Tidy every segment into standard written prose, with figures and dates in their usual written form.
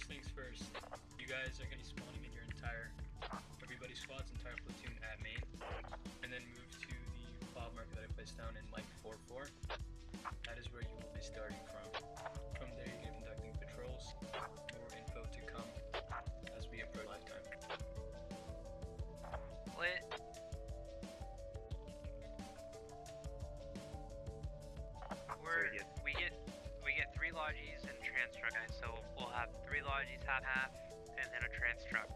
first things first, you guys are going to be spawning in your everybody squads, entire platoon at main, and then move to the fob marker that I placed down in Mike 4-4. That is where you will be starting from. From there, you're going to be conducting patrols. More info to come as we approach lifetime. Lit. We get 3 lodges and trans truck, guys. So we'll have 3 lodges, half, and then a trans truck.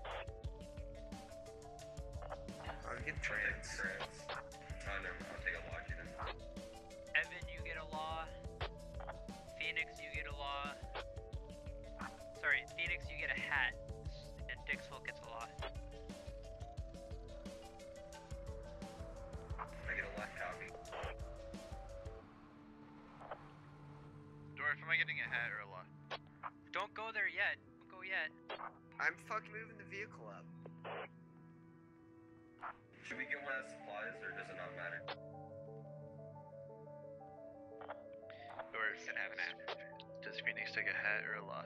I'll get trans. Oh no, I'll take a lodge then. Evan, you get a law. Phoenix, you get a law. Sorry, Phoenix, you get a hat. And Dixville gets a law. I get a left copy. Dorf, am I getting a hat or a law? Don't go there yet. Don't go yet. I'm fucking moving the vehicle up. Should we get one of the supplies, or does it not matter? Dorf, have an hat. Does Phoenix take a hat or a law?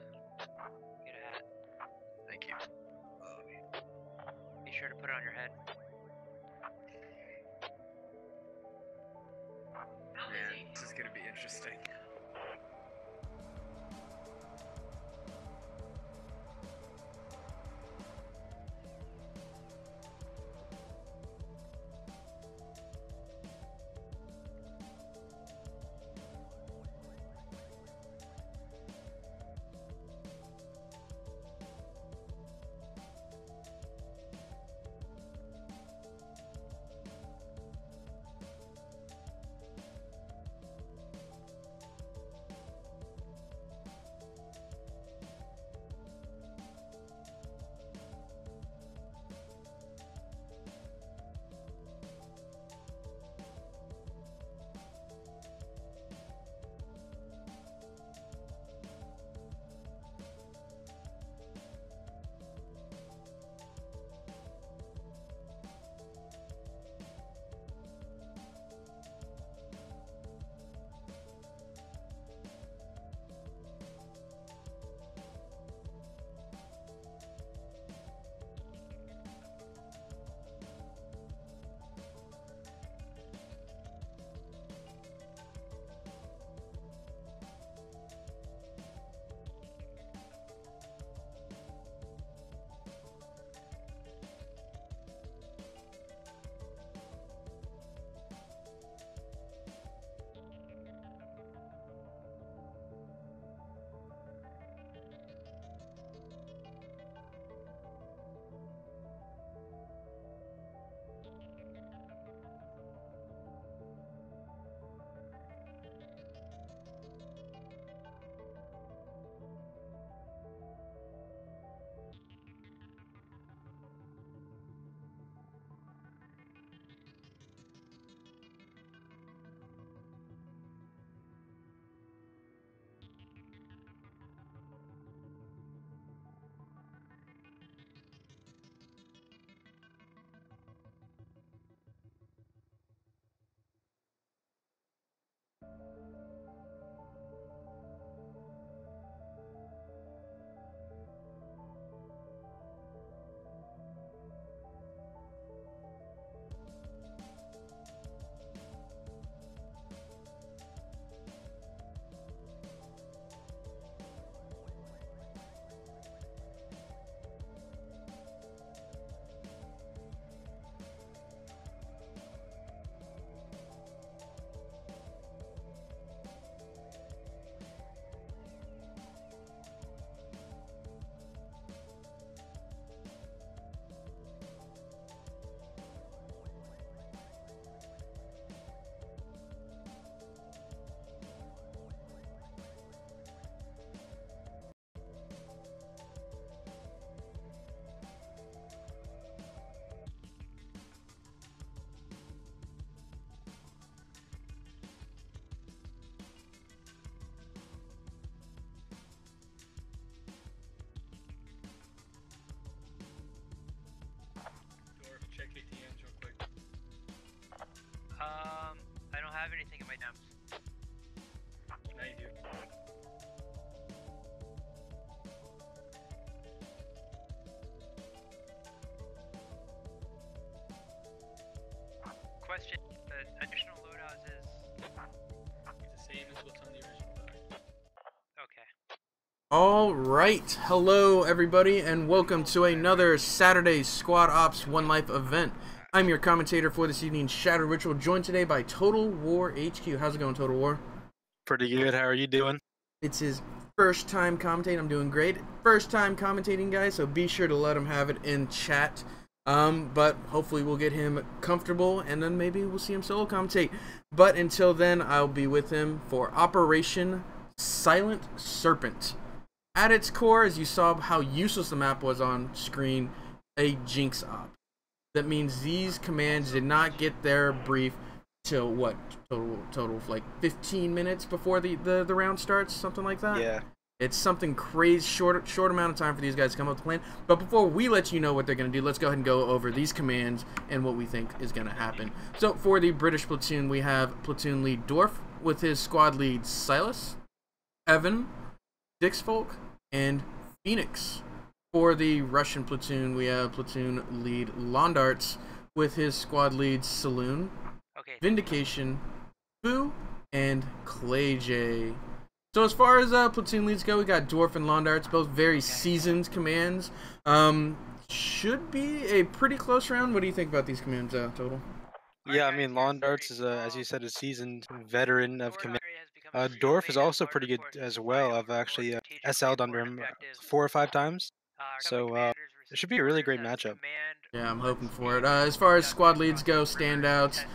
Get a hat. Thank you. Be sure to put it on your head. Man, this is gonna be interesting. check ATMs real quick. I don't have anything in my dumps. Now you do. question. The additional loadouts is It's the same as what's on the original dock. okay. All right, hello everybody, and welcome to another Saturday Squad Ops One Life event. I'm your commentator for this evening's ShadowedRitual, joined today by TotalWarHQ. How's it going, Total War? Pretty good. How are you doing? It's his first time commentating. I'm doing great. First time commentating, guys, so be sure to let him have it in chat. But hopefully we'll get him comfortable, and then maybe we'll see him solo commentate. But until then, I'll be with him for Operation Silent Serpent. At its core, as you saw how useless the map was on screen, a Jinx op. That means these commands did not get their brief till what? Total like 15 minutes before the round starts, something like that? Yeah. It's something crazy, short amount of time for these guys to come up with a plan. But before we let you know what they're going to do, let's go ahead and go over these commands and what we think is going to happen. So for the British platoon, we have platoon lead Dorf with his squad lead Silas, Evan, Dixfolk, and Phoenix. For the Russian platoon, we have platoon lead Londarts with his squad lead Saloon, Okay. Vindication, Fu, and Clay J. So as far as platoon leads go, we got Dwarf and Londarts, both very seasoned commands. Should be a pretty close round. What do you think about these commands, Total? Yeah, I mean, Londarts is, as you said, a seasoned veteran of command. Dorf is also pretty good as well. I've actually SL'd under him 4 or 5 times. So it should be a really great matchup. Yeah, I'm hoping for it. As far as squad leads go, standouts,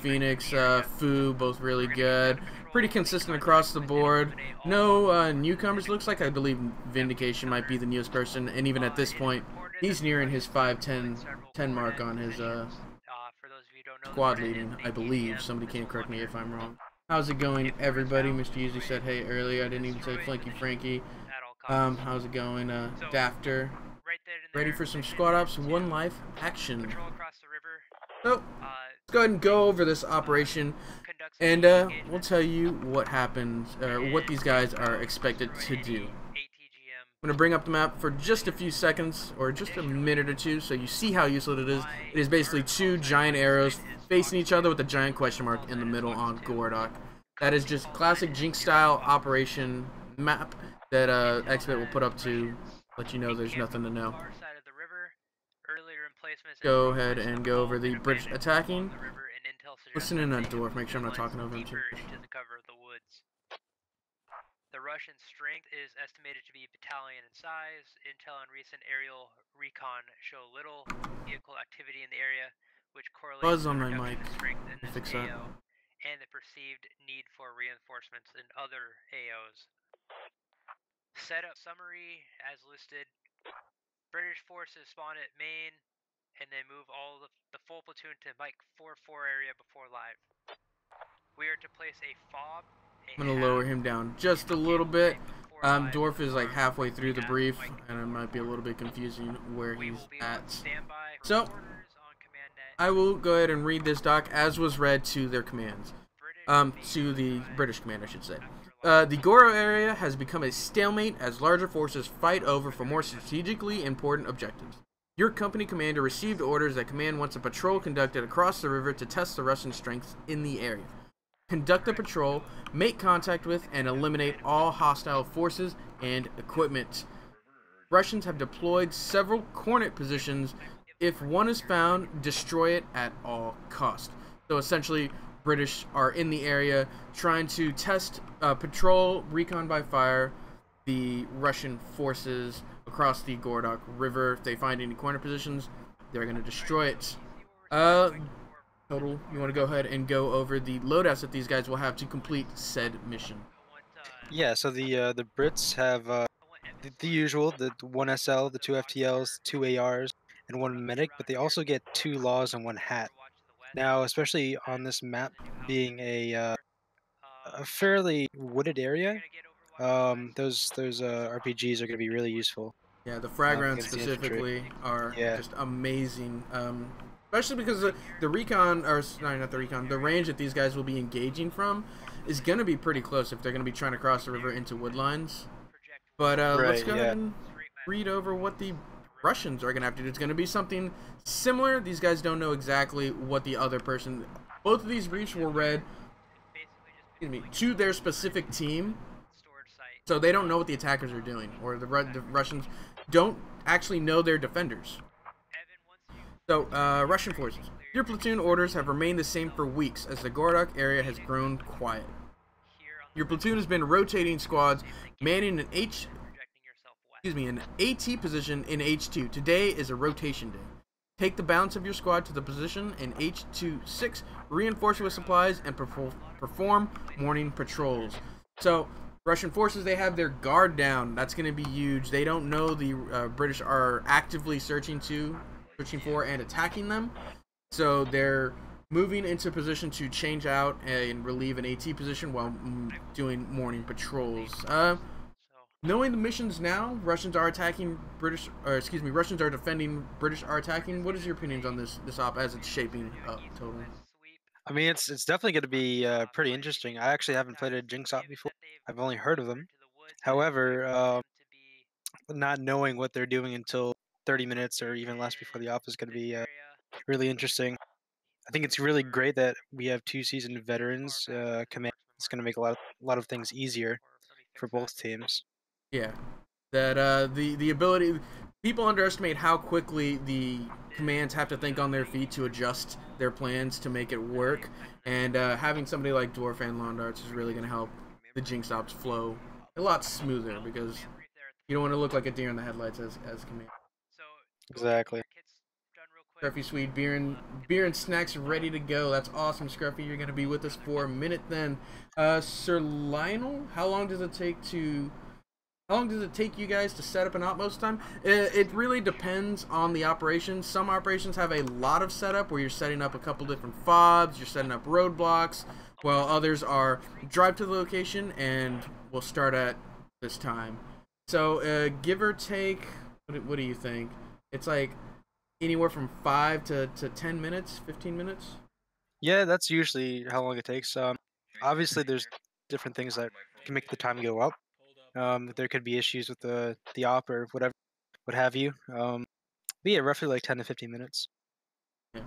Phoenix, Fu, both really good. Pretty consistent across the board. No newcomers, looks like. I believe Vindication might be the newest person, and even at this point, he's nearing his 5-10 mark on his squad leading, I believe. Somebody can correct me if I'm wrong. How's it going, everybody? Mr. Usually said hey earlier. I didn't even say Flanky Frankie. How's it going, Dafter? Ready for some squad ops, one life action. So, let's go ahead and go over this operation, and we'll tell you what happens, what these guys are expected to do. I'm going to bring up the map for just a few seconds, or just a minute or two, so you see how useful it is. It is basically 2 giant arrows facing each other with a giant question mark in the middle on Gordock. That is just classic Jinx style operation map that Xbit will put up to let you know there's nothing to know. Go ahead and go over the British attacking. Listen in on Dwarf, make sure I'm not talking over him too. The Russian strength is estimated to be battalion in size. Intel and recent aerial recon show little vehicle activity in the area, which correlates Buzz on with my mic. strength in this Fix that. AO and the perceived need for reinforcements in other AOs. Setup summary as listed. British forces spawn at main, and they move all the full platoon to Mike 4-4 area before live. We are to place a fob. I'm going to lower him down just a little bit. Dorf is like halfway through the brief, and it might be a little bit confusing where he's at. So, I will go ahead and read this doc as was read to their commands. To the British command, I should say. The Goro area has become a stalemate as larger forces fight over for more strategically important objectives. Your company commander received orders that command wants a patrol conducted across the river to test the Russian strength in the area. Conduct a patrol, make contact with, and eliminate all hostile forces and equipment. Russians have deployed several Cornet positions. If one is found, destroy it at all cost. So essentially, British are in the area trying to test, patrol, recon by fire, the Russian forces across the Gordock River. If they find any corner positions, they're going to destroy it. Total, you want to go ahead and go over the loadouts that these guys will have to complete said mission? Yeah, so the Brits have the usual, the 1 SL, the 2 FTLs, 2 ARs, and 1 medic, but they also get 2 laws and 1 hat. Now, especially on this map being a fairly wooded area, those RPGs are going to be really useful. Yeah, the frag rounds against the infantry. specifically are Yeah. just amazing. Especially because the recon, or sorry, not the recon, the range that these guys will be engaging from is going to be pretty close if they're going to be trying to cross the river into woodlines. But let's go ahead and read over what the Russians are going to have to do. It's going to be something similar. These guys don't know exactly what the other person both of these briefs were read, to their specific team, so they don't know what the attackers are doing, or the Russians don't actually know their defenders. So, Russian forces. Your platoon orders have remained the same for weeks as the Gorodok area has grown quiet. Your platoon has been rotating squads, manning an AT position in H2. Today is a rotation day. Take the balance of your squad to the position in H26, reinforce it with supplies, and perform morning patrols. So, Russian forces, they have their guard down. That's going to be huge. They don't know the British are actively searching for and attacking them. So they're moving into position to change out and relieve an AT position while doing morning patrols. Knowing the missions now, Russians are attacking Russians are defending, British are attacking. What is your opinions on this op as it's shaping up, Total? I mean, it's definitely going to be pretty interesting. I actually haven't played a Jinx op before. I've only heard of them. However, not knowing what they're doing until 30 minutes or even less before the op is going to be really interesting. I think it's really great that we have 2 seasoned veterans command. It's going to make a lot of things easier for both teams. Yeah, that the ability, people underestimate how quickly the commands have to think on their feet to adjust their plans to make it work, and having somebody like Dwarf and Londarts is really going to help the Jinx ops flow a lot smoother, because you don't want to look like a deer in the headlights as command. Exactly. Scruffy Swede, beer and snacks ready to go. That's awesome, Scruffy. You're going to be with us for a minute then. Sir Lionel, how long does it take you guys to set up an op most of the time? It really depends on the operation. Some operations have a lot of setup where you're setting up a couple different fobs, you're setting up roadblocks, while others are drive to the location and we'll start at this time. So give or take, what do you think? It's like anywhere from 5 to 10 minutes, 15 minutes? Yeah, that's usually how long it takes. Obviously, there's different things that can make the time go up. There could be issues with the op or whatever, what have you. But yeah, roughly like 10 to 15 minutes. Yeah.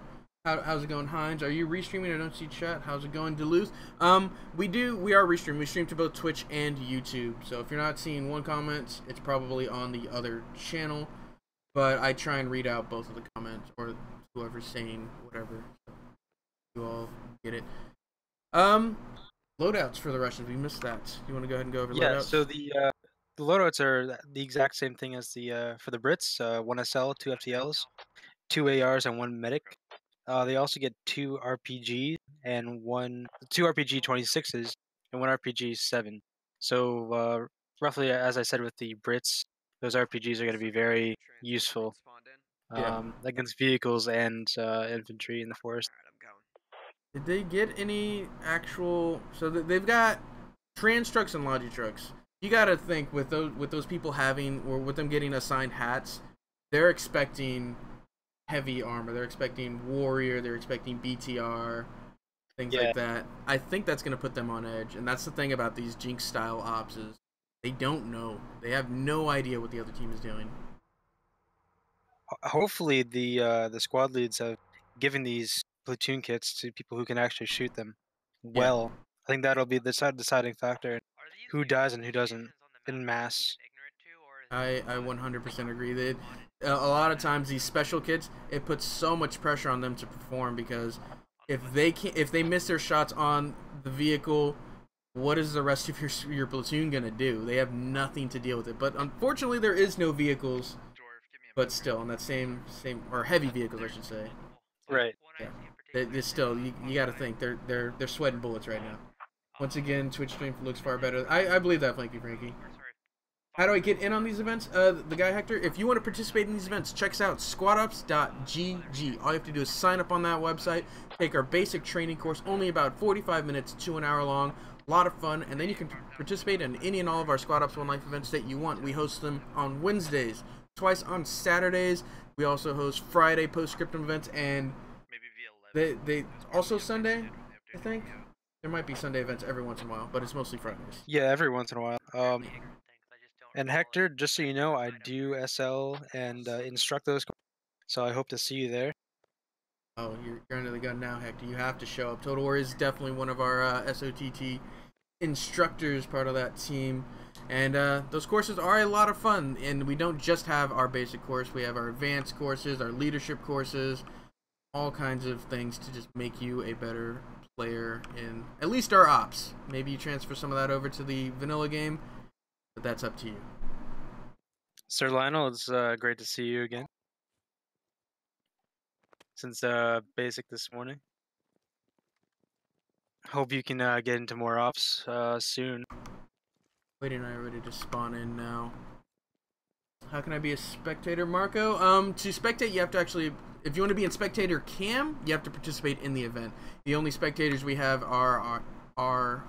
How's it going, Hines? Are you restreaming? I don't see chat. How's it going, Duluth? We are restreaming. We stream to both Twitch and YouTube. So if you're not seeing one comment, it's probably on the other channel. But I try and read out both of the comments, or whoever's saying whatever. So you all get it. Loadouts for the Russians. We missed that. You want to go ahead and go over loadouts? Yeah, so the loadouts are the exact same thing as the for the Brits. 1 SL, 2 FTLs, 2 ARs, and 1 medic. They also get 2 RPG and 2 RPG 26s and 1 RPG 7. So roughly, as I said with the Brits, those RPGs are going to be very useful against vehicles and infantry in the forest. Did they get any actual? So they've got trans trucks and logi trucks. You got to think with those people having, or with them getting assigned hats, they're expecting heavy armor. They're expecting warrior. They're expecting BTR, things like that. I think that's going to put them on edge, and that's the thing about these Jinx style ops is they don't know. They have no idea what the other team is doing. Hopefully, the squad leads have given these platoon kits to people who can actually shoot them well. Yeah. I think that'll be the deciding factor. Who does and who doesn't in mass. I 100% agree that a lot of times these special kits, it puts so much pressure on them to perform, because if they miss their shots on the vehicle, what is the rest of your platoon gonna do? They have nothing to deal with it. But unfortunately, there is no vehicles. But still, on that same or heavy vehicles, I should say. Right. Yeah. They still, you got to think they're sweating bullets right now. Once again, Twitch stream looks far better. I believe that, Frankie. How do I get in on these events? The guy Hector, if you want to participate in these events, check us out, squadops.gg. All you have to do is sign up on that website, take our basic training course, only about 45 minutes to an hour long. A lot of fun, and then you can participate in any and all of our Squad Ops One Life events that you want. We host them on Wednesdays, twice on Saturdays. We also host Friday postscriptum events, and they also Sunday, I think. There might be Sunday events every once in a while, but it's mostly Fridays. Yeah, every once in a while. And Hector, just so you know, I do SL and instruct those, so I hope to see you there. Oh, you're under the gun now, Hector. You have to show up. Total War is definitely one of our SOTT instructors, part of that team. And those courses are a lot of fun. And we don't just have our basic course. We have our advanced courses, our leadership courses, all kinds of things to just make you a better player in at least our ops. Maybe you transfer some of that over to the vanilla game, but that's up to you. Sir Lionel, it's great to see you again. Since basic this morning. Hope you can get into more ops soon. Waiting and I are ready to spawn in now. How can I be a spectator, Marco? To spectate, you have to actually, if you want to be in spectator cam, you have to participate in the event. The only spectators we have are our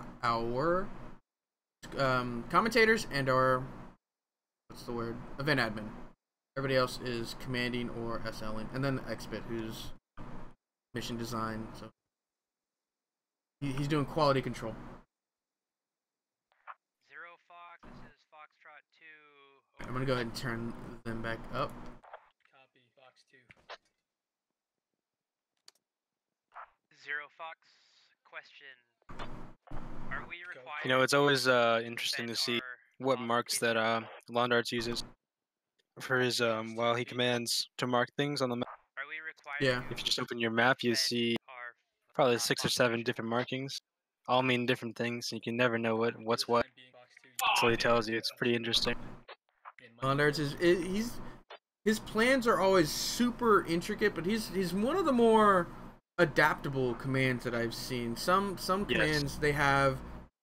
commentators and our, what's the word, event admin. Everybody else is commanding or SLing, and then the expert, who's mission design. So he's doing quality control. Zero Fox, this is Foxtrot 2. I'm gonna go ahead and turn them back up. Copy, Fox 2. Zero Fox, question. Are we required? You know, it's always interesting to see what marks that Londarts uses for his while he commands to mark things on the map. Are we required? Yeah. If you just open your map, you see probably 6 or 7 different markings, all mean different things. You can never know what's what until he tells you. It's pretty interesting. Londarts is his plans are always super intricate, but he's one of the more adaptable commands that I've seen. Some commands, they have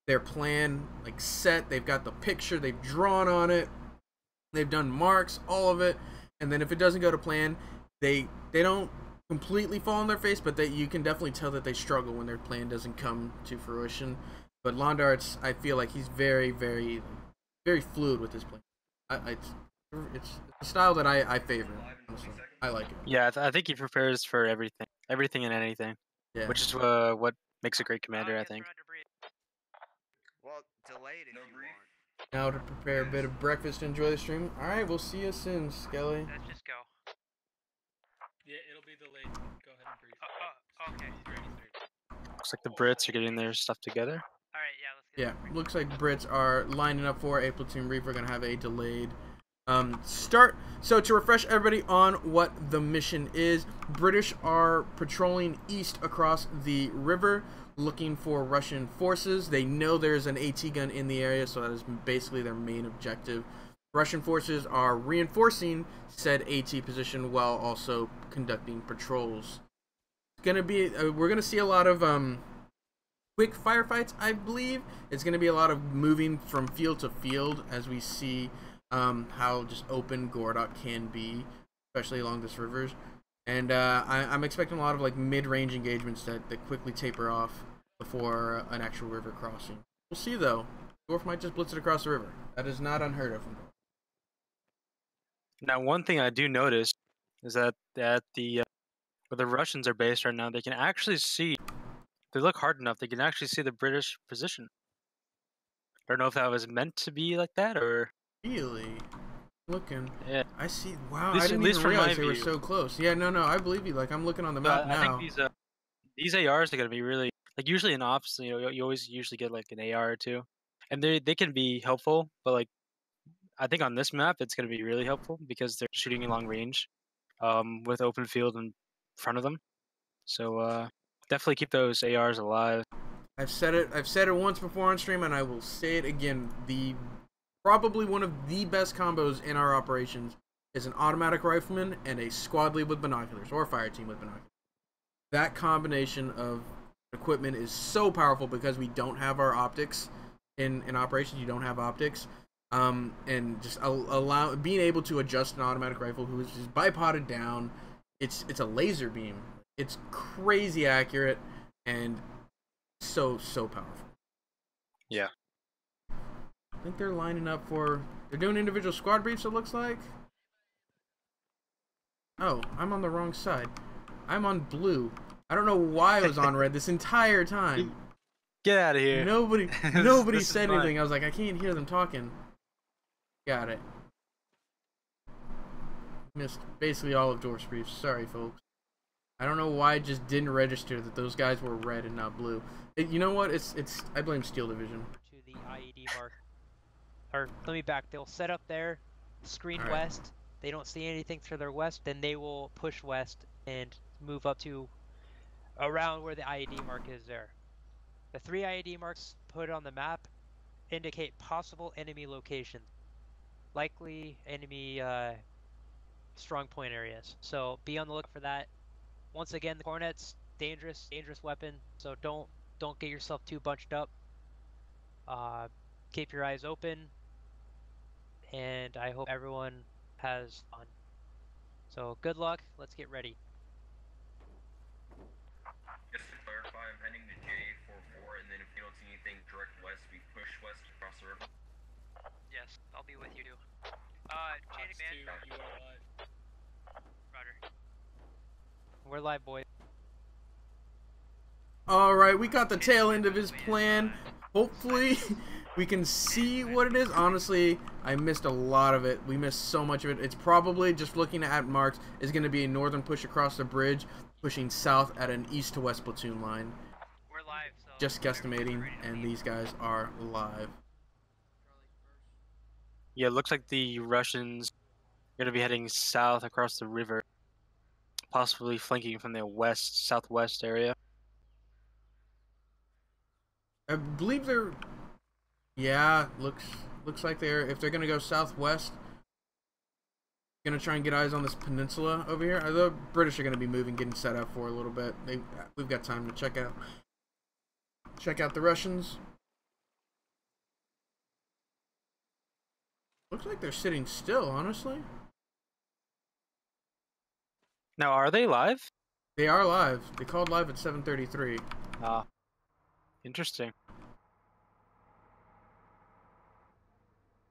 their plan like set, they've got the picture, they've drawn on it, they've done marks, all of it, and then if it doesn't go to plan, they don't completely fall on their face, but you can definitely tell that they struggle when their plan doesn't come to fruition. But Londarts, I feel like he's very, very, very fluid with his plan. It's a style that I favor. Honestly. I like it. Yeah, I think he prepares for everything and anything, Yeah. which is what makes a great commander, I think. Well, delayed if you want. Now to prepare a bit of breakfast to enjoy the stream. Alright, we'll see you soon, Skelly. Let's just go. Yeah, it'll be delayed. Go ahead and brief. Okay. Looks like the Brits are getting their stuff together. Alright, yeah, let's get Yeah, looks like Brits are lining up for a platoon brief. We're going to have a delayed start. So to refresh everybody on what the mission is, British are patrolling east across the river looking for Russian forces. They know there's an AT gun in the area, so that is basically their main objective. Russian forces are reinforcing said AT position while also conducting patrols. It's gonna be we're gonna see a lot of quick firefights, I believe. It's gonna be a lot of moving from field to field as we see how just open Gordok can be, especially along this rivers. And I'm expecting a lot of like mid-range engagements that quickly taper off before an actual river crossing. We'll see though. Dwarf might just blitz it across the river. That is not unheard of. Now, one thing I do notice is that at the where the Russians are based right now, they can actually see. If they look hard enough, they can actually see the British position. I don't know if that was meant to be like that or. Really? Looking. Yeah. I see. Wow, At least, I didn't even realize they were view. so close. Yeah, no, I believe you. Like, I'm looking on the map now. I think these ARs are gonna be really like usually in ops. You know, you always usually get like an AR or two, and they can be helpful. But like, I think on this map it's gonna be really helpful because they're shooting in long range, with open field in front of them. So definitely keep those ARs alive. I've said it once before on stream, and I will say it again. Probably one of the best combos in our operations is an automatic rifleman and a squad lead with binoculars, or a fire team with binoculars. That combination of equipment is so powerful because we don't have our optics in operations. You don't have optics, and just being able to adjust an automatic rifle who is just bipoded down. It's a laser beam. It's crazy accurate and so powerful. Yeah. I think they're lining up for. They're doing individual squad briefs, it looks like. Oh, I'm on the wrong side. I'm on blue. I don't know why I was on red this entire time. Get out of here. Nobody This said is fine. anything. I was like, I can't hear them talking. Got it. Missed basically all of Dwarf's briefs. Sorry, folks. I don't know why it just didn't register that those guys were red and not blue. You know what? It's I blame Steel Division. To the IED mark. Or let me back. They'll set up there, screen All right. west. They don't see anything to their west, then they will push west and move up to around where the IED mark is there. The 3 IED marks put on the map indicate possible enemy locations, likely enemy strong point areas. So be on the lookout for that. Once again, the Cornet's dangerous weapon. So don't get yourself too bunched up. Keep your eyes open, and I hope everyone has fun. So good luck. Let's get ready. Just to clarify, I'm heading to J44, and then if we don't see anything direct west, we push west across the river. Yes, I'll be with you too. Chain Two, man. you are alive. Roger. We're live, boys. All right, we got the tail end of his plan. Hopefully, we can see what it is. Honestly, I missed a lot of it. We missed so much of it. It's probably, just looking at marks, is going to be a northern push across the bridge, pushing south at an east to west platoon line. We're live, so Just guesstimating, and these guys are live. Yeah, it looks like the Russians are going to be heading south across the river, possibly flanking from the southwest area. I believe they're, yeah, looks like they're, if they're gonna go southwest, gonna try and get eyes on this peninsula over here. The British are gonna be moving, getting set up for a little bit. We've got time to check out the Russians. Looks like they're sitting still, honestly. Now, are they live? They are live. They called live at 7:33. Ah, interesting.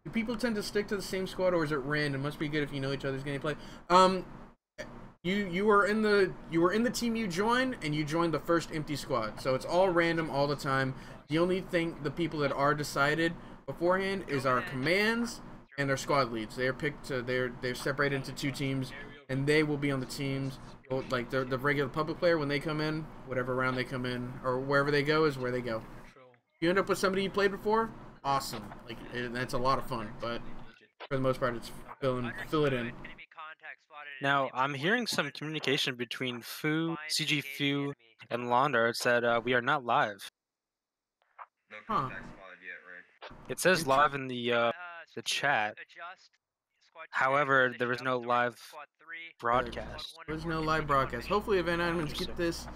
Do people tend to stick to the same squad, or is it random? Must be good if you know each other's gameplay. You were in the team you joined, and you joined the first empty squad. So it's all random all the time. The only thing, the people that are decided beforehand is our commands and our squad leads. They are picked to, they're separated into 2 teams, and they will be on the teams. Like the regular public player, when they come in, whatever round they come in, or wherever they go is where they go. If you end up with somebody you played before, awesome. Like that's a lot of fun, but for the most part, it's fill it in. Now, I'm hearing some communication between CG Fu, and Londar. It said we are not live. No contacts spotted yet, right? It says live in the chat. However, there was no live broadcast. There's no live broadcast. Hopefully, event admins get this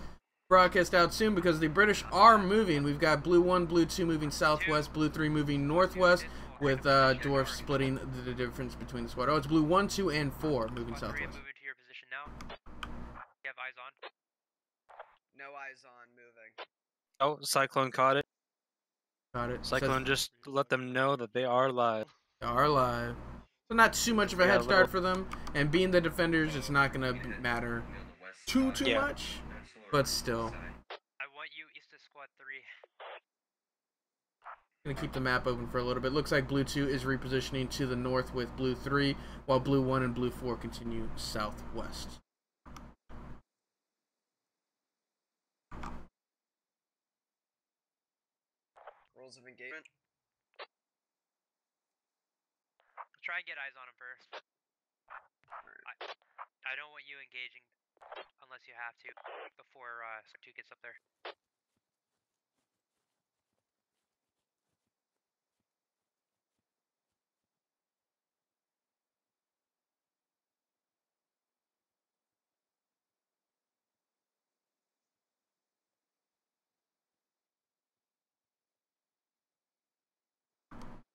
broadcast out soon, because the British are moving. We've got Blue 1, Blue 2 moving southwest, Blue 3 moving northwest, with Dwarf splitting the difference between the squad. Oh, it's Blue 1, 2, and 4 moving southwest. Moving to your position now. You have eyes on. No eyes on moving. Oh, Cyclone caught it. Got it. Cyclone just let them know that they are live. They are live. So not too much of a head start for them, and being the defenders, it's not gonna matter too much, but still. I want you east of squad 3. Gonna keep the map open for a little bit. Looks like Blue 2 is repositioning to the north with Blue 3, while Blue 1 and Blue 4 continue southwest. Rules of engagement. Try and get eyes on him first. I don't want you engaging unless you have to before Squad 2 gets up there.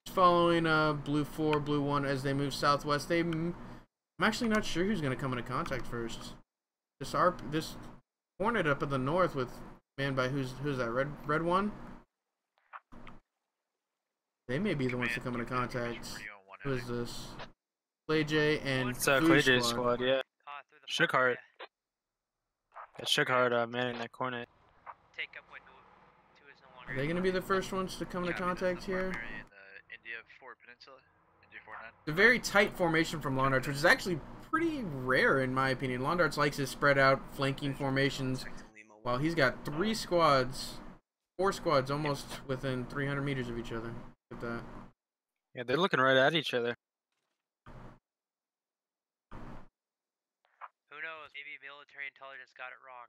Following Blue 4, Blue 1 as they move southwest. I'm actually not sure who's going to come into contact first. This Hornet up in the north with manned by who's that red one? They may be the ones to come into contact. Who is this? Clay J and It's Clay J squad, yeah. Shookheart. Yeah, Shookheart manning that Cornet. Take up what 2 is no longer. Are they going to be the first ones to come into contact here? India 4 Peninsula, India 4-9. It's a very tight formation from Long Arch, which is actually pretty rare in my opinion. Londarts likes his spread out flanking formations, while he's got 4 squads almost within 300 meters of each other. Look at that. Yeah, they're looking right at each other. Who knows? Maybe military intelligence got it wrong.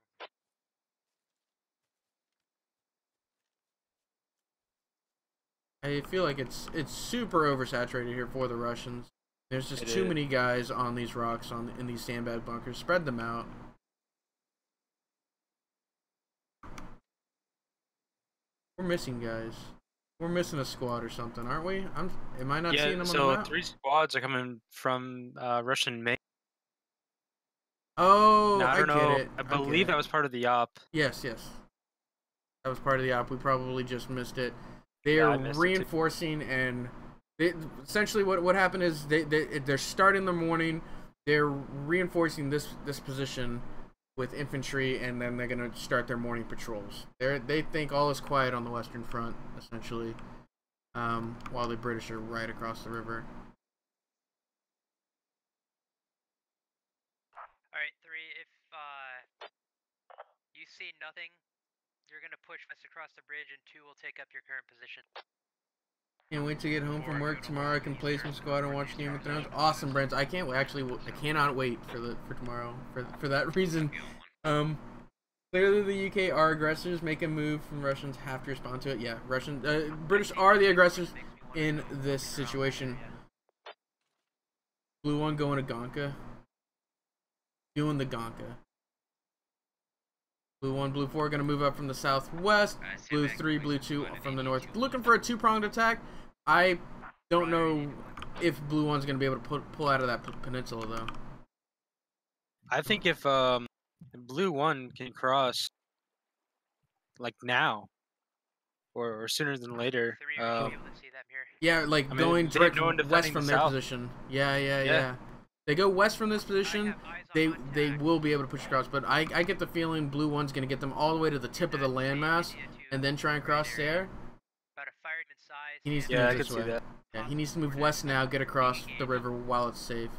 I feel like it's super oversaturated here for the Russians. There's just too many guys on these rocks in these sandbag bunkers. Spread them out. We're missing guys. We're missing a squad or something, aren't we? Am I not seeing them on the map? 3 squads are coming from Russian main. Oh, now, I don't know. get it. I believe that was part of the op. Yes. That was part of the op. We probably just missed it. They are reinforcing, and essentially what happened is they're starting the morning. They're reinforcing this position with infantry, and then they're gonna start their morning patrols. They think all is quiet on the Western Front, essentially, while the British are right across the river. All right, 3. If you see nothing, you're gonna push west across the bridge, and 2 will take up your current position. Can't wait to get home from work tomorrow. I can play some squad and watch Game of Thrones. Awesome, Brent. I can't actually. I cannot wait for tomorrow for that reason. Clearly the UK are aggressors. Make a move from Russians. Have to respond to it. Yeah, British are the aggressors in this situation. Blue 1 going to Gonka. Doing the Gonka. Blue 1, Blue 4 going to move up from the southwest. Blue 3, Blue 2 from the north. Looking for a 2-pronged attack. I don't know if Blue 1's going to be able to pull out of that peninsula, though. I think if Blue 1 can cross, like now, or sooner than later. Yeah, like going direct west from their position. Yeah. They go west from this position, they will be able to push across. But I get the feeling Blue 1's going to get them all the way to the tip of the landmass and then try and cross there. He needs to move this way. Yeah, he needs to move west now, get across the river while it's safe.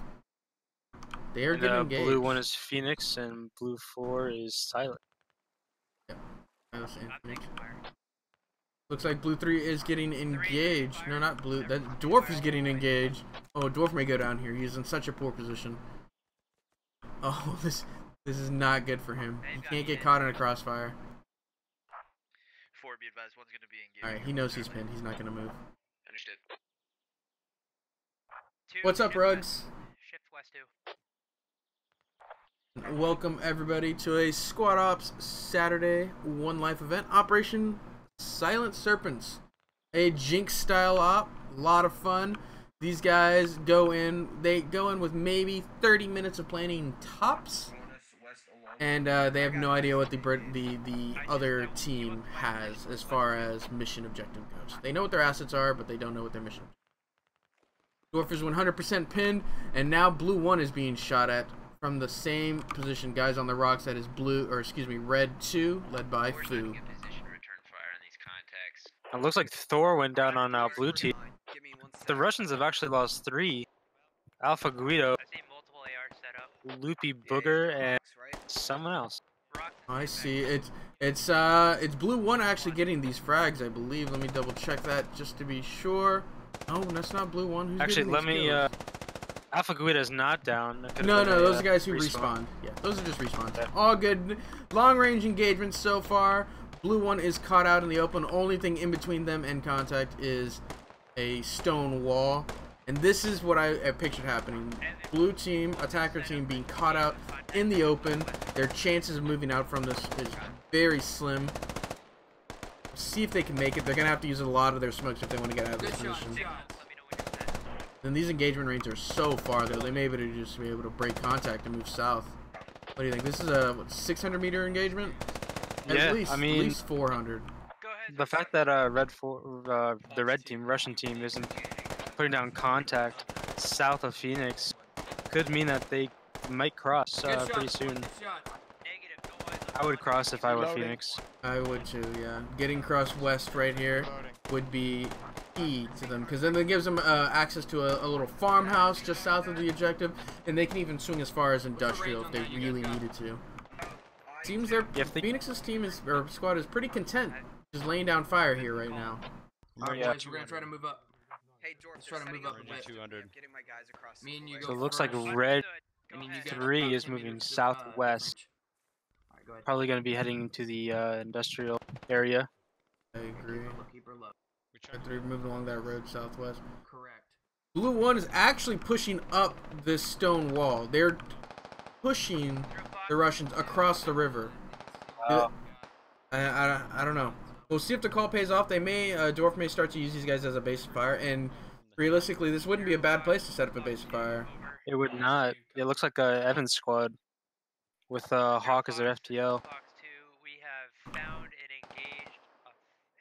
They are getting engaged. Blue 1 is Phoenix and Blue 4 is Silent. Yep. Looks like Blue 3 is getting engaged. No, not Blue. That Dwarf is getting engaged. Oh, Dwarf may go down here. He's in such a poor position. Oh, this is not good for him. He can't get caught in a crossfire. 4, be advised, 1's gonna be engaged. Alright, he knows he's pinned. He's not gonna move. Understood. What's up, Rugs? Shift west 2. Welcome everybody to a Squad Ops Saturday One Life event, Operation Silent Serpents, a Jinx style op. A lot of fun. These guys go in. They go in with maybe 30 minutes of planning tops, and they have no idea what the other team has as far as mission objective goes. They know what their assets are, but they don't know what their mission. Dwarf is 100% pinned, and now Blue 1 is being shot at from the same position. Guys on the rocks, that is Red 2, led by Fu. It looks like Thor went down on our blue team. The Russians have actually lost 3. Alpha Guido, Loopy Booger, and someone else. I see. It's Blue 1 actually getting these frags, I believe. Let me double check that just to be sure. Oh, that's not Blue 1. Who's actually, let me. kills? Alpha Guido is not down. No, those are guys who respawn. Yeah, those are just respawns. Yeah. All good. Long range engagements so far. Blue 1 is caught out in the open. Only thing in between them and contact is a stone wall. And this is what I pictured happening. Blue team, attacker team being caught out in the open. Their chances of moving out from this is very slim. See if they can make it. They're going to have to use a lot of their smokes if they want to get out of this position. And these engagement ranges are so far though, they may be able to break contact and move south. What do you think? This is a 600 meter engagement? Yeah, at least 400. The fact that the red team, Russian team, isn't putting down contact south of Phoenix could mean that they might cross pretty soon. I would cross if I were Phoenix. I would too, yeah. Getting across west right here would be key to them, because then it gives them access to a little farmhouse just south of the objective, and they can even swing as far as industrial if they really needed to. Seems their Phoenix's team is or squad is pretty content, just laying down fire here right now. Alright, boys, we're gonna try to move up. Hey, Dwarf, Let's try to move up a bit. 200. Getting my guys across. Me and you So go it looks like first. red I mean, you get 3 is 10 moving meters of, southwest. difference. Alright, go ahead. Probably going to be heading to the industrial area. I agree. Keep her low. Red 3 moving along that road southwest. Correct. Blue 1 is actually pushing up this stone wall. They're pushing the Russians across the river. Oh. I don't know. We'll see if the call pays off. They may, Dorf may start to use these guys as a base of fire, and realistically, this wouldn't be a bad place to set up a base of fire. It would not. It looks like a Evans squad with Hawk as their FTL. We have found and engaged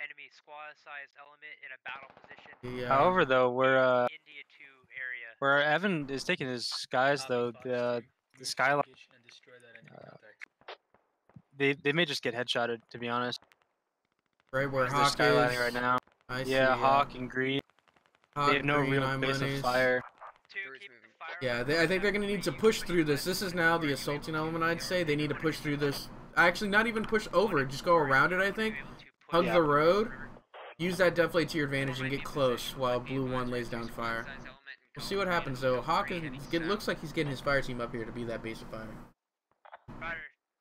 enemy squad-sized element in a battle position. Yeah. However, though, India 2 area. where Evan is taking his guys, though, the skyline, And destroy that enemy contact. they may just get headshotted, to be honest. Right where They're Hawk skylining is. right now. I see, Yeah, Hawk and Green. Hawk, They have no Green, real base of monies. fire. Yeah, I think they're going to need to push through this. This is now the assaulting element, I'd say. They need to push through this. Actually, not even push over it. Just go around it, I think. Hug the road. Use that definitely to your advantage and get close while Blue 1 lays down fire. We'll see what happens, though. Hawk looks like he's getting his fire team up here to be that base of fire.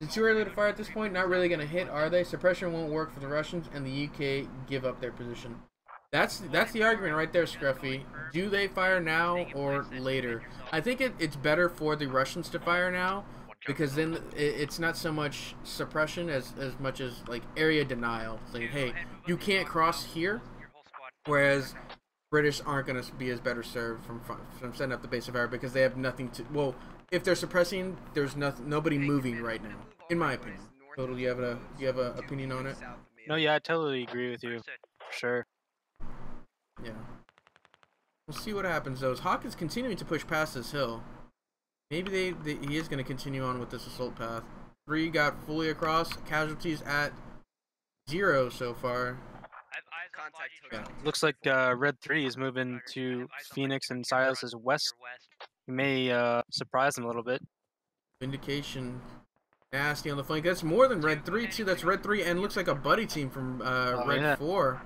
It's too early to fire at this point. Not really going to hit, are they? Suppression won't work for the Russians, and the UK give up their position. That's the argument right there, Scruffy. Do they fire now or later? I think it's better for the Russians to fire now, because then it's not so much suppression as much as like area denial, saying, hey, you can't cross here, whereas British aren't going to be as better served from setting up the base of fire because they have nothing to, well, if they're suppressing, there's nobody moving right now, in my opinion. Total, do you have a opinion on it? No, yeah, I totally agree with you, for sure. Yeah. We'll see what happens though. Hawk is continuing to push past this hill. Maybe he is going to continue on with this assault path. 3 got fully across. Casualties at 0 so far. Yeah. Looks like Red 3 is moving to Phoenix and Silas's west. He may surprise them a little bit. Vindication. Nasty on the flank. That's more than Red 3 too. That's Red 3 and looks like a buddy team from Red 4.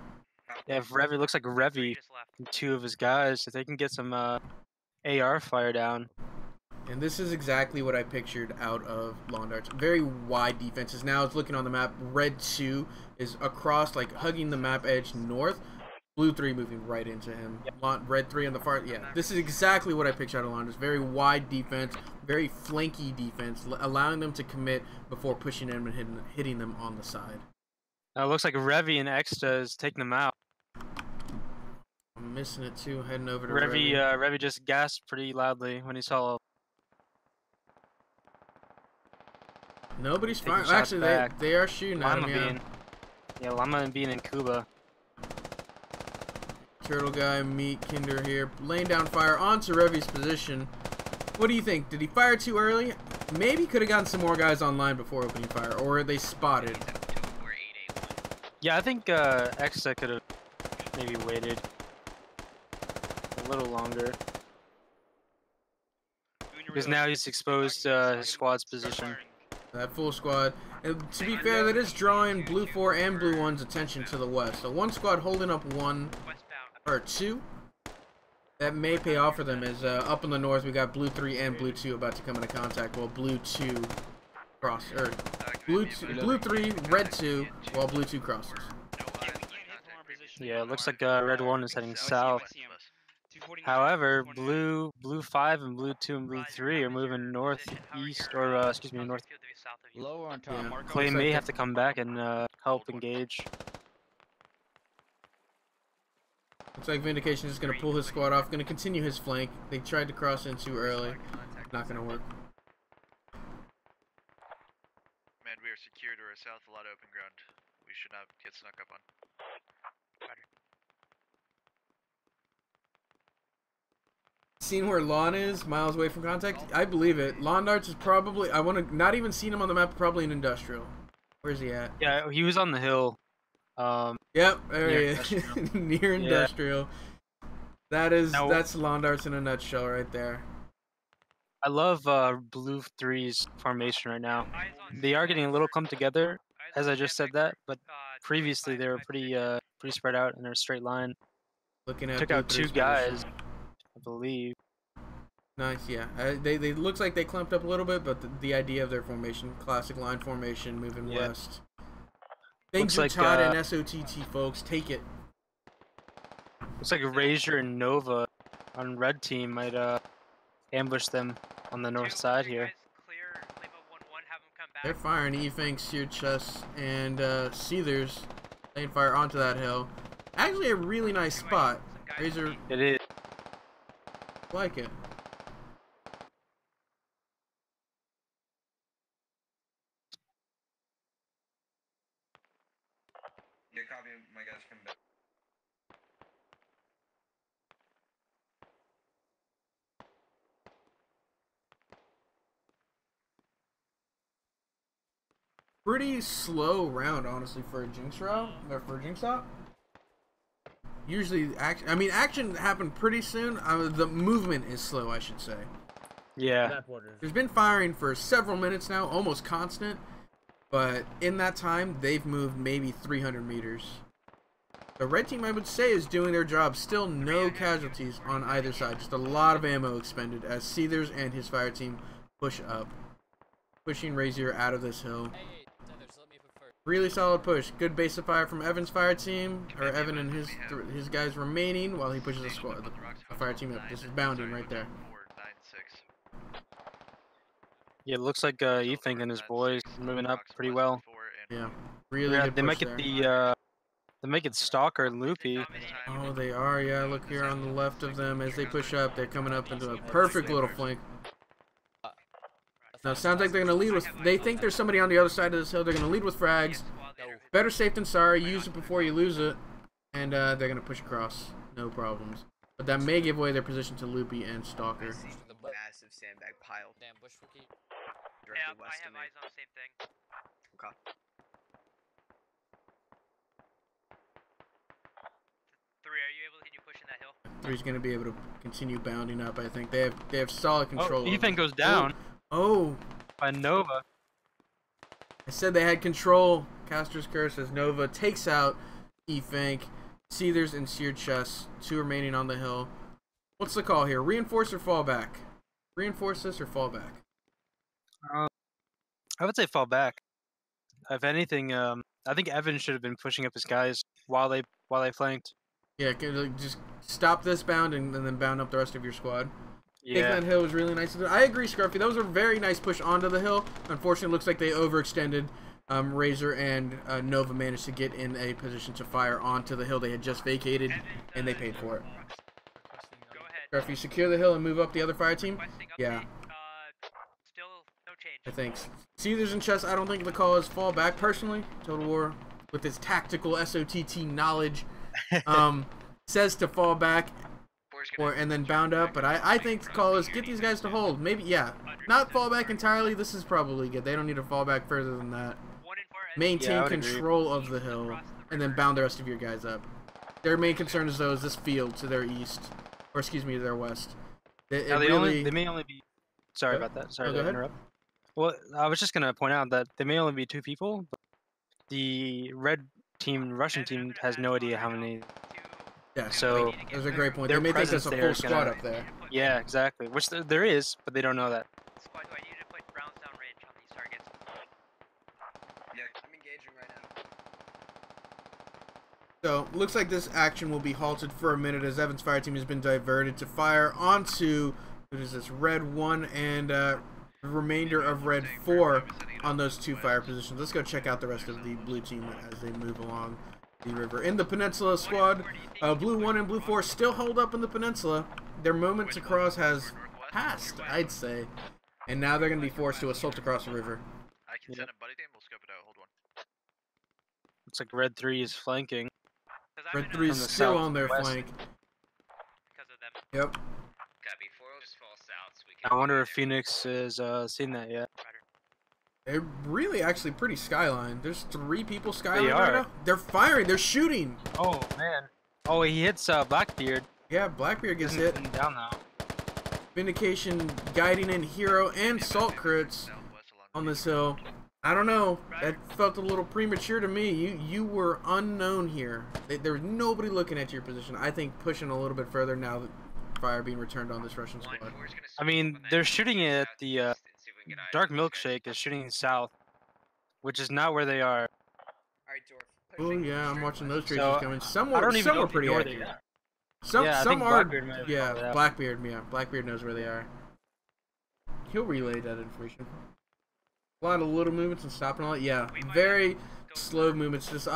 Yeah, Revy looks like Revy and 2 of his guys. If they can get some AR fire down. And this is exactly what I pictured out of Lawn Darts. Very wide defenses. Now it's looking on the map. Red 2 is across, like hugging the map edge north. Blue 3 moving right into him. Red 3 on the far. Yeah, this is exactly what I pictured out of Lawn Darts. Very wide defense, very flanky defense, allowing them to commit before pushing them and hitting them on the side. It looks like Revy and Exta is taking them out. I'm missing it too. Heading over to Revy. Revy just gasped pretty loudly when he saw. Nobody's firing. Actually, they are shooting at him. Yeah, Llama and Bean in Cuba. Turtle Guy, Meat, Kinder here, laying down fire onto Revy's position. What do you think? Did he fire too early? Maybe could have gotten some more guys online before opening fire, or are they spotted? Yeah, I think Exa could have maybe waited a little longer. Because now he's exposed his squad's position. That full squad. And to be fair, that is drawing Blue 4 and Blue 1's attention to the west. So one squad holding up 1 or 2. That may pay off for them as up in the north we got Blue 3 and Blue 2 about to come into contact while Blue 2 cross, or Blue 3, Red 2 while Blue 2 crosses. Yeah, it looks like Red 1 is heading south. However, Blue 5 and Blue 2 and Blue 3 are moving northeast, or excuse me, north. Lower on top. Yeah. Clay may have to come back and help engage. Looks like Vindication is going to pull his squad off, going to continue his flank. They tried to cross in too early. Not going to work. Man, we are secure to our south, a lot of open ground. We should not get snuck up on. Seen where Lawn is, miles away from contact? I believe it. Lawn Darts is probably, I want to, not even seen him on the map, probably an industrial. Where's he at? Yeah, he was on the hill Yep, there Near he is. industrial. Near Yeah. industrial. That's Now- lawn darts in a nutshell right there. I love Blue 3's formation right now. They are getting a little come together, as I just said that, but previously they were pretty spread out in a straight line. Looking at Took Blue out 2 3's guys, position. I believe. Nice, yeah. They looks like they clumped up a little bit, but the idea of their formation, classic line formation, moving Yeah. west. Thank Looks you, like, Todd and SOTT folks. Take it. Looks like Razor and Nova on red team might ambush them on the north side here. They're firing E-Fang, Seared Chest, and Seethers laying fire onto that hill. Actually, a really nice spot. Razor, It is. like it. Yeah, copy. My guys come back. Pretty slow round, honestly, for a Jinx round, or for a Jinx op. Usually, action happened pretty soon. The movement is slow, I should say. Yeah. There's been firing for several minutes now, almost constant. But in that time, they've moved maybe 300 meters. The red team, I would say, is doing their job. Still no casualties on either side. Just a lot of ammo expended as Seethers and his fire team push up. Pushing Razor out of this hill. Really solid push. Good base of fire from Evan's fire team, or Evan and his guys remaining while he pushes the squad, the fire team up. This is bounding right there. Yeah, it looks like Ethan and his boys moving up pretty well. Yeah, really Yeah, good they push might there. get they might get Stalker and Loopy. Oh, they are. Yeah, look here on the left of them as they push up. They're coming up into a perfect little flank. Now, it sounds like they're going to lead with... They think there's somebody on the other side of this hill. They're going to lead with frags. Better safe than sorry. Use it before you lose it. And they're going to push across. No problems. But that may give away their position to Loopy and Stalker. Massive sandbag pile. Damn, bush rookie. Directly Yeah, west I of have me. eyes on the same thing. Okay. 3, are you able to continue pushing that hill? 3's going to be able to continue bounding up, I think. They have solid control. Oh, Ethan goes down Oh! by Nova. I said they had control. Caster's Curse as Nova takes out E-Fank, Seethers, and Seared Chest. 2 remaining on the hill. What's the call here? Reinforce or fall back? Reinforce this or fall back? I would say fall back. If anything, I think Evan should have been pushing up his guys while they flanked. Yeah, just stop this bound and then bound up the rest of your squad. Taking Yeah. that hill was really nice. I agree, Scruffy. That was a very nice push onto the hill. Unfortunately, it looks like they overextended. Razor and Nova managed to get in a position to fire onto the hill they had just vacated, and they paid for it. Go ahead. Scruffy, secure the hill and move up the other fire team. Requesting Yeah. update. Still no change. I think. Seethers and Chess, I don't think the call is fall back, personally. Total War, with his tactical SOTT knowledge, says to fall back and then bound up. But I think the call is get these guys to hold. Maybe, yeah. Not fall back entirely. This is probably good. They don't need to fall back further than that. 1 and 4. Maintain Yeah, I would agree. control of the hill and then bound the rest of your guys up. Their main concern is, though, is this field to their east. Or, excuse me, to their west. Now, they may only be... Sorry about that. Sorry Oh, go to ahead. interrupt. Well, I was just going to point out that they may only be 2 people, but the red team, Russian team, has no idea how many... Yeah, So, that's a great point. They their may think there's presence a there full is squad gonna- up there. Yeah, exactly. Which there is, but they don't know that. Squad, do I need to put rounds down range on these targets? Yeah, I'm engaging right now. So, looks like this action will be halted for a minute as Evan's fire team has been diverted to fire onto, what is this, Red 1 and the remainder of Red 4 on those 2 fire positions. Let's go check out the rest of the blue team as they move along the river. In the Peninsula squad, Blue 1 and Blue 4 still hold up in the Peninsula. Their movement to cross has passed, I'd say. And now they're going to be forced to assault across the river. I can send a buddy team. We'll scope it out. Hold on. Looks like Red 3 is flanking. Red 3 is From the still on their southwest. flank. Because of them. Yep. Copy. 4 just fall south. So we can I wonder if Phoenix has seen that yet. Ryder. They're really actually pretty skyline. There's 3 people skyline They right are. now. They're firing. They're shooting. Oh man. Oh, he hits Blackbeard. Yeah, Blackbeard gets Isn't hit. down now. Vindication guiding in hero and salt crits on this hill. I don't know. That felt a little premature to me. You were unknown here. There was nobody looking at your position. I think pushing a little bit further now that fire being returned on this Russian squad. I mean, they're shooting it at the Dark Milkshake is shooting south, which is not where they are. Alright, Dorf. Oh yeah, I'm watching those tracers So, coming. I Some don't were even know pretty where they accurate. are. Some Yeah, I some think are. Blackbeard might have Yeah, called it out. Blackbeard. Yeah, Blackbeard knows where they are. He'll relay that information. A lot of little movements and stopping all. Yeah, very slow movements. This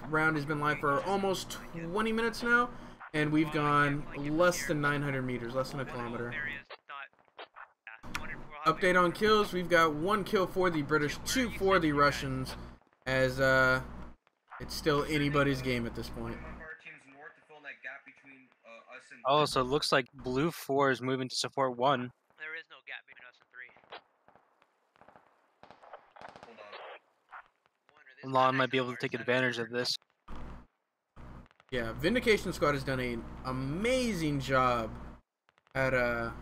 round has been live for almost 20 minutes now, and we've gone less than 900 meters, less than a kilometer. Update on kills: we've got 1 kill for the British, 2 for the Russians, as it's still anybody's game at this point. Oh, so it looks like Blue 4 is moving to support 1. There is no gap between us and 3. Lon might be able to take advantage of this. Yeah, Vindication Squad has done an amazing job at Evan,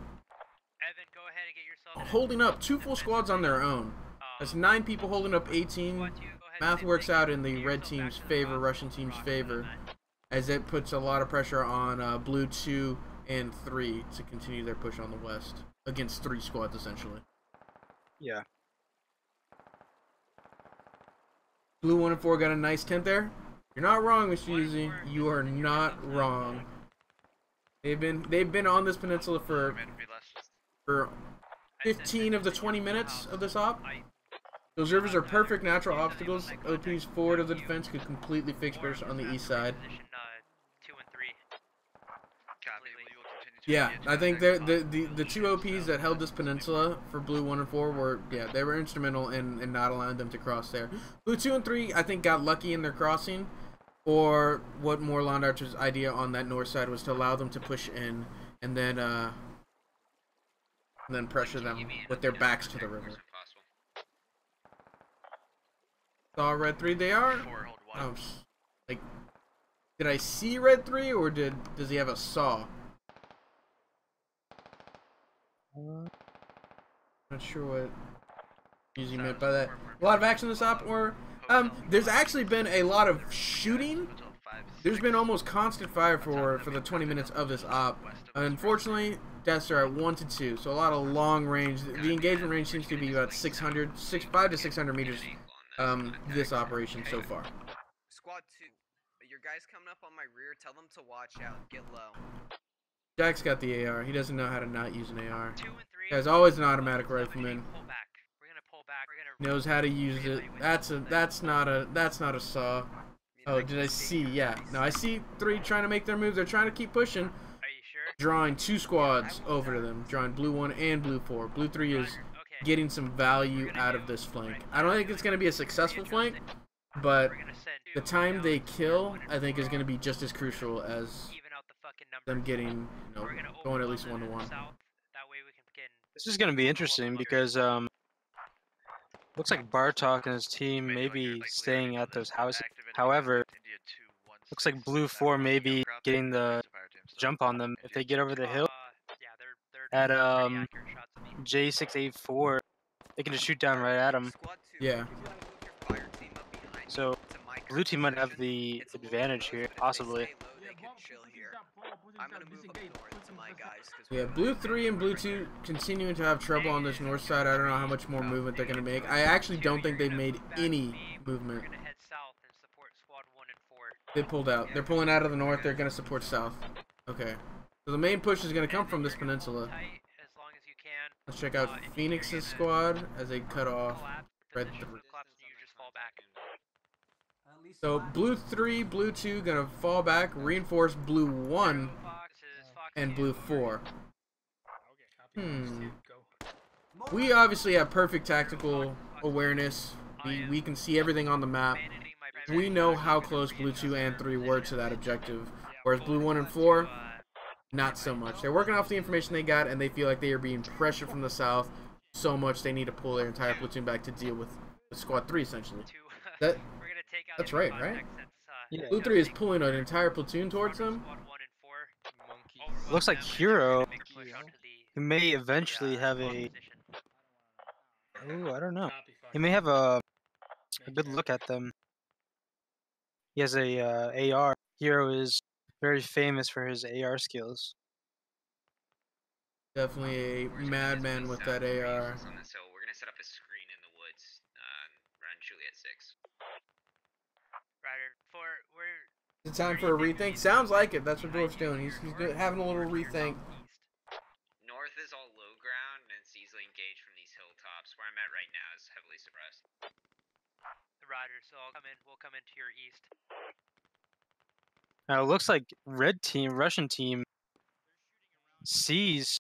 go ahead and get yourself holding up 2 full squads on their own. That's 9 people holding up 18. Math works out in the red team's favor, Russian team's favor, as it puts a lot of pressure on Blue 2 and 3 to continue their push on the west against 3 squads essentially. Yeah. Blue 1 and 4 got a nice tent there. You're not wrong, Mr. Yuzi. You are not wrong. They've been on this peninsula for 15 of the 20 minutes of this op. Those rivers are perfect natural obstacles. OPs forward of the defense could completely fix British on the east side. Yeah, I think the 2 OPs that held this peninsula for Blue 1 and 4 were, yeah, they were instrumental in not allowing them to cross there. Blue 2 and 3, I think, got lucky in their crossing, or what more Londarcher's idea on that north side was to allow them to push in and then pressure them with their backs to the river. Saw red 3 they are? Oh, like, did I see red 3 or does he have a saw? Not sure what Yuzi meant by that. A lot of action this op, or there's actually been a lot of shooting. There's been almost constant fire for the 20 minutes of this op. Unfortunately, deaths are at 1 to 2, so a lot of long range. The engagement range seems to be about 500 to 600 meters. This operation so far. Squad 2, your guys coming up on my rear, tell them to watch out, get low. Jack's got the AR. He doesn't know how to not use an AR. Guy's always an automatic rifleman. Knows how to use it. That's not a saw. Oh, did I see? Yeah. No, I see 3 trying to make their move. They're trying to keep pushing. Are you sure? Drawing 2 squads over to them. Drawing Blue 1 and Blue 4. Blue 3 is getting some value out of this flank. I don't think it's going to be a successful flank, but the time they kill, I think, is going to be just as crucial as them getting, going at least 1-to-1. This is going to be interesting because looks like Bartok and his team may be staying at those houses. However, looks like Blue 4 may be getting the jump on them. If they get over the hill at J684, they can just shoot down right at them. Yeah. So Blue team might have the advantage here, possibly. I'm gonna move up north to my guys. Yeah, Blue 3 and Blue 2 continuing to have trouble on this north side. I don't know how much more movement they're going to make. I actually don't think they've made any movement. They pulled out. They're pulling out of the north. They're going to support south. Okay. So the main push is going to come from this peninsula. Let's check out Phoenix's squad as they cut off Red 3. So Blue 3, Blue 2 going to fall back, reinforce Blue 1 and Blue 4. We obviously have perfect tactical awareness. We can see everything on the map. We know how close Blue 2 and 3 were to that objective. Whereas Blue 1 and 4, not so much. They're working off the information they got, and they feel like they are being pressured from the south so much they need to pull their entire platoon back to deal with Squad 3 essentially. We're gonna take out That's the right, context right? that's, Yeah. Blue 3 is pulling an entire platoon towards them. Squad 1 and 4. Monkeys. Looks like Overwhelm them, and Hero they're gonna make a push onto he may the, eventually have squad a. position. Oh, I don't know. Copy, He fucker. may have a Make good sure. look at them. He has a AR. Hero is very famous for his AR skills. Definitely a madman with that AR. On this hill. We're gonna set up a screen in the woods around Juliet 6. Ryder, we're Is it time for a rethink? Sounds like it. That's what Dwarf's doing. He's having a little rethink. North is all low ground and it's easily engaged from these hilltops. Where I'm at right now is heavily suppressed. Ryder, so we'll come into your east. Now it looks like red team, Russian team, sees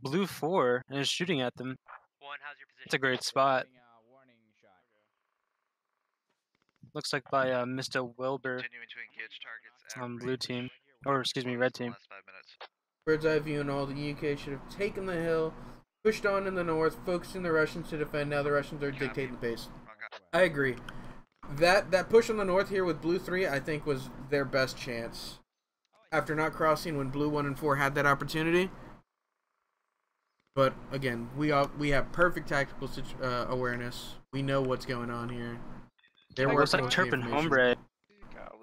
blue 4 and is shooting at them. One, how's your position? It's a great spot. Looks like by Mr. Wilbur Continuing to engage targets at on blue range. team, or excuse me, red team. Last 5 minutes. Bird's eye view and all the UK should have taken the hill, pushed on in the north, focusing the Russians to defend. Now the Russians are dictating the pace. I agree. That push on the north here with blue 3, I think was their best chance. After not crossing when blue 1 and 4 had that opportunity. But again, we have perfect tactical awareness. We know what's going on here. It looks like Serpent Hombre.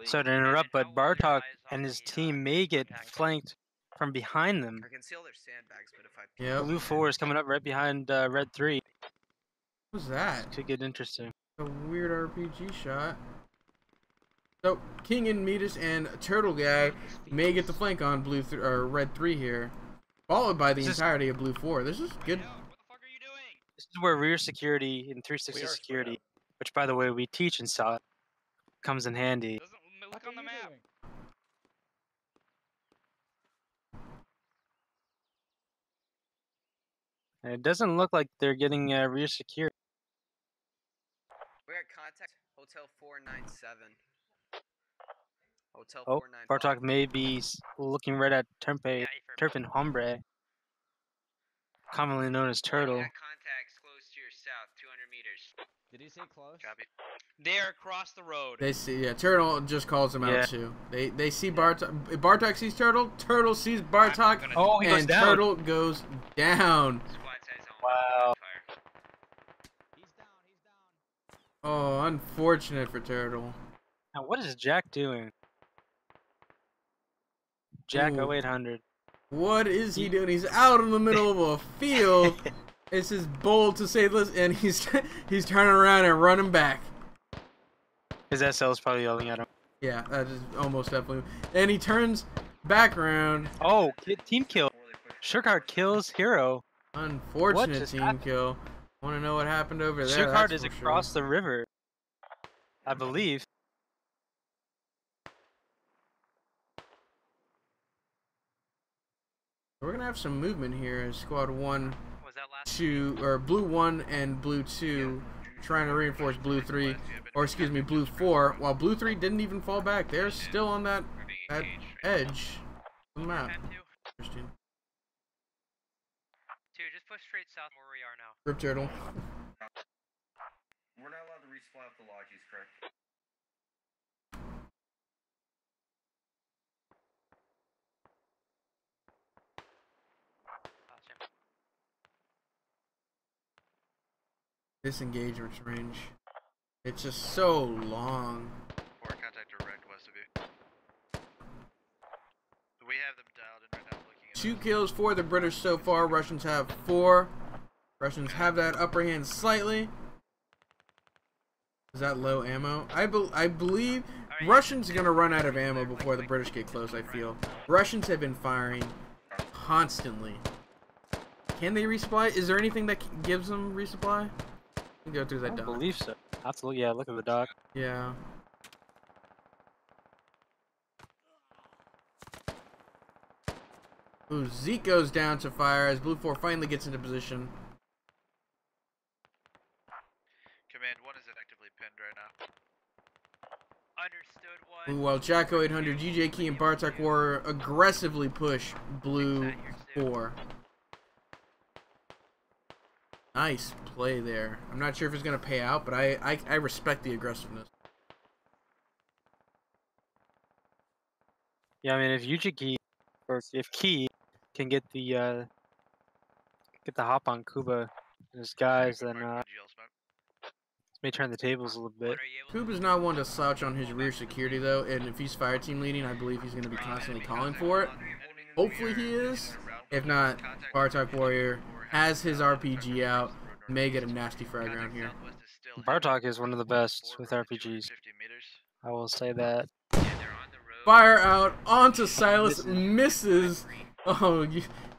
Sorry to interrupt, but Bartok and his team may get flanked from behind them. I can see all their sandbags, but if I Yep. Blue 4 is coming up right behind red 3. What was that? Could get interesting. A weird RPG shot. So King and Metis and Turtle Guy may get the flank on blue or red 3 here, followed by the entirety of blue 4. This is good. This is where rear security and 360 security, which by the way we teach in SOT, comes in handy. Look on the map. And it doesn't look like they're getting rear security. we're at contact Hotel 497. Hotel Oh, 495. Bartok may be looking right at Serpent Hombre, commonly known as Turtle. Contacts close to your south, 200 meters. Did he say close? Copy. They are across the road. They see, yeah. Turtle just calls them out too. They see Bartok. Bartok sees Turtle. Turtle sees Bartok. Oh, he goes and down. Turtle goes down. Squad size on Wow. fire. He's down. He's down. Oh, unfortunate for Turtle. Now what is Jack doing? Jack Ooh. 0800. What is he doing? He's out in the middle of a field. This is bold to say this, and he's turning around and running back. His SL is probably yelling at him. Yeah, that is almost definitely. And he turns back around. Oh, team kill. Shurkard kills Hero. Unfortunate just team happened? kill. Want to know what happened over there? Shurkard that's is for across sure. the river, I believe. We're gonna have some movement here as Squad 1, Was that last 2, or Blue 1 and Blue 2 trying to reinforce Blue 3, or excuse me, Blue 4, while Blue 3 didn't even fall back. They're still on that edge of the map. Interesting. 2, just push straight south where we are now. Rip Turtle. We're not allowed to resupply with the lodges, correct? Gotcha. This engagement's range. It's just so long. Or contact direct west of you. We have them dialed in right now looking at 2 kills for the British so far. Russians have 4. Russians have that upper hand slightly. Is that low ammo? I believe Russians are going to run out of ammo before the British get close, I feel. Russians have been firing constantly. Can they resupply? Is there anything that gives them resupply? Let me go through that I dock. believe so. Absolutely, yeah, look at the dock. Yeah. Ooh, Zeke goes down to fire as Blue 4 finally gets into position. Command 1 is effectively pinned right now. Understood 1. Ooh, while Jacko 800, GJ Key, and Bartok War aggressively push Blue 4. Nice play there. I'm not sure if it's going to pay out, but I respect the aggressiveness. Yeah, I mean, if Yujiki or if Key can get the hop on Kuba and his guys, then may turn the tables a little bit. Kuba's not one to slouch on his rear security though, and if he's fire team leading, I believe he's going to be constantly calling for it. Hopefully he is. If not, Bartok Warrior has his RPG out, may get a nasty frag round here. Bartok is one of the best with RPGs. I will say that. Fire out onto Silas, misses. Oh,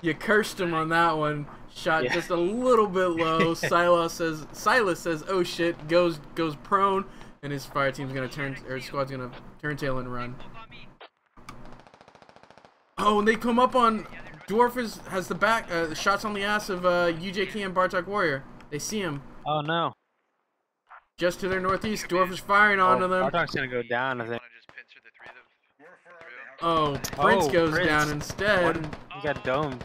you cursed him on that one. Shot just a little bit low. Silas says, "Oh shit!" Goes prone, and his fire team's gonna squad's gonna turn tail and run. Oh, and they come up on Dwarf has the back shots on the ass of UJK and Bartok Warrior. They see him. Oh no! Just to their northeast, Dwarf is firing onto them. Bartok's gonna go down, I think. Oh, Prince goes Prince. down instead. He got domed.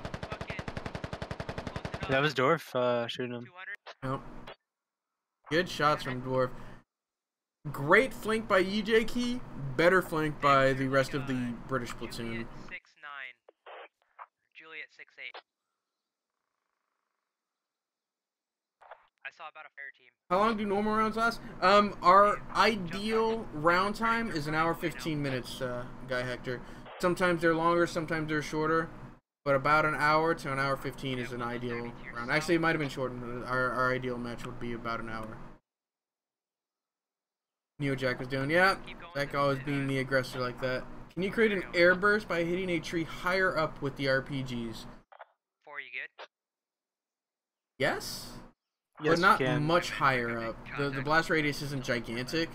That was Dwarf shooting him. Nope. Good shots from Dwarf. Great flank by UJK. Better flank by the rest of the British platoon. 6-9. Juliet 6-8. I saw about a fire team. How long do normal rounds last? Our ideal round time is an hour 15 minutes, Guy Hector. Sometimes they're longer, sometimes they're shorter, but about an hour to an hour 15 is an ideal round. Actually, it might have been shorter. Our ideal match would be about an hour. Neo Jack was doing, yeah, Jack always being the aggressor like that. Can you create an air burst by hitting a tree higher up with the RPGs? 4, you good? Yes? Yes, but not you can. much higher up. The blast radius isn't gigantic,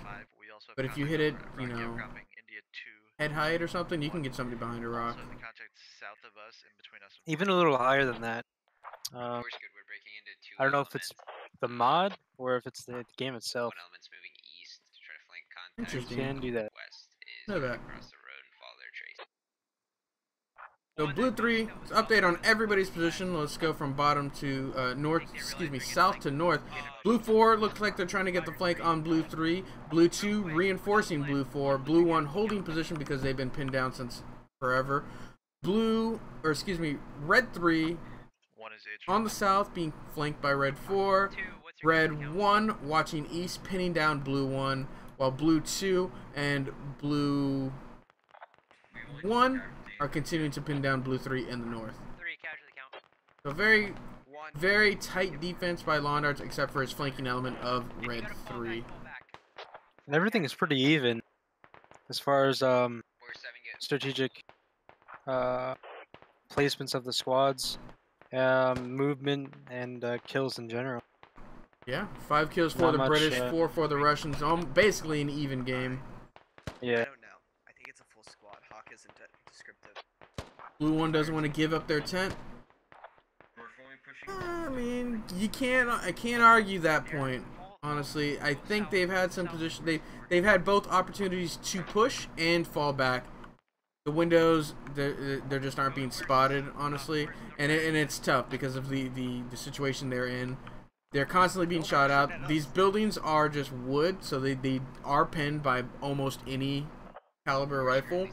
but if you hit it, you know, head height or something, you can get somebody behind a rock. Even a little higher than that. I don't know if it's the mod or if it's the game itself. Interesting. You can do that. Know that. So Blue 3, update on everybody's position. Let's go from bottom to south to north. Blue 4 looks like they're trying to get the flank on Blue 3. Blue 2 reinforcing Blue 4. Blue 1 holding position because they've been pinned down since forever. Red 3 on the south being flanked by Red 4. Red 1 watching east pinning down Blue 1, while Blue 2 and Blue 1 are continuing to pin down Blue 3 in the north. 3 casualty count. So very, very tight defense by Londarts, except for his flanking element of Red 3. And everything is pretty even as far as strategic placements of the squads, movement, and kills in general. Yeah, 5 kills for the British, 4 for the Russians. Basically an even game. Yeah. I don't know. I think it's a full squad. Hawk isn't descriptive. Blue 1 doesn't want to give up their tent. I mean, I can't argue that point. Honestly, I think they've had some position. They've had both opportunities to push and fall back. The windows, they just aren't being spotted, honestly, and it's tough because of the situation they're in. They're constantly being shot out. These buildings are just wood, so they are pinned by almost any caliber rifle.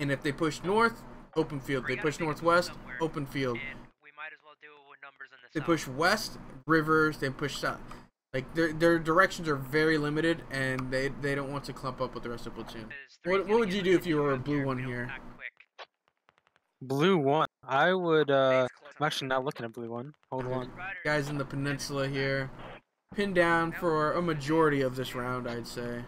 And if they push north, open field. They push northwest, open field. They push west, rivers. They push south. Like their directions are very limited, and they don't want to clump up with the rest of the platoon. What would you do if you were a Blue 1 here? Blue 1. I would. I'm actually not looking at Blue 1. Hold on. Guys in the peninsula here, pinned down for a majority of this round, I'd say.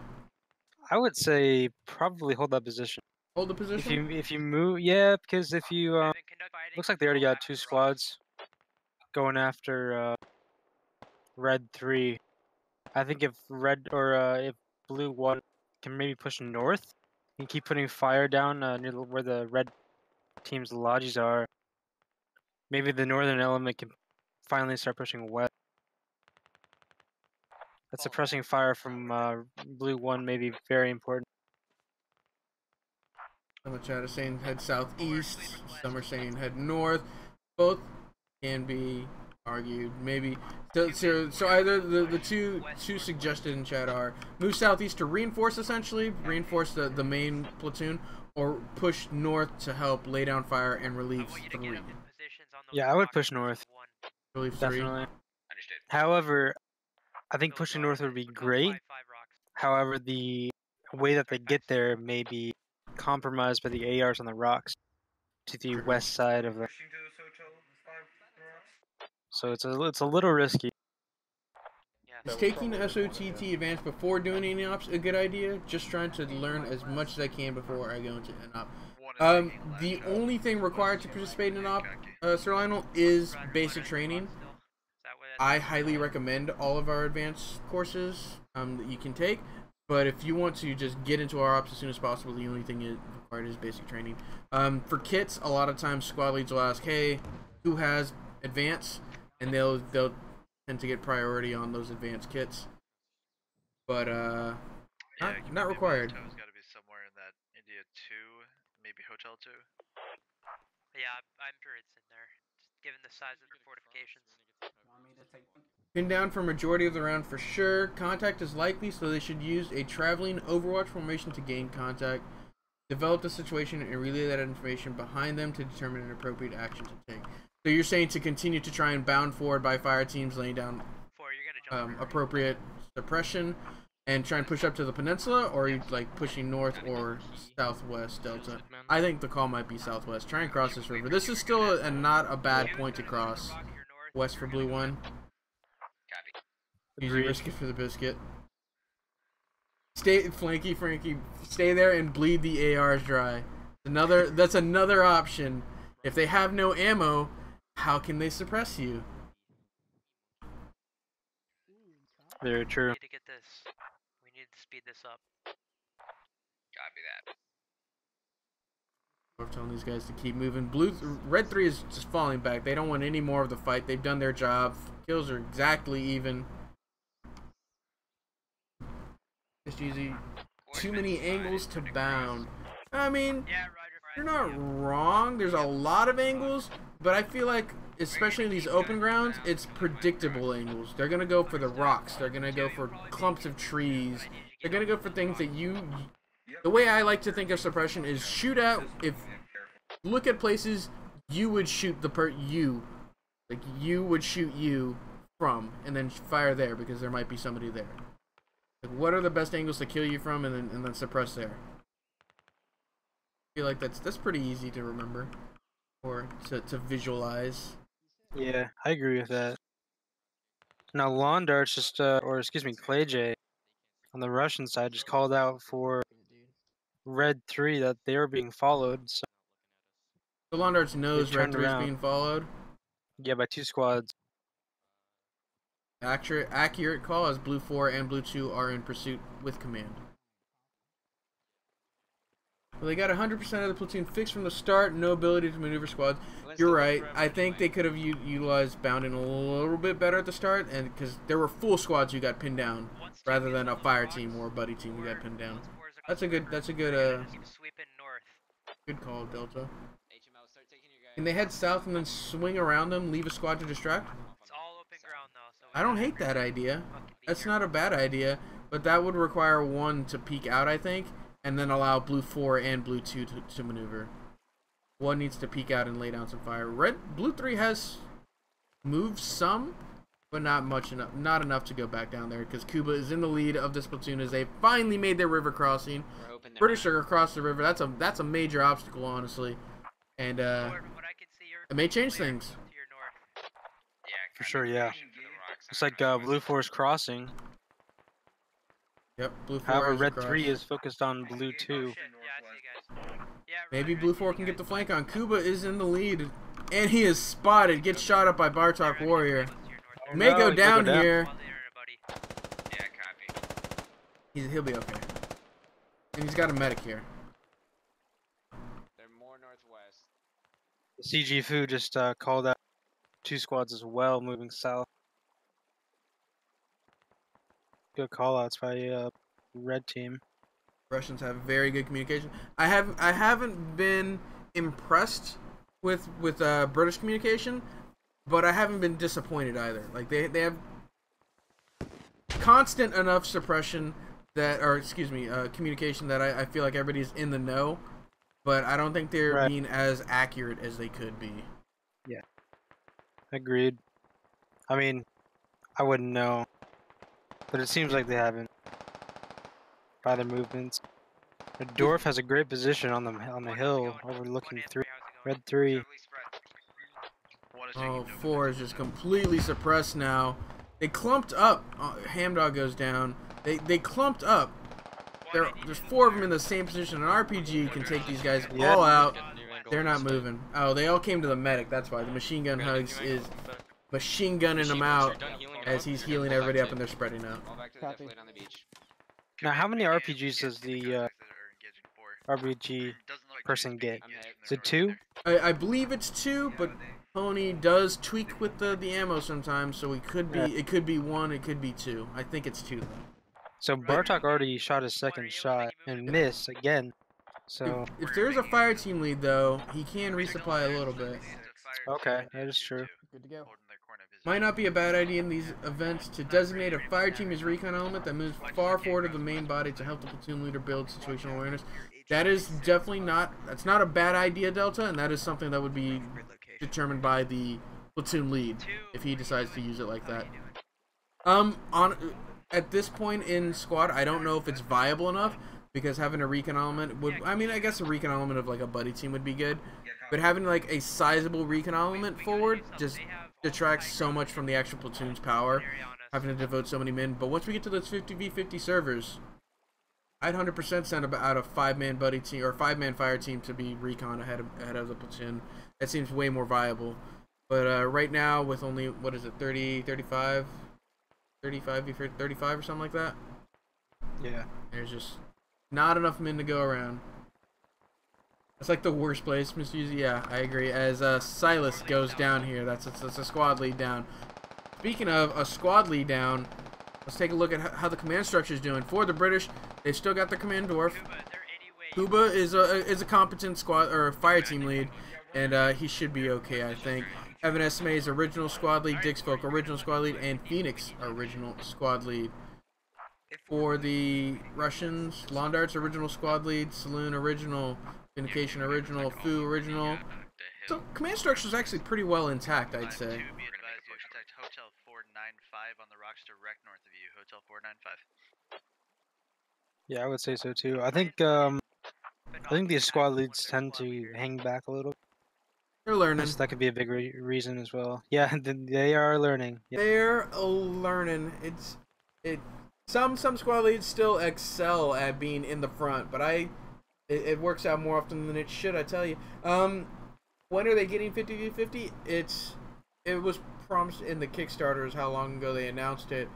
I would say probably hold that position. Hold the position? If you move, yeah, because if you looks like they already got 2 squads going after Red 3. I think if if Blue 1 can maybe push north and keep putting fire down near where the Red team's lodges are, maybe the northern element can finally start pushing west. That suppressing fire from Blue 1 may be very important. Some of the chat are saying head southeast, some are saying head north. Both can be argued. Maybe so either the two suggested in chat are move southeast to reinforce, essentially reinforce the main platoon, or push north to help lay down fire and relieve 3. Yeah, I would push north. Relieve 3. Definitely. Understood. However, I think pushing north would be great. However, the way that they get there may be compromised by the ARs on the rocks to the west side of the. Pushing to this hotel, this 5 rocks. So it's a little risky. Is taking SOTT advance before doing any ops a good idea? Just trying to learn as much as I can before I go into an op. The only thing required to participate in an op, Sir Lionel, is basic training. I highly recommend all of our advanced courses that you can take, but if you want to just get into our ops as soon as possible, the only thing required is basic training. For kits, a lot of times squad leads will ask, hey, who has advance? And they'll tend to get priority on those advanced kits. But not required. Hotel's got to be somewhere in that India 2, maybe Hotel 2. Yeah, I'm sure it's in there, just given the size of their fortifications. Pin down for majority of the round for sure. Contact is likely, so they should use a traveling overwatch formation to gain contact. Develop the situation and relay that information behind them to determine an appropriate action to take. So you're saying to continue to try and bound forward by fire teams, laying down appropriate suppression, and try and push up to the peninsula, or are you like pushing north or southwest delta? I think the call might be southwest. Try and cross this river. This is still not a bad point to cross. West for blue 1. Easy risk it for the biscuit. Stay flanky, Frankie. Stay there and bleed the ARs dry. That's another option. If they have no ammo, how can they suppress you? Very true. We need to get this. We need to speed this up. Copy that. I'm telling these guys to keep moving. Red 3 is just falling back. They don't want any more of the fight. They've done their job. Kills are exactly even. Just using too many angles to bound. I mean, you're not wrong. There's a lot of angles, but I feel like, especially in these open grounds, it's predictable angles. They're going to go for the rocks. They're going to go for clumps of trees. They're going to go for things that the way I like to think of suppression is shoot at, look at places you would shoot you would shoot you from, and then fire there because there might be somebody there. Like, what are the best angles to kill you from, and then suppress there? I feel like that's pretty easy to remember, or to visualize. Yeah, I agree with that. Now Lawn Darts just, Clay J, on the Russian side just called out for Red 3 that they were being followed. So Lawn Darts knows Red 3 is being followed. Yeah, by 2 squads. Accurate call, as Blue 4 and Blue 2 are in pursuit with command. Well, they got 100% of the platoon fixed from the start, no ability to maneuver squads. You're right. I think they could have utilized bounding a little bit better at the start, and because there were full squads who got pinned down, rather than a fire team or a buddy team who got pinned down. That's a good call, Delta. Can they head south and then swing around them, leave a squad to distract? I don't hate that idea. That's not a bad idea, but that would require one to peek out, I think, and then allow Blue 4 and Blue 2 to maneuver. One needs to peek out and lay down some fire. Blue 3 has moved some, but not enough to go back down there, because Cuba is in the lead of this platoon as they finally made their river crossing. British are across the river. That's a major obstacle, honestly, and it may change things. For sure, yeah. Looks like Blue 4 is crossing. Yep, Blue 4 However, is Red across. 3 is focused on Blue 2. Maybe Blue 4 can get the flank on. Cuba is in the lead, and he is spotted. Gets shot up by Bartok Warrior. May go down here. He'll be okay. And he's got a medic here. They're more northwest. CG Fu just called out 2 squads as well, moving south. Good callouts by Red Team. Russians have very good communication. I haven't been impressed with British communication, but I haven't been disappointed either. Like they have constant enough suppression that, or excuse me, communication that I feel like everybody's in the know, but I don't think they're being as accurate as they could be. Yeah. Agreed. I mean, I wouldn't know, but it seems like they haven't by their movements. The Dwarf has a great position on the hill overlooking Red 3. Oh, 4 is just completely suppressed now. They clumped up. Hamdog goes down. They clumped up. There's 4 of them in the same position. An RPG can take these guys all out. They're not moving. Oh, they all came to the medic. That's why the machine gun hugs is machine gunning them out as he's healing everybody up and they're spreading out. Now, how many RPGs does the RPG person get? Is it 2? I believe it's 2, but Pony does tweak with the ammo sometimes, so it could be 1, it could be 2. I think it's 2 though. So Bartok already shot his second shot and missed again. So if there's a fire team lead though, he can resupply a little bit. Okay, that is true. Good to go. Might not be a bad idea in these events to designate a fire team as recon element that moves far forward of the main body to help the platoon leader build situational awareness. That is definitely that's not a bad idea, Delta, and that is something that would be determined by the platoon lead if he decides to use it like that. At this point in squad, I don't know if it's viable enough because having a recon element would, I mean, I guess a recon element of like a buddy team would be good, but having like a sizable recon element forward just detracts so much from the actual platoon's power, having to devote so many men. But once we get to those 50v50 servers, I'd 100% send out a 5-man buddy team or 5-man fire team to be recon ahead of the platoon. That seems way more viable. But right now, with only, what is it, 35 or something like that? Yeah. There's just not enough men to go around. It's like the worst place, Mr. Uzi. Yeah, I agree. As Silas goes down here, that's a squad lead down. Speaking of a squad lead down, let's take a look at how the command structure is doing. For the British, they've still got the command dwarf. Kuba is a competent squad or fire team lead, and he should be okay, I think. Evan Esme is original squad lead, Dix Folk original squad lead, and Phoenix original squad lead. For the Russians, Londart's original squad lead, Saloon original, Vindication original, Fu original. So command structure is actually pretty well intact, I'd say. Hotel 495 on the rocks direct north of you. Hotel 495. Yeah, I would say so too. I think these squad leads tend to hang back a little. They're learning. That could be a big reason as well. Yeah, they are learning. Yeah. They're learning. Some squad leads still excel at being in the front, but it works out more often than it should, I tell you. When are they getting 50v50? It was promised in the Kickstarters how long ago they announced it.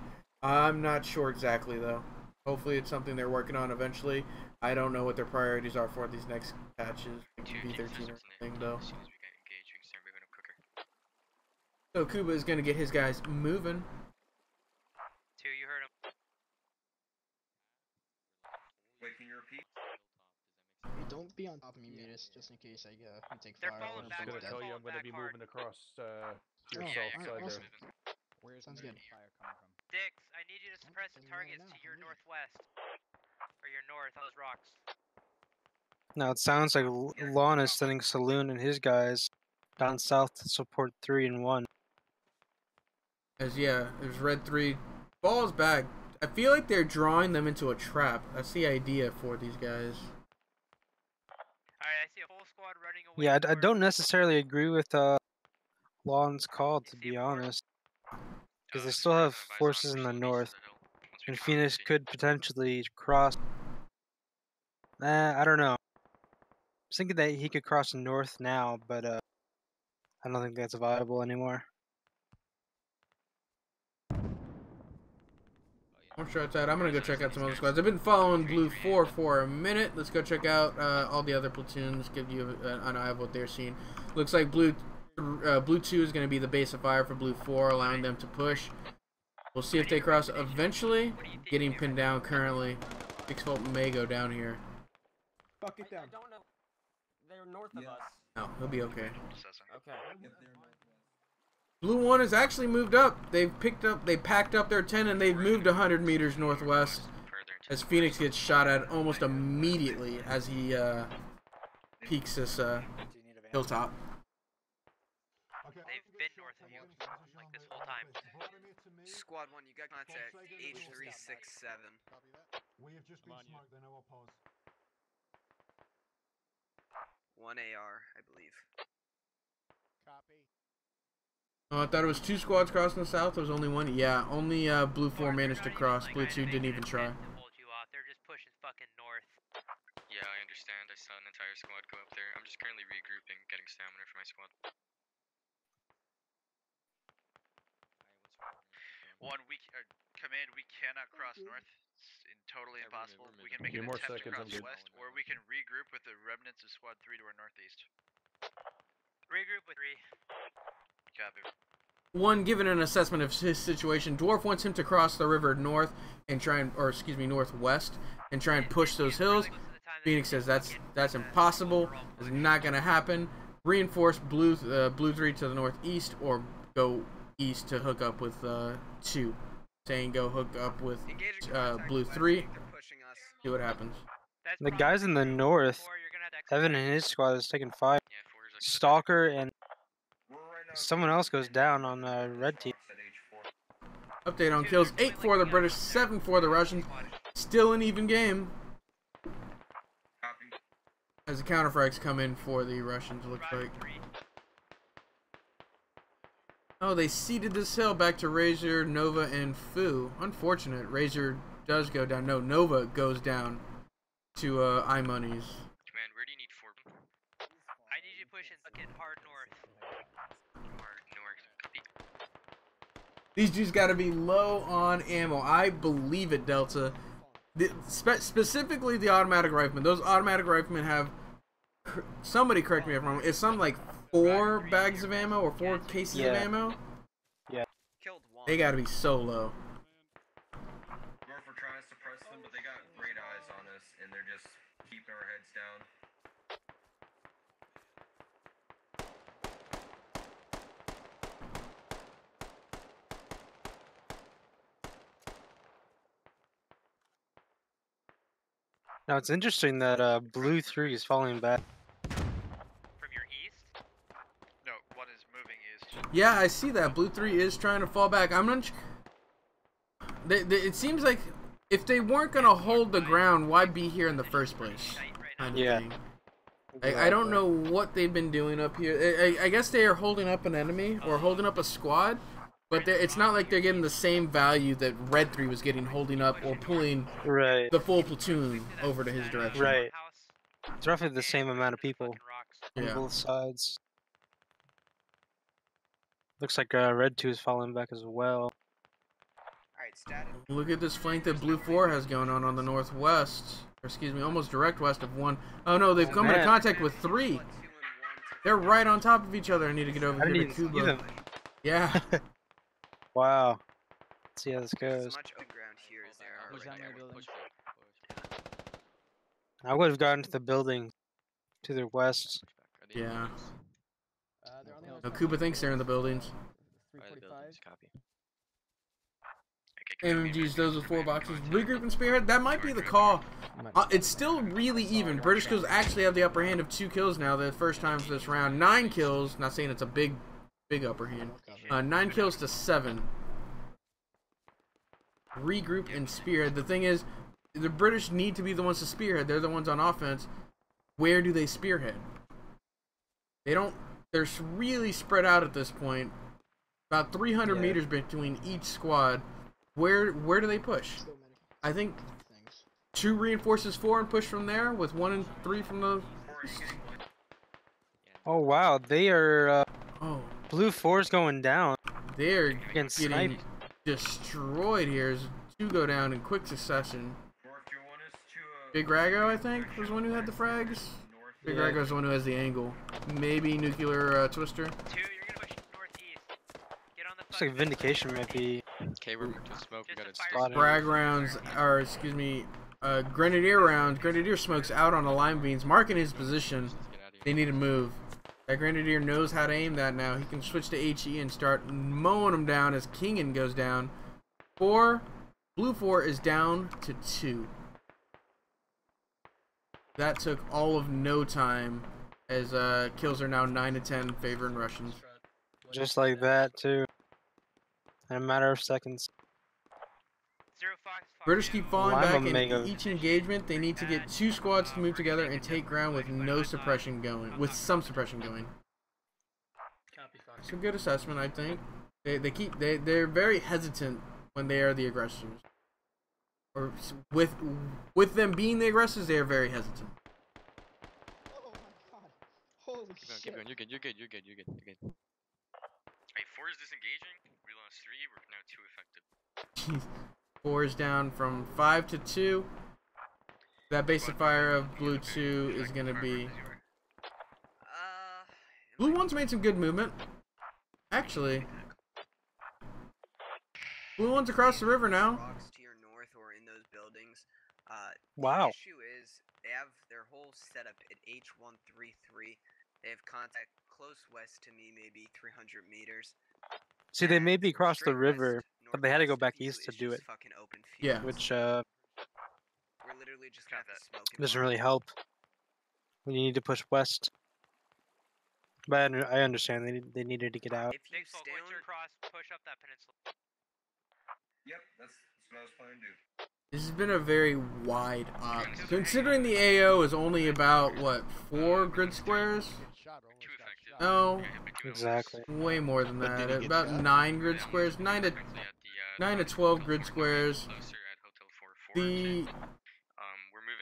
I'm not sure exactly though. Hopefully it's something they're working on eventually. I don't know what their priorities are for these next patches. V13 or something though. So Kuba is gonna get his guys moving. 2, you heard him. Wait, can you repeat? Hey, don't be on top of me, Mutus, just in case I take fire. falling back. I'm gonna tell you I'm gonna be moving across your south side awesome. there. Where's sounds good. Fire coming from? Dix, I need you to suppress the targets to your northwest. Or your north on those rocks. Now it sounds like Lon is sending Saloon and his guys down south to support 3 and 1. Yeah, there's Red 3. Falls back. I feel like they're drawing them into a trap. That's the idea for these guys. Alright, I see a whole squad running away. Yeah, I don't necessarily agree with Lon's call, to be honest. Because they still have forces in the north. And Phoenix could potentially cross. I don't know. I was thinking that he could cross north now, but I don't think that's viable anymore. I'm sure it's out. I'm gonna go check out some other squads. I've been following Blue 4 for a minute. Let's go check out all the other platoons. Give you an eye of what they're seeing. Looks like Blue 2 is gonna be the base of fire for Blue 4, allowing them to push. We'll see if they cross eventually. Getting pinned down currently. 6 volt may go down here. Fuck it down. I don't know. They're north of us. No, he'll be okay. Okay. Blue 1 has actually moved up. They packed up their 10 and they've moved 100 meters northwest. As Phoenix gets shot at almost immediately as he peaks this hilltop. They've been north of you like this whole time. Squad 1, you got contact H367. We have just been smoked, they're no oppose. 1 AR, I believe. Copy. Oh, I thought it was 2 squads crossing the south. There was only 1. Yeah, only Blue 4 managed to cross. Blue 2 didn't even try. Hold you off. They're just pushing fucking north. Yeah, I understand. I saw an entire squad go up there. I'm just currently regrouping, getting stamina for my squad. Command, we cannot cross north. It's totally impossible. We can make an more attempt to seconds, cross I'm good. west, or we can regroup with the remnants of Squad 3 to our northeast. Regroup with 3. Copy. 1, given an assessment of his situation, Dwarf wants him to cross the river north and try and, northwest and try and push those hills. Phoenix says that's impossible. It's not gonna happen. Reinforce Blue 3 to the northeast or go east to hook up with 2. Saying go hook up with Blue 3. See what happens. The guys in the north, Evan and his squad is taking 5. Stalker and someone else goes down on the red team. Update on kills: 8 for the British, 7 for the Russians. Still an even game. As the counterfrags come in for the Russians, looks like. Oh, they ceded this hill back to Razor, Nova, and Fu. Unfortunate. Razor does go down. No, Nova goes down to iMoney's. Command, where do you need 4? I need you pushing fucking hard north. North. Copy. These dudes got to be low on ammo. I believe it, Delta. Specifically the automatic riflemen. Those automatic riflemen have... Somebody correct me if I'm wrong. It's something like 4 bags of ammo or 4 cases of ammo? Yeah. They gotta be so low. We're trying to suppress them, but they got great eyes on us, and they're just keeping our heads down. Now it's interesting that Blue 3 is falling back. No, 1 is moving east. Yeah, I see that. Blue 3 is trying to fall back. I'm not... It seems like if they weren't going to hold the ground, why be here in the first place? Yeah. I don't know what they've been doing up here. I guess they are holding up an enemy or holding up a squad, but it's not like they're getting the same value that Red 3 was getting holding up or pulling the full platoon over to his direction. Right. It's roughly the same amount of people on both sides. Looks like Red 2 is falling back as well. Look at this flank that Blue 4 has going on the northwest. Or excuse me, almost direct west of 1. Oh no, they've come into contact with 3. They're right on top of each other. I need to get over here to Cuba. Yeah. Wow. Let's see how this goes. I would have gotten to the building to their west. Yeah. No, Cuba thinks they're in the buildings. MMGs, those with 4 boxes. Regroup and Spearhead, that might be the call. It's still really even. British kills actually have the upper hand of 2 kills now, the first time for this round. 9 kills, not saying it's a big upper hand. 9 kills to 7. Regroup and Spearhead. The thing is, the British need to be the ones to spearhead. They're the ones on offense. Where do they spearhead? They don't... They're really spread out at this point. About 300 meters between each squad. Where do they push? I think 2 reinforces 4 and push from there, with 1 and 3 from the east. Oh wow, they are Blue 4's going down. They're getting destroyed here as 2 go down in quick succession. Big Rago, I think, was the one who had the frags. Big Rago's the one who has the angle. Maybe Nuclear Twister. Looks like Vindication might be. Okay, we're to smoke. We got Frag rounds, or excuse me, Grenadier rounds. Grenadier smokes out on the lime beans, marking his position. They need to move. That Grenadier knows how to aim that now. He can switch to HE and start mowing them down as Kingen goes down. Blue 4 is down to 2. That took all of no time, as kills are now 9 to 10 favoring Russians. Just like that, too. In a matter of seconds. British keep falling back in each engagement. They need to get 2 squads to move together and take ground with no suppression going. With some suppression going. It's a good assessment, I think. They're very hesitant when they are the aggressors. Or with them being the aggressors, they are very hesitant. Oh my god. Holy shit. Keep going. You're good. Hey, 4 is disengaging. We lost 3. We're now 2 effective. 4 is down from 5 to 2. That base of fire of Blue 2 is going to be... Blue 1's made some good movement. Actually. Blue 1's across the river now. To your north or in those buildings. Wow. The issue is they have their whole setup at H133. They have contact close west to me, maybe 300 meters. See, they maybe across the river, but they had to go back east to do it. Yeah. Which we're literally just gonna have to smoke it. doesn't really help when you need to push west. But I understand they needed to get out. If you stay on cross, push up that peninsula. Yep, that's what I was planning to do. This has been a very wide op. Considering the AO is only about, what, 4 grid squares? No. Exactly. Way more than that. About 9 grid squares. 9 to 12 grid squares. The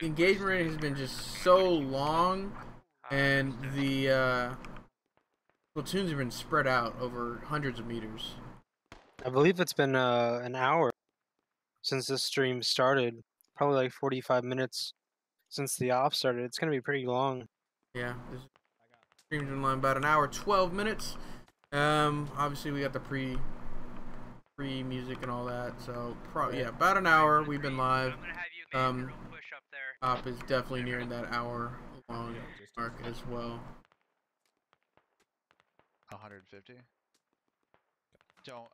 engagement rate has been just so long, and the platoons have been spread out over hundreds of meters. I believe it's been an hour since this stream started. Probably like 45 minutes since the op started. It's going to be pretty long. Yeah, this stream's been about an hour, 12 minutes. Obviously we got the pre-music and all that, so yeah, about an hour we've been live. Op is definitely nearing that hour long mark as well. 150? I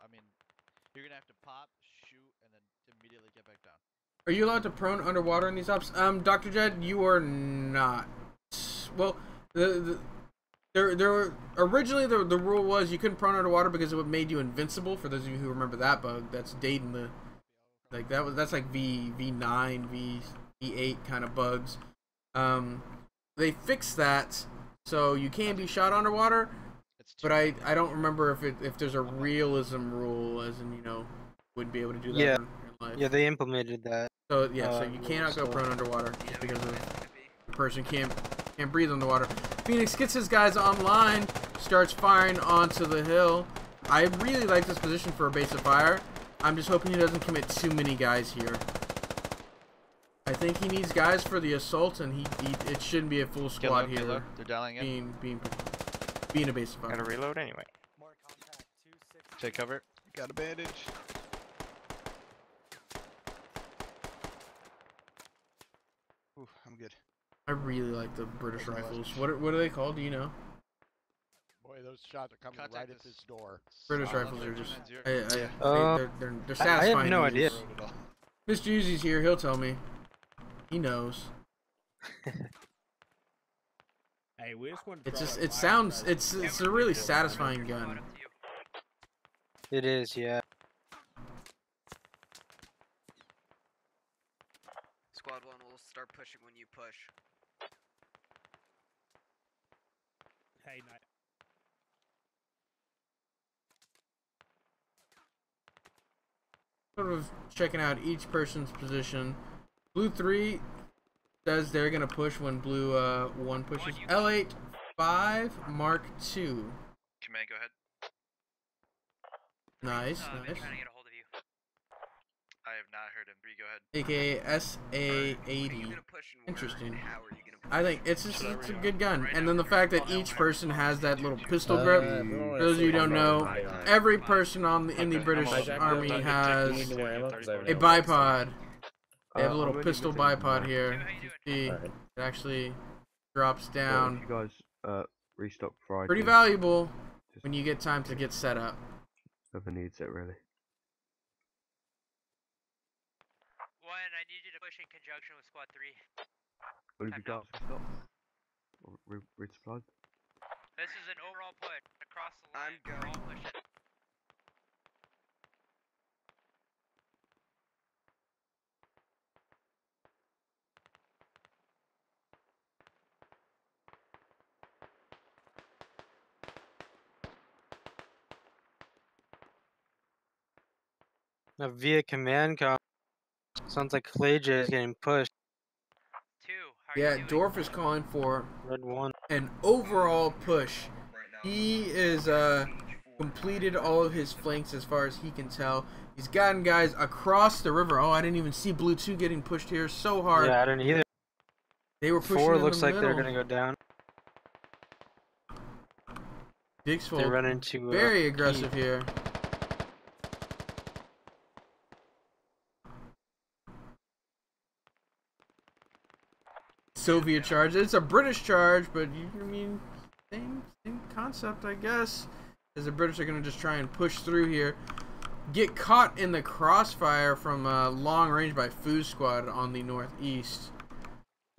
mean, you're gonna have to pop, shoot, and then immediately get back down. Are you allowed to prone underwater in these ops? Dr. Jed, you are not. Well, originally the rule was you couldn't prone underwater because it would made you invincible. For those of you who remember that bug, that's dating the that's like V9, V8 kind of bugs. They fixed that so you can be shot underwater, but I don't remember if there's a realism rule, as in wouldn't be able to do that. Yeah, in life. yeah, they implemented that. So yeah, so you cannot go prone underwater just because the person can't breathe underwater. Phoenix gets his guys online, starts firing onto the hill. I really like this position for a base of fire. I'm just hoping he doesn't commit too many guys here. I think he needs guys for the assault, and it shouldn't be a full squad here. They're dialing in. Being a base of fire. Gotta reload anyway. Take cover. Got a bandage. Ooh, I'm good. I really like the British rifles. What are they called? Do you know? Boy, those shots are coming right at this door. British rifles are just they're satisfying. I have no idea. Mr. Uzi's here. He'll tell me. He knows. Hey, we just want to it's a really satisfying gun. It is, yeah. Squad 1 will start pushing when you push. Hey, night. Sort of checking out each person's position. Blue 3 says they're gonna push when Blue 1 pushes. L8 5 Mark 2. Command, go ahead. Nice, nice. Trying to get a hold of you. I have not heard him. Bree, go ahead. AKA SA80. Interesting. I think it's a good gun, and then the fact that each person has that little pistol grip. For those of you who don't know, every person in the British Army has a bipod. They have a little pistol bipod here. You see, it actually drops down. You guys, restock Friday. Pretty valuable when you get time to get set up. Whoever needs it, really. One, I need you to push in conjunction with Squad 3. What have you got? Restock? Or resupplied? This is an overall push across the line. I'm going. All push it. Now via command com, sounds like Clay is getting pushed. Yeah, Dorf is calling for Red 1. an overall push. He is completed all of his flanks as far as he can tell. He's gotten guys across the river. Oh, I didn't even see Blue 2 getting pushed here so hard. Yeah, I didn't either. They were pushing 4 in looks the like middle. they're gonna go down. Dixfold They run into very aggressive here. Soviet charge. It's a British charge, but I mean, same concept, I guess. As the British are going to just try and push through here. Get caught in the crossfire from long range by Foo's squad on the northeast.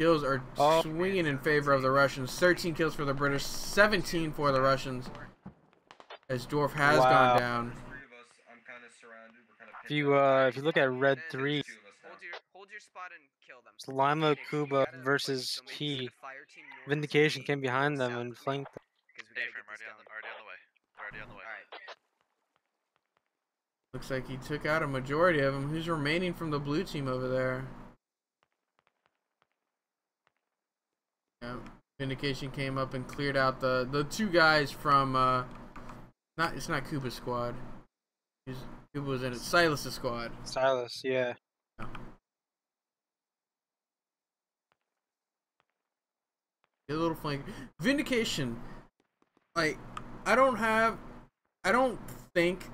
Kills are swinging in favor of the Russians. 13 kills for the British, 17 for the Russians. As Dorf has gone down. If you look at Red 3, Hold your spot and kill them. it's Lima, Kuba versus Key. Vindication came behind them and flanked them. Dave, I'm already on the way. They're already on the way. Looks like he took out a majority of them. Who's remaining from the blue team over there? Yeah, Vindication came up and cleared out the two guys from it's not Kuba's squad. Kuba was in it. Silas's squad. Silas, yeah. A little flank. Vindication. Like, I don't think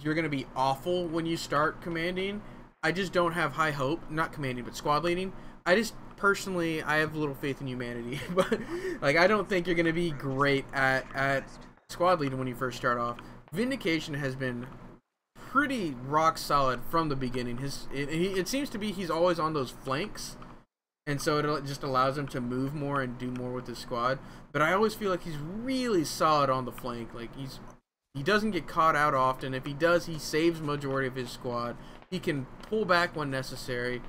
you're gonna be awful when you start commanding. I just don't have high hope. Not commanding, but squad leading. I just personally, I have a little faith in humanity, but like, I don't think you're gonna be great at squad leading when you first start off. Vindication has been pretty rock solid from the beginning. It seems to be he's always on those flanks. And so it just allows him to move more and do more with his squad. But I always feel like he's really solid on the flank. Like he doesn't get caught out often. If he does, he saves majority of his squad. He can pull back when necessary.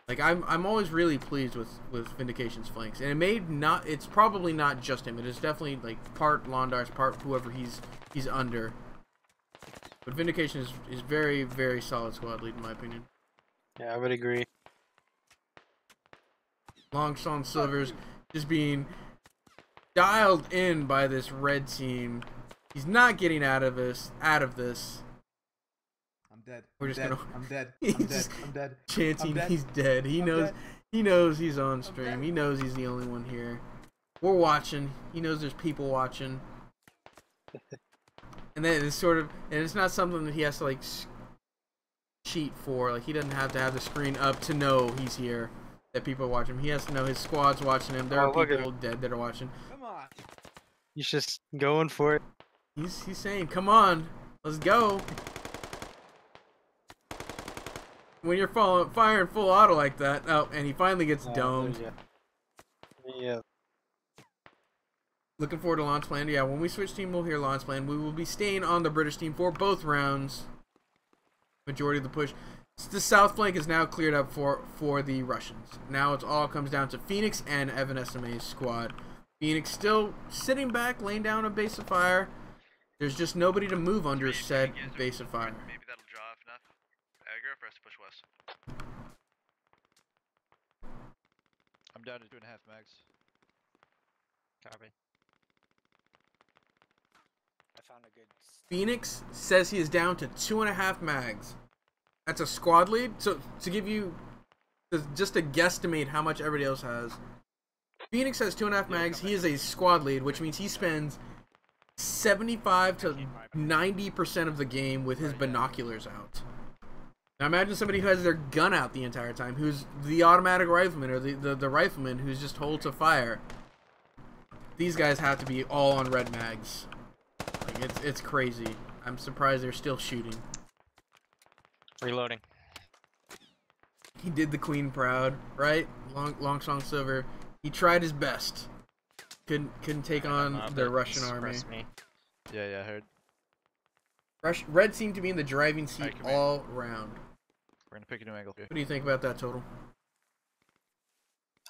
Like I'm always really pleased with Vindication's flanks. And it's probably not just him. It is definitely like part Londar's, part whoever he's under. But Vindication is very, very solid squad lead in my opinion. Yeah, I would agree. Longshot Silver's just being dialed in by this red team. He's not getting out of this. I'm dead. We're just gonna. I'm dead. I'm dead. Chanting he's dead. He knows he's on stream. He knows he's the only one here. We're watching. He knows there's people watching. And then it's it's not something that he has to like cheat for. Like, he doesn't have to have the screen up to know he's here. That people watch him. He has to know his squad's watching him. There are people dead that are watching. Come on. He's just going for it. He's saying, "Come on, let's go." When you're firing full auto like that, and he finally gets domed. Yeah. Looking forward to launch plan. Yeah, when we switch team, we'll hear launch plan. We will be staying on the British team for both rounds. Majority of the push. The south flank is now cleared up for the Russians. Now it all comes down to Phoenix and Evan SMA's squad. Phoenix still sitting back, laying down a base of fire. There's just nobody to move under said base of fire. Maybe that'll draw enough aggro for us to push west. I'm down to 2.5 mags. Copy. I found a good. Phoenix says he is down to 2.5 mags. That's a squad lead. So to give you just to guesstimate how much everybody else has, Phoenix has 2.5 mags. He is a squad lead, which means he spends 75 to 90% of the game with his binoculars out. Now imagine somebody who has their gun out the entire time, who's the automatic rifleman or the rifleman who's just hold to fire. these guys have to be all on red mags. Like it's crazy. I'm surprised they're still shooting. Reloading. He did the queen proud, right? Long Song Silver. He tried his best. Couldn't take on the Russian army. Yeah, I heard. Red seemed to be in the driving seat all round. We're gonna pick a new angle here. What do you think about that, Total?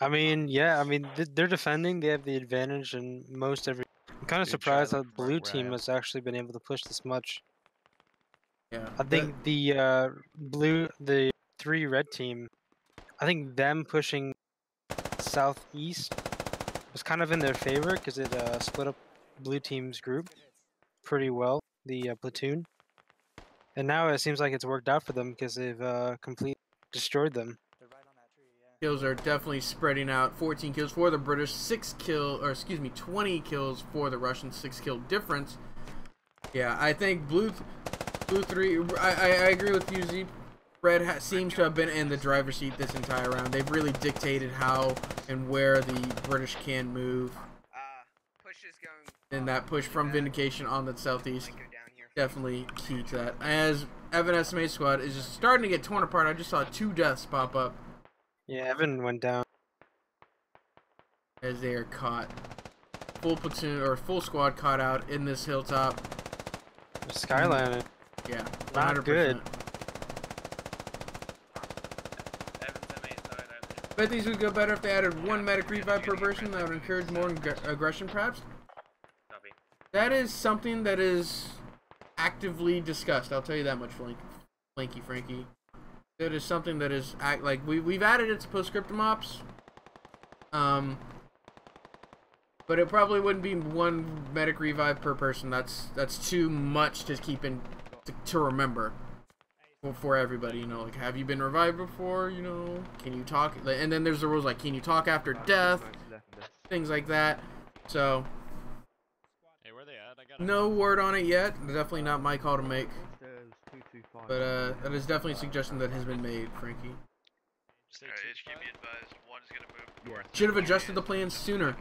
I mean, yeah, I mean, they're defending. They have the advantage in most every. I'm kind of surprised that the blue team has actually been able to push this much. Yeah. I think the 3 red team, I think them pushing southeast was kind of in their favor because it split up blue team's group pretty well, the platoon. And now it seems like it's worked out for them because they've completely destroyed them. Kills are definitely spreading out. 14 kills for the British, 20 kills for the Russians, 6 kill difference. Yeah, I think blue 3. I agree with you, Z. Red seems to have been in the driver's seat this entire round. They've really dictated how and where the British can move. Push is going. And that push from Vindication on the southeast, definitely key to that. As Evan SMA squad is just starting to get torn apart. I just saw 2 deaths pop up. Yeah, Evan went down. As they are caught. Full platoon or full squad caught out in this hilltop. Skyline. Yeah, not 100%. good. Bet these would go better if they added 1 medic revive per person. That would encourage more aggression, perhaps. That is something that is actively discussed. I'll tell you that much, Frankie. It is something that is like we've added it to postscriptum ops. But it probably wouldn't be 1 medic revive per person. That's too much to keep in to remember for everybody. You know, like, have you been revived before? You know, can you talk? And then there's the rules like, can you talk after death? Things like that. So, Hey, where they at? no word on it yet. Definitely not my call to make. But that is definitely a suggestion that has been made, Frankie. HQ be advised, one's gonna move north. Should have adjusted the plan sooner.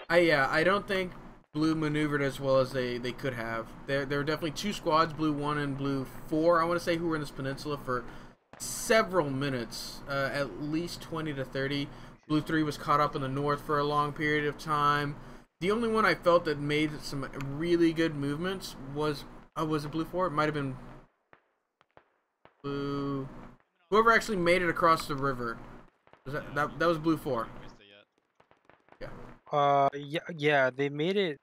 I don't think blue maneuvered as well as they could have. There were definitely 2 squads, blue 1 and blue 4, I want to say, who were in this peninsula for several minutes, at least 20 to 30. Blue 3 was caught up in the north for a long period of time. The only one I felt that made some really good movements was it blue 4? It might have been blue. Whoever actually made it across the river. Was that was blue 4. Yeah, they made it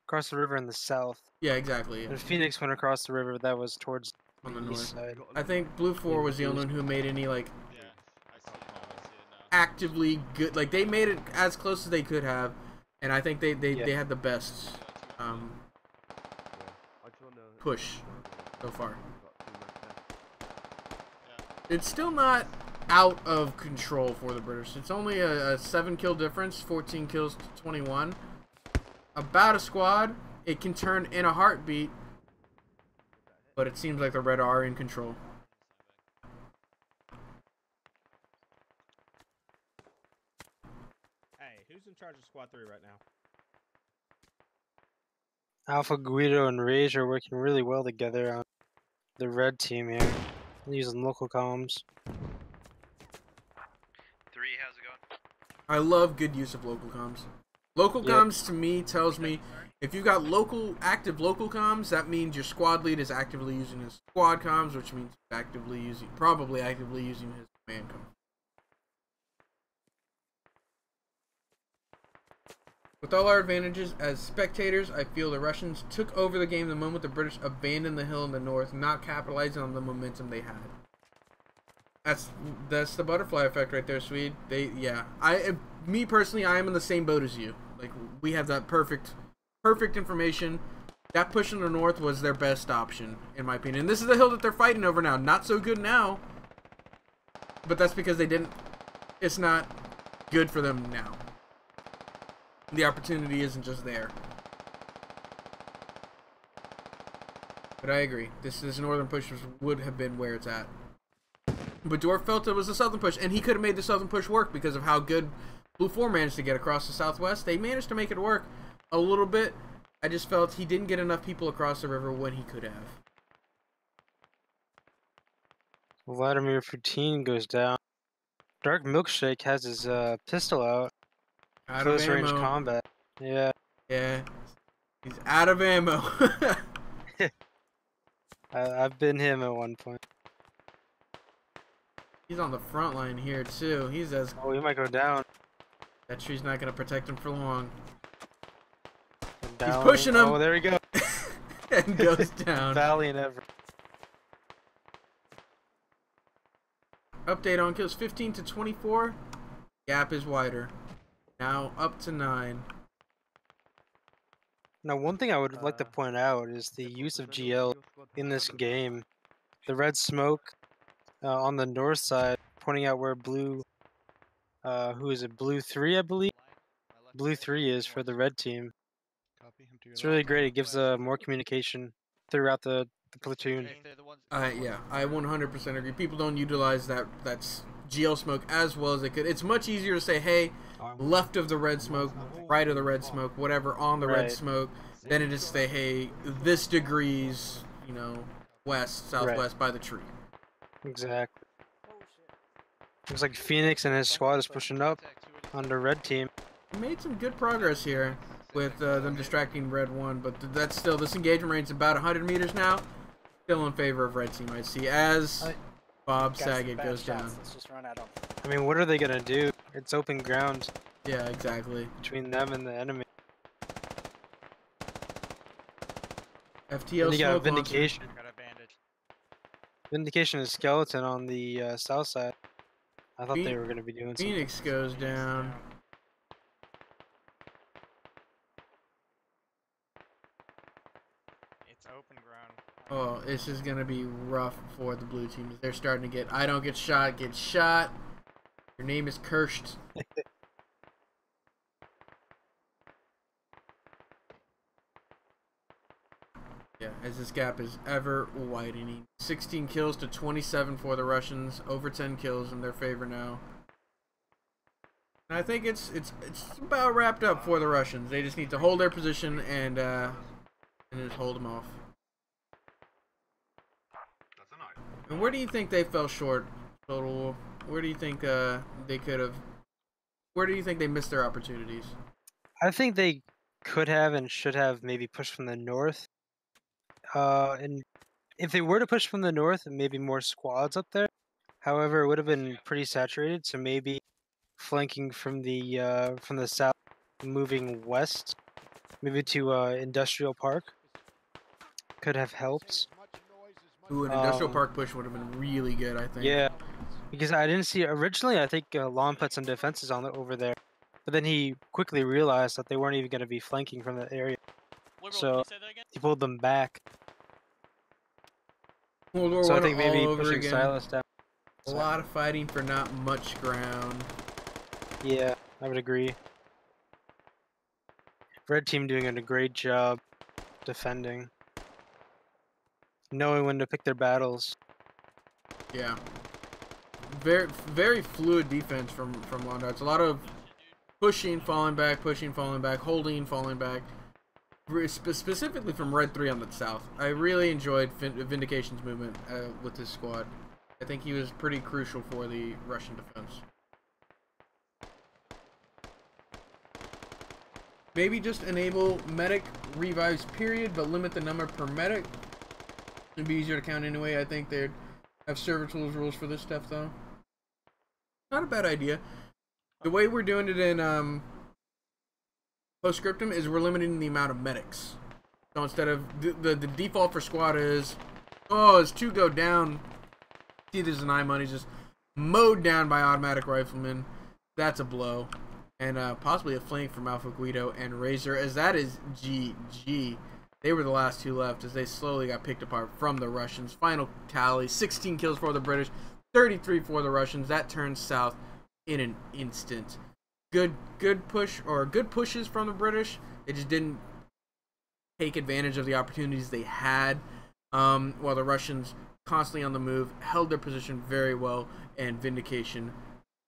across the river in the south. Yeah, exactly. And Phoenix went across the river. That was towards on the east north side. I think blue 4 was the only one who made any like actively good. Like, they made it as close as they could have, and I think they had the best push so far. It's still not out of control for the British. It's only a 7 kill difference, 14 kills to 21. About a squad. It can turn in a heartbeat, but it seems like the Red are in control. Hey, who's in charge of Squad 3 right now? Alpha, Guido, and Rage are working really well together on the red team here. Using local comms. 3, how's it going? I love good use of local comms. Local comms to me tells me if you've got active local comms, that means your squad lead is actively using his squad comms, which means probably actively using his command comms. With all our advantages as spectators, I feel the Russians took over the game the moment the British abandoned the hill in the north, not capitalizing on the momentum they had. That's the butterfly effect right there, Swede. Me personally, I am in the same boat as you. Like, we have that perfect information. That push in the north was their best option, in my opinion. And this is the hill that they're fighting over now. Not so good now, but that's because it's not good for them now. The opportunity isn't just there. But I agree. This northern push would have been where it's at. But Dorf felt it was a southern push, and he could have made the southern push work because of how good Blue 4 managed to get across the southwest. They managed to make it work, a little bit. I just felt he didn't get enough people across the river when he could have. Vladimir Putin goes down. Dark Milkshake has his pistol out. Close range combat. Yeah. Yeah. He's out of ammo. I've been him at one point. He's on the front line here too. He's as. Oh, he might go down. That tree's not gonna protect him for long. Down. He's pushing him. Oh, there we go. And goes down. Valiant effort. Update on kills 15 to 24. Gap is wider. Now up to 9. Now, one thing I would like to point out is the use of GL in this game. The red smoke on the north side, pointing out where blue, who is it? Blue 3, I believe. Blue 3 is for the red team. It's really great. It gives more communication throughout the platoon. Yeah, I 100% agree. People don't utilize that's GL smoke as well as they could. It's much easier to say, hey, left of the red smoke, right of the red smoke, whatever, on the red smoke, than it is to say, hey, this degrees, you know, west, southwest by the tree. Exactly. Looks like Phoenix and his squad is pushing up on the red team. We made some good progress here with them distracting red 1, but that's still, this engagement range is about 100 meters now. Still in favor of red team, I see, as Bob Saget goes down. Let's just run at them. I mean, what are they gonna do? It's open ground. Yeah, exactly. Between them and the enemy. FTL and you got smoke Vindication. Got a bandage. Vindication is Skeleton on the south side. I thought they were gonna be doing something. Phoenix goes down. It's open ground. Oh, this is gonna be rough for the blue team. They're starting to get, I don't get shot, get shot. Your name is cursed. Yeah, as this gap is ever widening. 16 kills to 27 for the Russians. Over 10 kills in their favor now. And I think it's about wrapped up for the Russians. They just need to hold their position and just hold them off. And where do you think they fell short, Total? Where do you think they could have? Where do you think they missed their opportunities? I think they could have and should have maybe pushed from the north. And if they were to push from the north, maybe more squads up there. However, it would have been pretty saturated, so maybe flanking from the south, moving west, maybe to Industrial Park, could have helped. Ooh, an Industrial Park push would have been really good, I think. Yeah, because I didn't see originally. I think Lon put some defenses on over there, but then he quickly realized that they weren't even going to be flanking from that area, so he pulled them back. So I think maybe pushing Silas down. A lot of fighting for not much ground. Yeah, I would agree. Red team doing a great job defending, knowing when to pick their battles. Yeah, very fluid defense from Londar. It's a lot of pushing, falling back, holding, falling back. Specifically from Red 3 on the south. I really enjoyed Vindication's movement with this squad. I think he was pretty crucial for the Russian defense. Maybe just enable medic revives period, but limit the number per medic. It'd be easier to count anyway. I think they'd have server tools rules for this stuff though. Not a bad idea. The way we're doing it in Postscriptum is we're limiting the amount of medics. So instead of the default for squad is, oh, as 2 go down, see there's an eye money just mowed down by automatic riflemen. That's a blow. And possibly a flank from Alpha Guido and Razor, as that is GG. They were the last 2 left as they slowly got picked apart from the Russians. Final tally, 16 kills for the British, 33 for the Russians. That turns south in an instant. Good pushes from the British. They just didn't take advantage of the opportunities they had. While the Russians, constantly on the move, held their position very well, and Vindication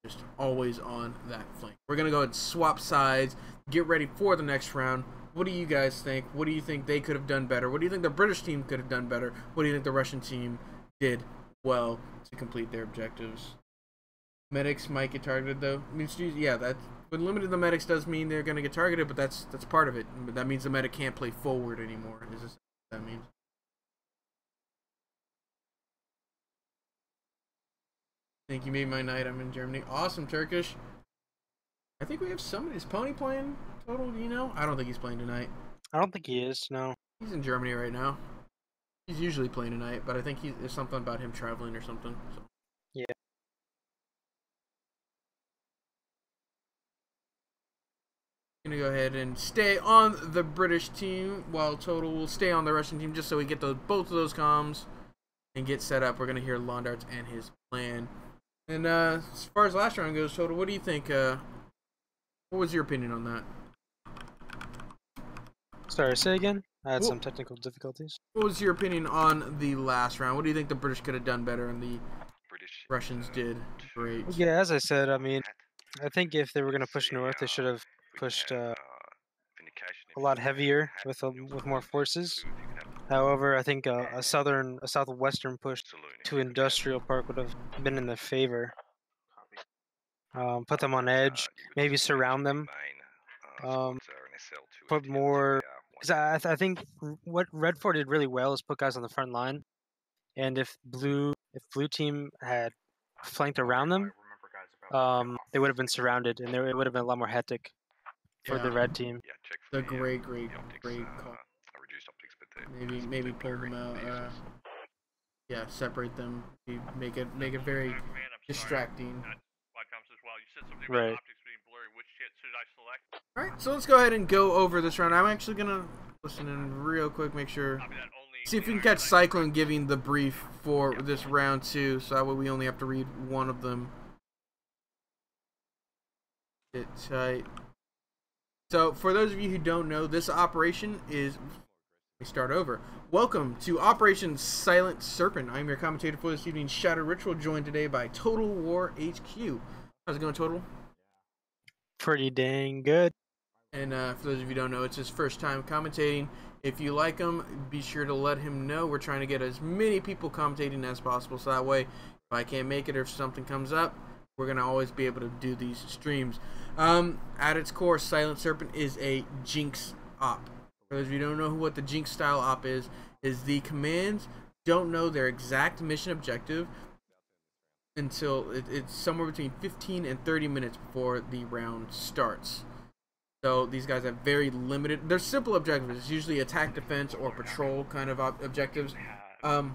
just always on that flank. We're going to go ahead and swap sides, get ready for the next round. What do you guys think? What do you think they could have done better? What do you think the British team could have done better? What do you think the Russian team did well to complete their objectives? Medics might get targeted, though. I mean, yeah, that when limited the medics does mean they're going to get targeted, but that's part of it. But that means the medic can't play forward anymore. Is this what that means? Thank you, made my night. I'm in Germany. Awesome, Turkish. I think we have somebody. Is Pony playing Total? Do you know? I don't think he's playing tonight. I don't think he is. No. He's in Germany right now. He's usually playing tonight, but I think there's something about him traveling or something. So. Yeah. Gonna go ahead and stay on the British team while Total will stay on the Russian team just so we get both of those comms and get set up. We're gonna hear Londarts and his plan. And as far as last round goes, Total, what do you think? What was your opinion on that? Sorry, say again? I had some technical difficulties. What was your opinion on the last round? What do you think the British could have done better and the Russians did great? Yeah, as I said, I mean, I think if they were going to push north, they should have pushed a lot heavier with more forces. However, I think a southwestern push to Industrial Park would have been in their favor. Put them on edge, maybe surround them. Put more, because I think what Red 4 did really well is put guys on the front line, and if blue team had flanked around them, they would have been surrounded, and it would have been a lot more hectic for the red team. The great call. Maybe pull them out. Yeah, separate them. Make it very distracting. Right. Alright, so let's go ahead and go over this round. I'm actually gonna listen in real quick, see if we can catch Cyclone giving the brief for this round 2, so that way we only have to read one of them. Sit tight. So, for those of you who don't know, this operation is... Let me start over. Welcome to Operation Silent Serpent. I'm your commentator for this evening, ShadowedRitual, joined today by TotalWarHQ. How's it going, Total? Pretty dang good. And for those of you who don't know, it's his first time commentating. If you like him, be sure to let him know. We're trying to get as many people commentating as possible, so that way, if I can't make it or if something comes up, we're going to always be able to do these streams. At its core, Silent Serpent is a Jinx op. For those of you who don't know what the Jinx style op is the commands don't know their exact mission objective until it's somewhere between 15 and 30 minutes before the round starts. So these guys have very limited, they're simple objectives. It's usually attack, defense, or patrol kind of objectives. 2 times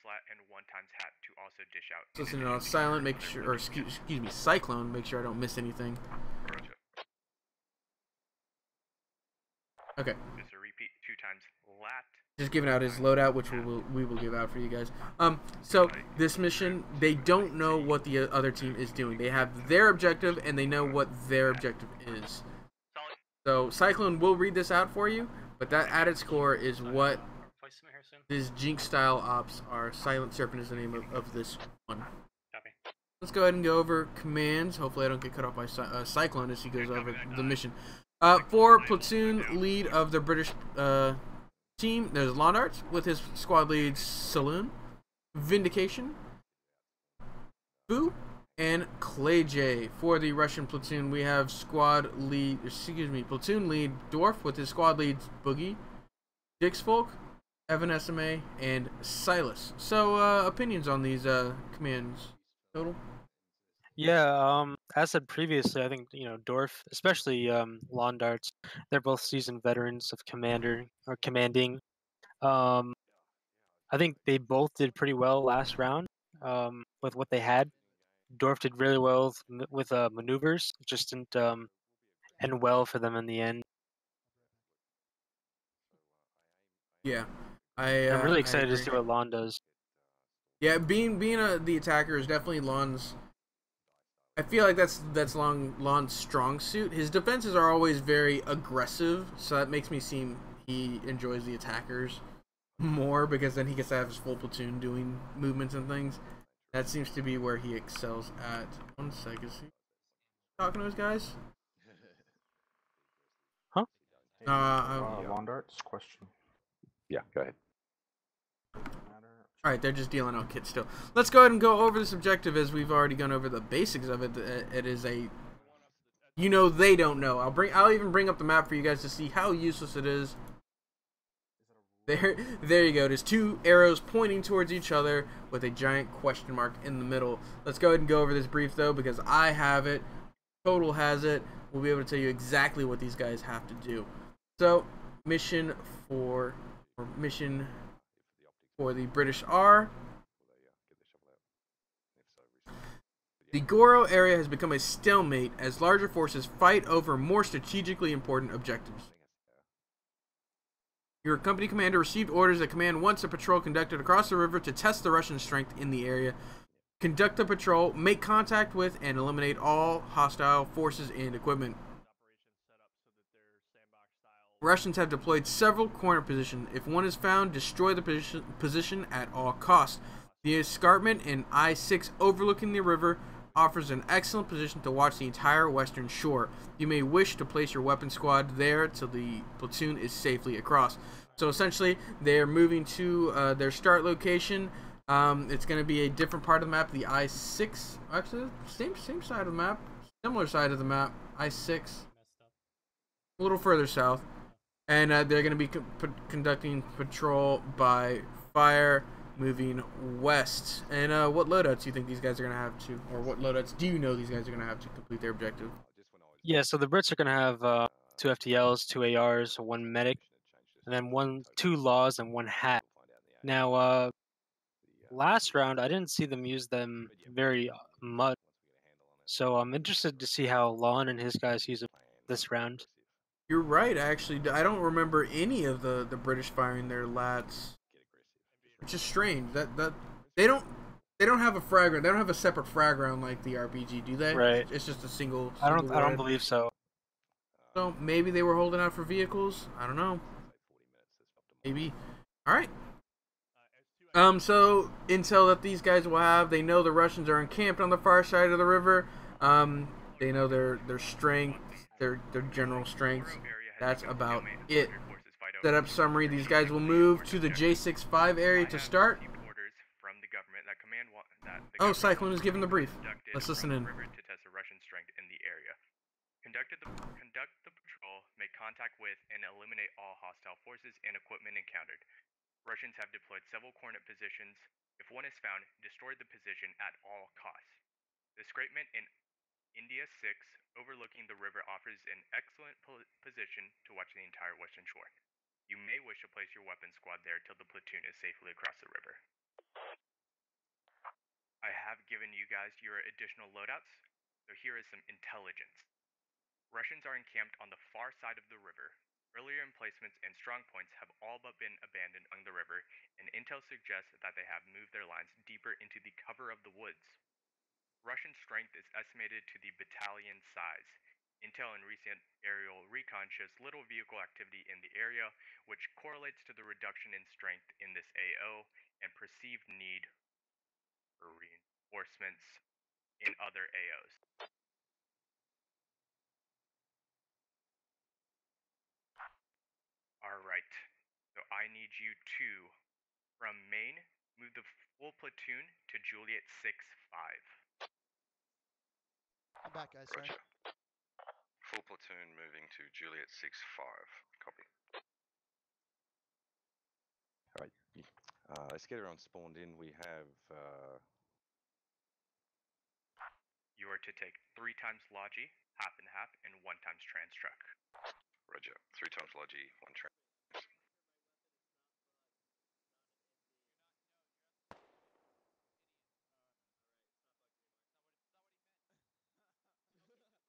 lat and 1 times hat to also dish out. Listen on silent, make sure, or excuse me, Cyclone, make sure I don't miss anything. Okay. Just a repeat 2 times lat. Just giving out his loadout, which we will give out for you guys. So this mission, they don't know what the other team is doing. They have their objective, and they know what their objective is. So Cyclone will read this out for you, but that at its core is what these Jinx style ops are. Silent Serpent is the name of this one. Let's go ahead and go over commands. Hopefully I don't get cut off by Cyclone as he goes over the mission. For platoon lead of the British team, there's Londarts with his squad lead Saloon, Vindication, Boo, and Clay J. For the Russian platoon, we have platoon lead Dwarf with his squad leads Boogie, Dixfolk, Evan SMA, and Silas. So, opinions on these commands, Total? Yeah, as said previously, I think, Dorf, especially Londarts, they're both seasoned veterans of commanding. I think they both did pretty well last round with what they had. Dorf did really well with maneuvers, it just didn't end well for them in the end. Yeah, I'm really excited to see what Lon does. Yeah, being the attacker is definitely Lon's. I feel like that's Lon's strong suit. His defenses are always very aggressive, so that makes me seem he enjoys the attackers more because then he gets to have his full platoon doing movements and things. That seems to be where he excels at. 1 second. Is he talking to his guys? Huh? Lawn darts question. Yeah, go ahead. Alright, they're just dealing out kits still. Let's go ahead and go over this objective as we've already gone over the basics of it. It is a... You know they don't know. I'll even bring up the map for you guys to see how useless it is. There you go. There's 2 arrows pointing towards each other with a giant question mark in the middle. Let's go ahead and go over this brief though, because I have it. Total has it. We'll be able to tell you exactly what these guys have to do. So, mission for the British are: the Goro area has become a stalemate as larger forces fight over more strategically important objectives. Your company commander received orders that command wants a patrol conducted across the river to test the Russian strength in the area. Conduct the patrol, make contact with, and eliminate all hostile forces and equipment. Russians have deployed several corner positions. If one is found, destroy the position at all costs. The escarpment in I-6 overlooking the river offers an excellent position to watch the entire western shore. You may wish to place your weapon squad there till the platoon is safely across. So essentially, they're moving to their start location. It's going to be a different part of the map, the I-6. Actually, same side of the map, similar side of the map, I-6. A little further south. And they're going to be conducting patrol by fire, moving west. And what loadouts do you think these guys are going to have to, or what loadouts do you know these guys are going to have to complete their objective? Yeah, so the Brits are going to have 2 FTLs, 2 ARs, 1 medic, and then 2 laws and 1 hat. Now, last round, I didn't see them use them very much. So I'm interested to see how Lon and his guys use them this round. You're right, actually. I don't remember any of the British firing their lats, which is strange. That they don't have a frag round. They don't have a separate frag round like the RPG, do they? Right. It's just a single. I don't believe so. So maybe they were holding out for vehicles. I don't know. Maybe. All right. So intel that these guys will have. They know the Russians are encamped on the far side of the river. They know their strength. Their general strengths. That's about it. Setup summary: these guys will move to the J65 area to start. Oh, Cyclone is giving the brief. Let's listen in. Conduct the patrol, make contact with, and eliminate all hostile forces and equipment encountered. Russians have deployed several coordinate positions. If one is found, destroy the position at all costs. The escarpment in India 6 overlooking the river offers an excellent position to watch the entire western shore. You may wish to place your weapon squad there till the platoon is safely across the river. I have given you guys your additional loadouts, so here is some intelligence. Russians are encamped on the far side of the river. Earlier emplacements and strong points have all but been abandoned on the river, and intel suggests that they have moved their lines deeper into the cover of the woods. Russian strength is estimated to the battalion size. Intel and recent aerial recon shows little vehicle activity in the area, which correlates to the reduction in strength in this AO and perceived need for reinforcements in other AOs. Alright, so I need you to, from Maine, move the full platoon to Juliet 6-5. I'm back, guys. Sorry. Full platoon moving to Juliet 6-5. Copy. Alright, let's get everyone spawned in. We have... You are to take 3 times Logi, half and half, and 1 times trans truck. Roger. 3 times Logi, 1 trans.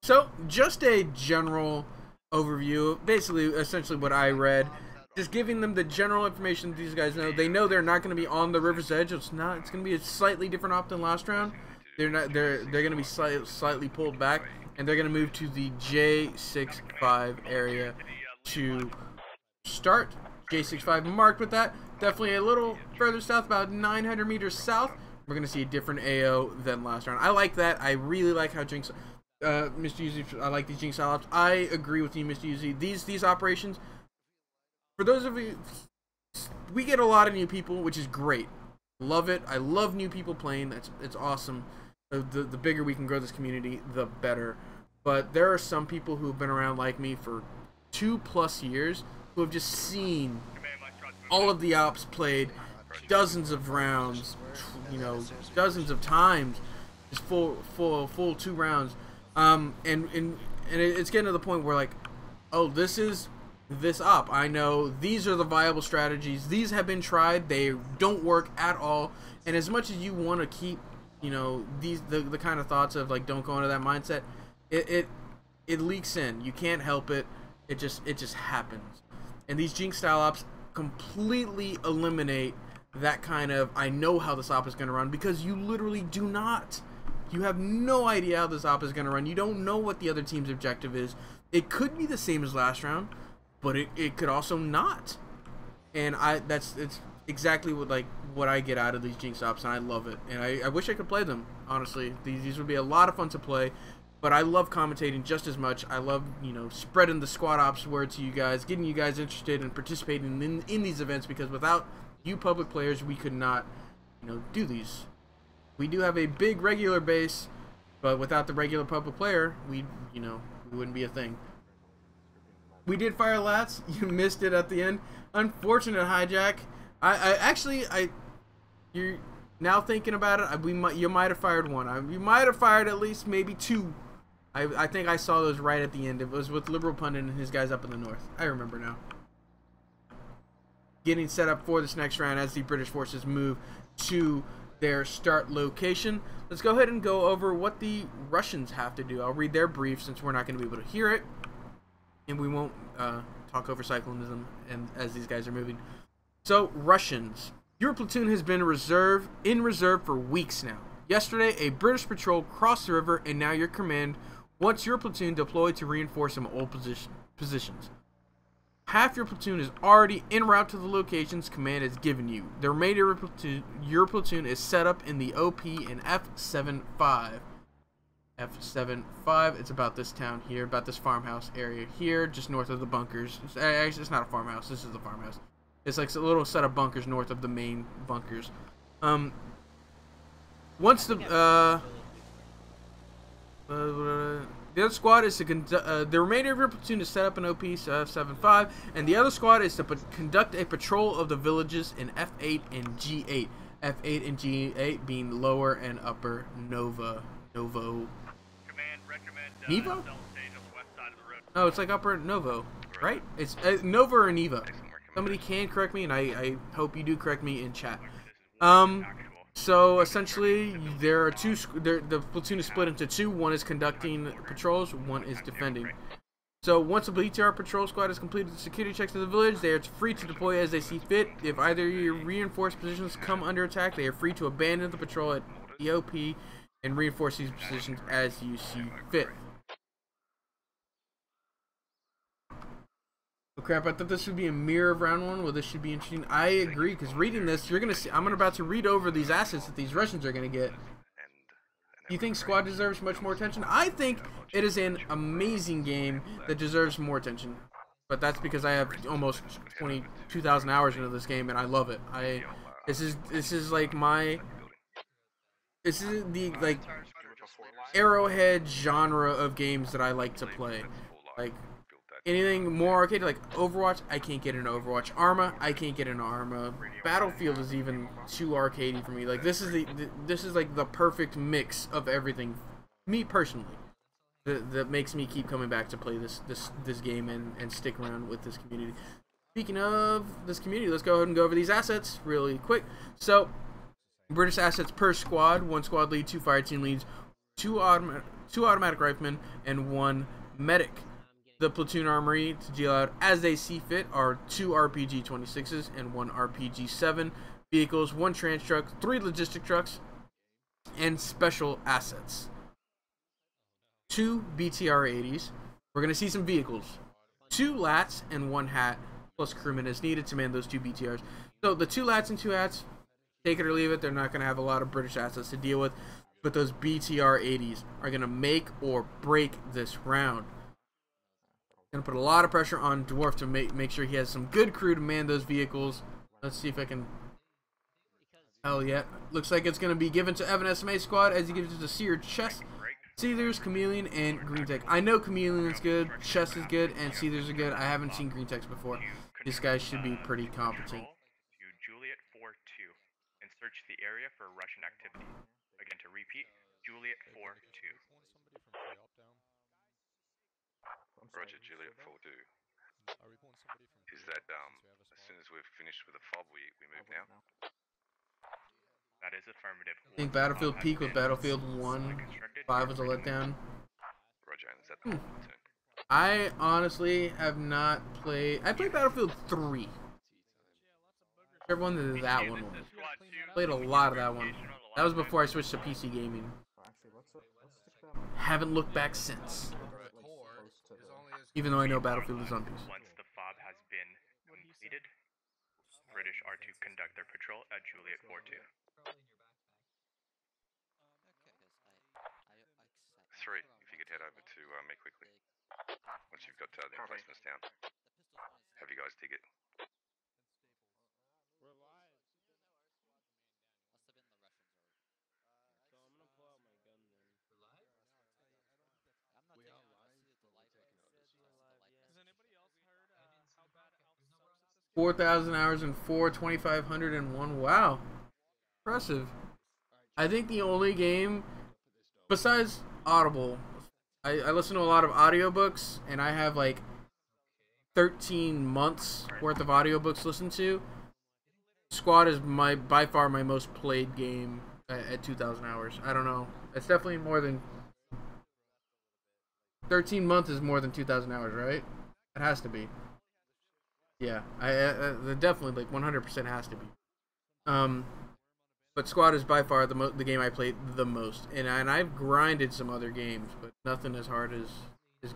So, just a general overview, basically, essentially what I read, just giving them the general information that these guys know. They know they're not going to be on the river's edge. It's going to be a slightly different op than last round. They're going to be slightly pulled back, and they're going to move to the J65 area to start. J65 marked with that. Definitely a little further south, about 900 meters south. we're gonna see a different AO than last round. I like that. I really like how Jinx, Mr. Uzi. I like these Jinx style ops. I agree with you, Mr. Uzi. These operations, for those of you, we get a lot of new people, which is great. Love it. I love new people playing. It's awesome. The bigger we can grow this community, the better. But there are some people who have been around like me for 2+ years who have just seen all of the ops played dozens of rounds, you know, dozens of times, just full 2 rounds. And it's getting to the point where, like, oh, this is this op. I know these are the viable strategies. These have been tried. They don't work at all. And as much as you want to keep, you know, the kind of thoughts of, like, don't go into that mindset, it leaks in. You can't help it. It just happens. And these Jinx style ops completely eliminate that kind of, I know how this op is going to run, because you literally do not. You have no idea how this op is going to run. You don't know what the other team's objective is. It could be the same as last round, but it could also not. And it's exactly what I get out of these Jinx ops, and I love it. And I wish I could play them, honestly. These would be a lot of fun to play, but I love commentating just as much. I love, you know, spreading the squad ops word to you guys, getting you guys interested in participating in these events, because without you public players, we could not, you know, do these. We do have a big regular base, but without the regular public player, we wouldn't be a thing. We did fire lats. You missed it at the end. Unfortunate hijack. You're now thinking about it. You might have fired one. You might have fired at least maybe 2. I think I saw those right at the end. It was with Liberal Pundit and his guys up in the north. I remember now. Getting set up for this next round as the British forces move to their start location. Let's go ahead and go over what the Russians have to do. I'll read their brief since we're not going to be able to hear it, and we won't talk over cyclonism and as these guys are moving. So, Russians. Your platoon has been in reserve for weeks now. Yesterday, a British patrol crossed the river, and now your command wants your platoon deployed to reinforce some old positions. Half your platoon is already en route to the locations command has given you. The remainder of your platoon is set up in the OP in F75. F75, it's about this town here, about this farmhouse area here, just north of the bunkers. Actually, it's not a farmhouse, this is the farmhouse. It's like a little set of bunkers north of the main bunkers. Once the other squad is to conduct, the remainder of your platoon is set up in OP 7.5, and the other squad is to conduct a patrol of the villages in F8 and G8. F8 and G8 being lower and upper Novo. Command recommend Neva? cell stage on the west side of the road. Oh, it's like upper Novo, right? It's Nova or Neva. Somebody can correct me, and I hope you do correct me in chat. So essentially, there are the platoon is split into 2. One is conducting patrols, one is defending. So once a BTR patrol squad has completed the security checks of the village, they are free to deploy as they see fit. If either your reinforced positions come under attack, they are free to abandon the patrol at the OP and reinforce these positions as you see fit. Oh crap, I thought this would be a mirror of round 1. Well, this should be interesting. I agree, because reading this, you're going to see, I'm about to read over these assets that these Russians are going to get. You think squad deserves much more attention? I think it is an amazing game that deserves more attention. But that's because I have almost 22,000 hours into this game, and I love it. This is like my... This is the, like, arrowhead genre of games that I like to play. Like... anything more arcade, like Overwatch, I can't get into Overwatch. Arma, I can't get into Arma. Battlefield is even too arcadey for me. Like this is like the perfect mix of everything. Me personally, that makes me keep coming back to play this game and stick around with this community. Speaking of this community, let's go ahead and go over these assets really quick. So, British assets per squad: 1 squad lead, 2 fire team leads, 2 automatic riflemen, and 1 medic. The platoon armory to deal out as they see fit are 2 RPG-26s and 1 RPG-7 vehicles, 1 trans truck, 3 logistic trucks, and special assets. 2 BTR-80s. We're going to see some vehicles. 2 lats and 1 hat, plus crewmen as needed to man those 2 BTRs. So the 2 lats and 2 hats, take it or leave it. They're not going to have a lot of British assets to deal with. But those BTR-80s are going to make or break this round. Going to put a lot of pressure on Dwarf to make sure he has some good crew to man those vehicles. Let's see if I can... Hell yeah. Looks like it's going to be given to Evan SMA squad as he gives it to Seer, Chess, Seethers, Chameleon, and Green Tech. I know Chameleon's good, Chess is good, and Seethers are good. I haven't seen Green Tech's before. These guys should be pretty competent. To Juliet 4-2 and search the area for Russian activity. Again, to repeat, Juliet 4-2. Roger, Juliet 4-2. Is that as soon as we've finished with the fob, we move now? That is affirmative. I think Battlefield Peak with Battlefield 1. 5 was a letdown. Roger, and is that the whole platoon? I honestly have not played... I played Battlefield 3. Whichever one that one was. Played a lot of that one. That was before I switched to PC gaming. Haven't looked back since. Even though I know Battlefield is on PC. Once the fob has been completed, British are to conduct their patrol at Juliet 4-2. 3, if you could head over to me quickly. Once you've got the emplacements down. Have you guys dig it? — 4,000 hours and 2,501. Wow. Impressive. I think the only game, besides Audible, I listen to a lot of audiobooks, and I have like 13 months worth of audiobooks listened to. Squad is by far my most played game at 2,000 hours. I don't know. It's definitely more than... 13 months is more than 2,000 hours, right? It has to be. Yeah, I definitely, like, 100% has to be. But Squad is by far the game I played the most, and I've grinded some other games, but nothing as hard as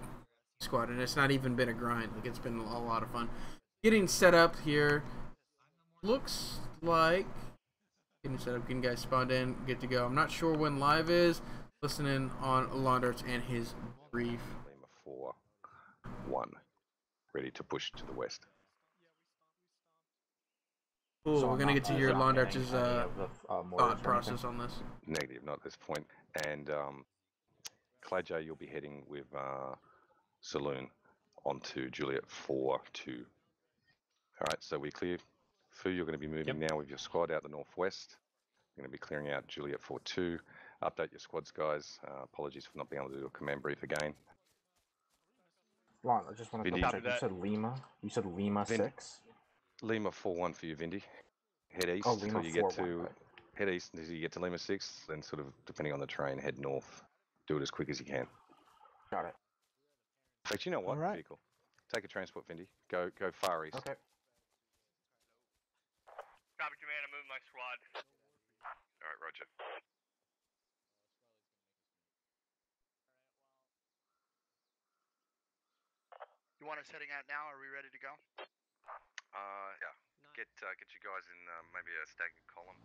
Squad, and it's not even been a grind. Like, it's been a lot of fun. Getting set up here. Looks like getting set up, getting guys spawned in, good to go. I'm not sure when live is. Listening on Laundarts and his brief. 4-1, ready to push to the west. Cool, so we're gonna get to your Laundarts' thought process on this. Negative, not at this point. And Clay J, you'll be heading with Saloon onto Juliet 4-2. Alright, so we're clear. Fu, you're going to be moving now with your squad out the northwest. You're going to be clearing out Juliet 4-2. Update your squads, guys. Apologies for not being able to do a command brief again. Ron, I just want to double check. You said Lima. You said Lima 6. Lima 4-1 for you, Vindy. Head east Lima until you get to right. head east until you get to Lima 6. Then, sort of depending on the terrain, head north. Do it as quick as you can. Got it. But you know what? Right. Vehicle. Take a transport, Vindy. Go far east. Okay. Copy, command. I'm moving my squad. All right, Roger. You want us heading out now? Are we ready to go? Yeah. Get you guys in maybe a stagnant column.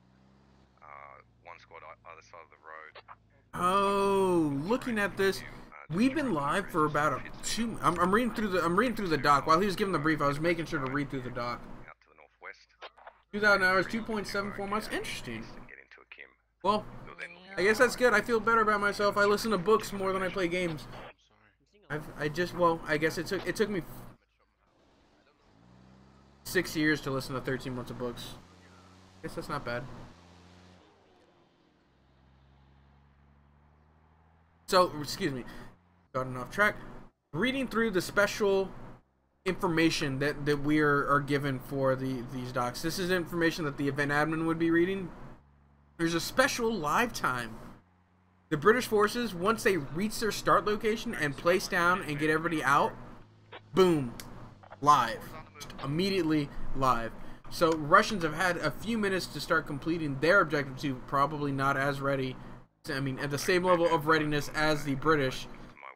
One squad either side of the road. Oh, looking at this, we've been live for about I'm reading through the doc. While he was giving the brief, I was making sure to read through the doc. Out to the northwest. 2,000 hours, 2.74 months. Interesting. Well, I guess that's good. I feel better about myself. I listen to books more than I play games. I guess it took me 6 years to listen to 13 months of books. I guess that's not bad. So, excuse me, gotten off track. Reading through the special information that we are given for these docs. This is information that the event admin would be reading. There's a special live time. The British forces, once they reach their start location and place down and get everybody out, boom, live. Just immediately live. So Russians have had a few minutes to start completing their objective 2, probably not as ready. I mean, at the same level of readiness as the British.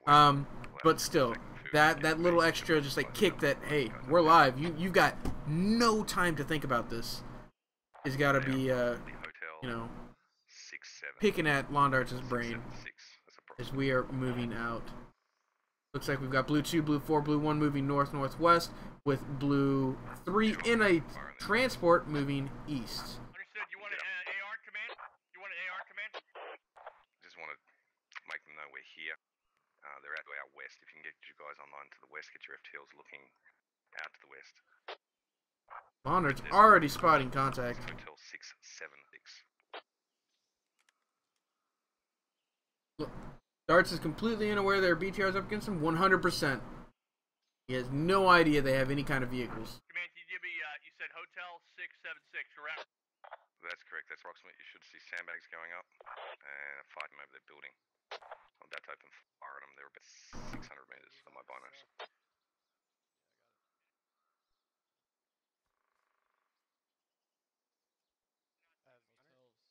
But still, that little extra just like kick that, hey, we're live. You've got no time to think about this. It's got to be you know, 6-7. picking at Londarch's brain as we are moving out. Looks like we've got blue 2, blue 4, blue 1 moving north-northwest, with blue 3 in a transport moving east. Understood. You want an AR command? You want an AR command? Just want to make them know we're here. They're out west. If you can get you guys online to the west, get your FTLs looking out to the west. Londar's already spotting contact. Hotel 676. Darts is completely unaware their BTR's up against him, 100%. He has no idea they have any kind of vehicles. Command, can you give me, you said Hotel 676, correct? That's correct. That's approximate. You should see sandbags going up and a fighting over their building. I'm about to open fire at them. They're about 600 meters from my binos.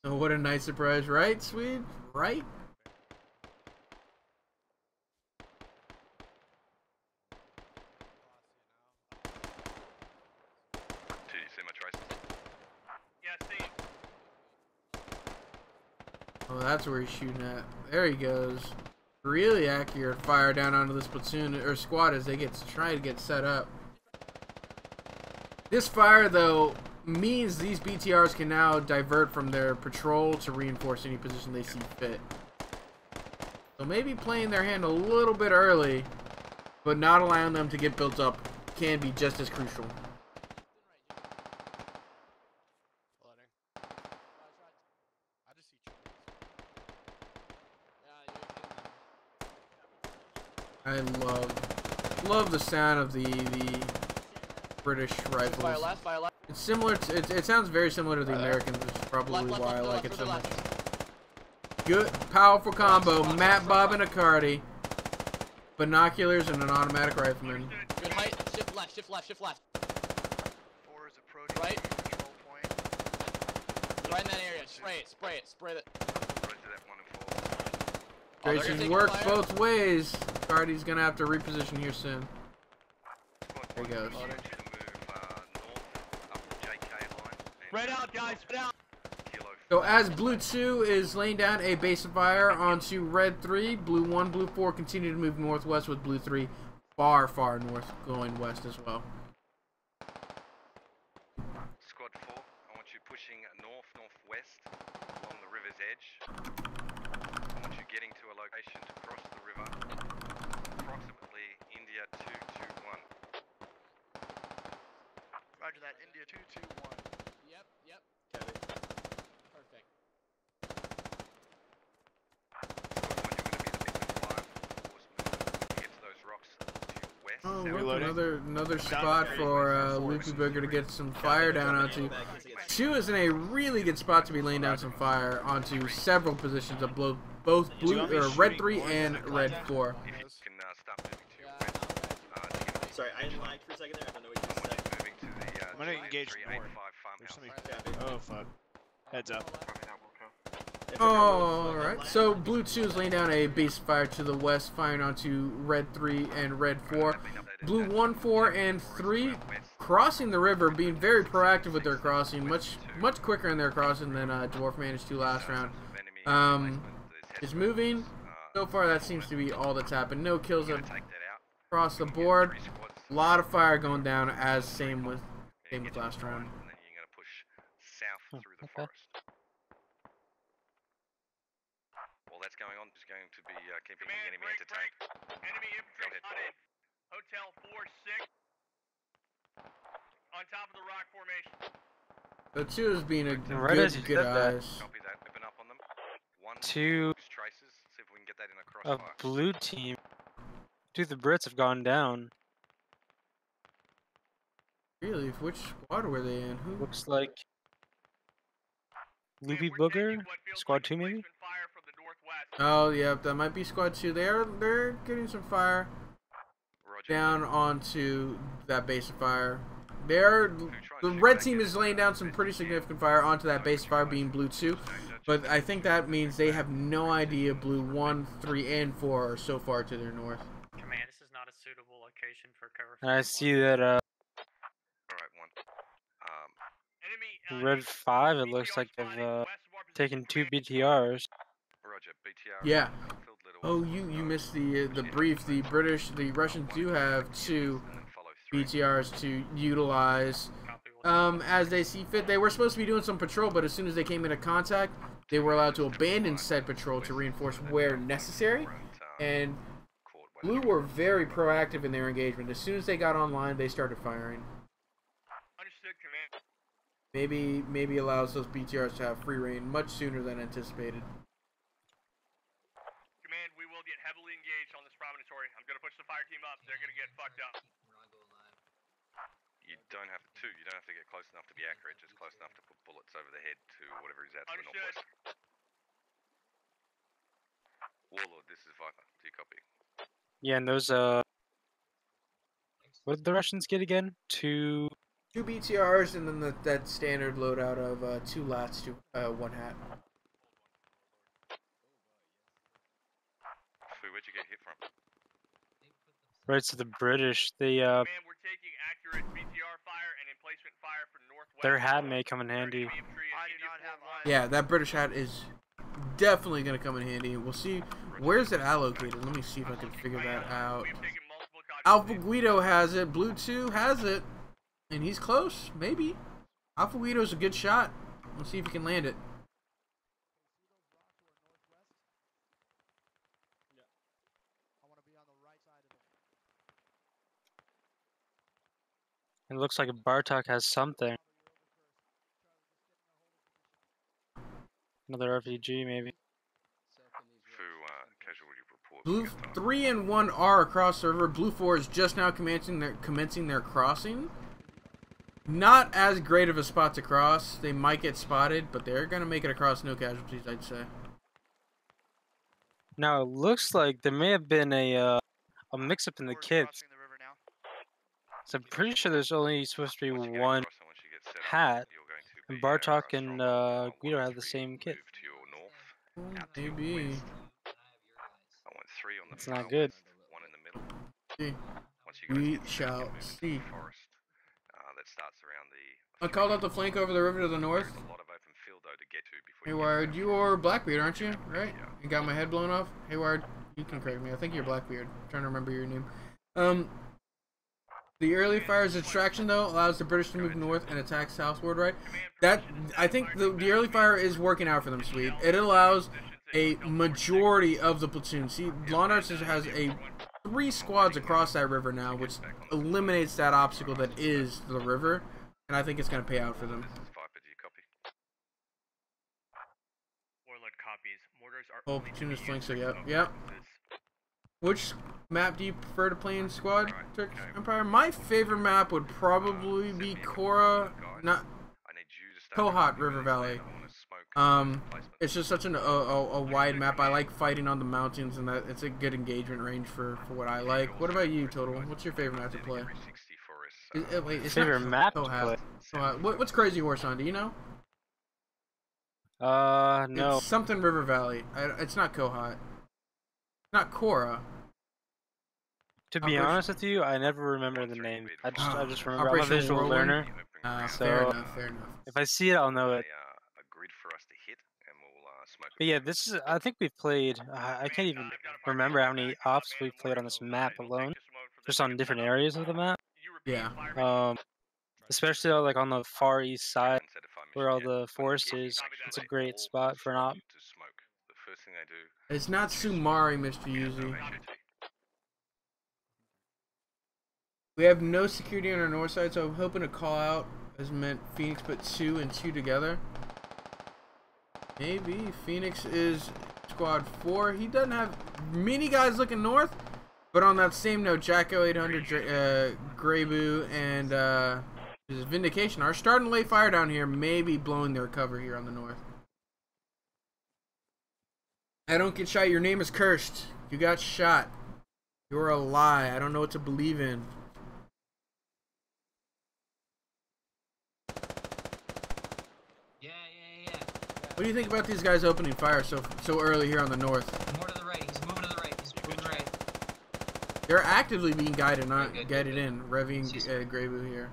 Oh, what a nice surprise, right, Swede? Right? Did you see my traces? Yeah, see. Oh, that's where he's shooting at. There he goes. Really accurate fire down onto this platoon or squad as they try to get set up. This fire, though, means these BTRs can now divert from their patrol to reinforce any position they see fit. So maybe playing their hand a little bit early, but not allowing them to get built up can be just as crucial. I love the sound of the British rifles. Fire left, fire left. It's similar to, it sounds very similar to the Americans, which is probably why I like it so much. Good, powerful combo, Matt, Bob, and a Cardi. Binoculars and an automatic rifleman. Good height, shift left, shift left, shift left. Four is approaching Right. control point. Right in that area, spray it, spray it, spray it. Grayson works both ways. Cardi's gonna have to reposition here soon. There he goes. Spread out, guys, spread out. So as blue 2 is laying down a base of fire onto red 3, blue 1, blue 4 continue to move northwest with blue 3 far north going west as well. Squad 4, I want you pushing northwest along the river's edge. I want you getting to a location to cross the river, approximately India 221. Roger that, India 221. Yep, yep. Perfect. Oh, look, another spot for Loopy Booger to get some fire down onto. 2 is in a really good spot to be laying down some fire onto several positions of both blue or red 3 and red 4. Sorry, I lagged for a second there. I don't know what you said. I'm gonna engage more. There's something. Oh fuck. Heads up. Alright, so blue 2 is laying down a base fire to the west, firing onto red 3 and red 4. Blue 1, 4, and 3 crossing the river, being very proactive with their crossing, much quicker in their crossing than Dwarf managed to last round. Is moving. So far, that seems to be all that's happened. No kills across the board. A lot of fire going down, as same with last round. While that's going on, just going to be keeping the enemy entertained. Enemy infantry spotted. Hotel 4-6 on top of the rock formation. So 2 is being a right as you good said that. eyes. Copy that. Open up on them. 1, Two traces. See if we can get that in a a crossfire. blue team. Dude, the Brits have gone down. Really? Which squad were they in? Who? Looks like Loopy Booger, Squad 2 maybe? Oh, yeah, that might be squad 2. They're getting some fire down onto that base of fire. The red team is laying down some pretty significant fire onto that base of fire, being blue 2. But I think that means they have no idea blue 1, 3, and 4 are so far to their north. Command, this is not a suitable location for cover. And I see that red 5, it looks like they've taking 2 BTRs. Roger, BTR. Yeah. Oh, you missed the brief. The Russians do have 2 BTRs to utilize as they see fit. They were supposed to be doing some patrol, but as soon as they came into contact, they were allowed to abandon said patrol to reinforce where necessary. And Blue were very proactive in their engagement. As soon as they got online, they started firing. Understood, Command. Maybe allows those BTRs to have free reign much sooner than anticipated. Command, we will get heavily engaged on this promontory. I'm gonna push the fire team up. They're gonna get fucked up. You don't have to. You don't have to get close enough to be accurate. Just close enough to put bullets over the head to whatever is out to the northwest. Warlord, this is Viper. Do you copy? Yeah, and those what did the Russians get again? 2 BTRs and then that standard loadout of 2 lats to 1 hat. Where'd you get hit from? Right, so the British, they Man, we're taking accurate BTR fire and emplacement fire for northwest. their hat may come in handy. Yeah, that British hat is definitely going to come in handy. We'll see. Where's it allocated? Let me see if I can figure that out. Alpha Guido has it. Blue 2 has it. And he's close. Maybe. Alpha Guido's a good shot. We'll see if he can land it. It looks like Bartok has something. Another RPG, maybe. Blue 3 and 1 are across the river. Blue 4 is just now commencing their crossing. Not as great of a spot to cross. They might get spotted, but they're gonna make it across, no casualties, I'd say. Now it looks like there may have been a mix-up in the kits. So I'm pretty sure there's only supposed to be 1 hat, and Bartok and Guido have the same kit. Maybe. It's not good. We shall see. I called out the flank over the river to the north. Hayward, you are Blackbeard, aren't you? Right? You got my head blown off? Hayward, you can correct me. I think you're Blackbeard. I'm trying to remember your name. The early fire's distraction, though, allows the British to move north and attack southward, right? I think the early fire is working out for them, Swede. It allows a majority of the platoon. See, Lawnarts has 3 squads across that river now, which eliminates that obstacle that is the river, and I think it's going to pay out for them. Oh, platoon is flanked, so yep. Which map do you prefer to play in squad, Turkish Empire? My favorite map would probably be Kohat River Valley. It's just such a wide map. I like fighting on the mountains, and that it's a good engagement range for what I like. What about you, Total? What's your favorite map to play? Wait, it's favorite not map to play? What's Crazy Horse on? Do you know? No. It's something River Valley. It's not Kohat. Not Korra. To be honest with you, I never remember the name. I just remember I'm a visual learner. So fair enough. If I see it, I'll know it. But yeah, this is. I think we've played. I can't even remember how many ops we've played on this map alone, just on different areas of the map. Yeah. Especially like on the far east side, where all the forest is. It's a great spot for an op. It's not Sumari, Mr. Yuzi. We have no security on our north side, so I'm hoping to call out has meant Phoenix put 2 and 2 together. Maybe Phoenix is squad 4. He doesn't have many guys looking north, but on that same note, Jacko 800, Greybu, and Vindication are starting to lay fire down here, maybe blowing their cover here on the north. I don't get shot. Your name is cursed. You got shot. You're a lie. I don't know what to believe in. What do you think about these guys opening fire so early here on the north? More to the right. He's moving to the right. He's moving to the right. They're actively being guided, not guided in. Revy and Greybu here.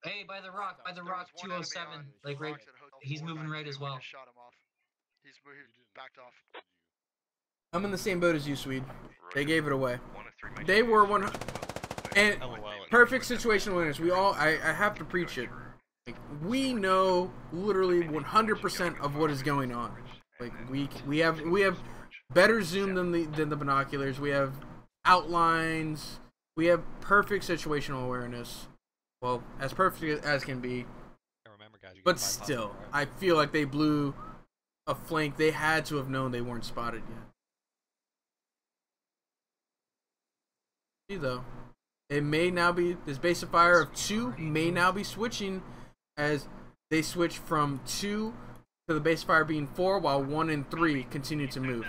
Hey, by the rock, 207. Like right He's moving right as well. Shot him off. He's backed off. I'm in the same boat as you, Swede. They gave it away. They were one. And perfect situational awareness. We all. I have to preach it. Like, we know literally 100% of what is going on. Like we have better zoom than the binoculars. We have outlines. We have perfect situational awareness. Well, as perfect as can be. But still, I feel like they blew a flank. They had to have known they weren't spotted yet. See though, it may now be this base of fire of 2 may now be switching as they switch from 2 to the base of fire being 4, while 1 and 3 continue to move.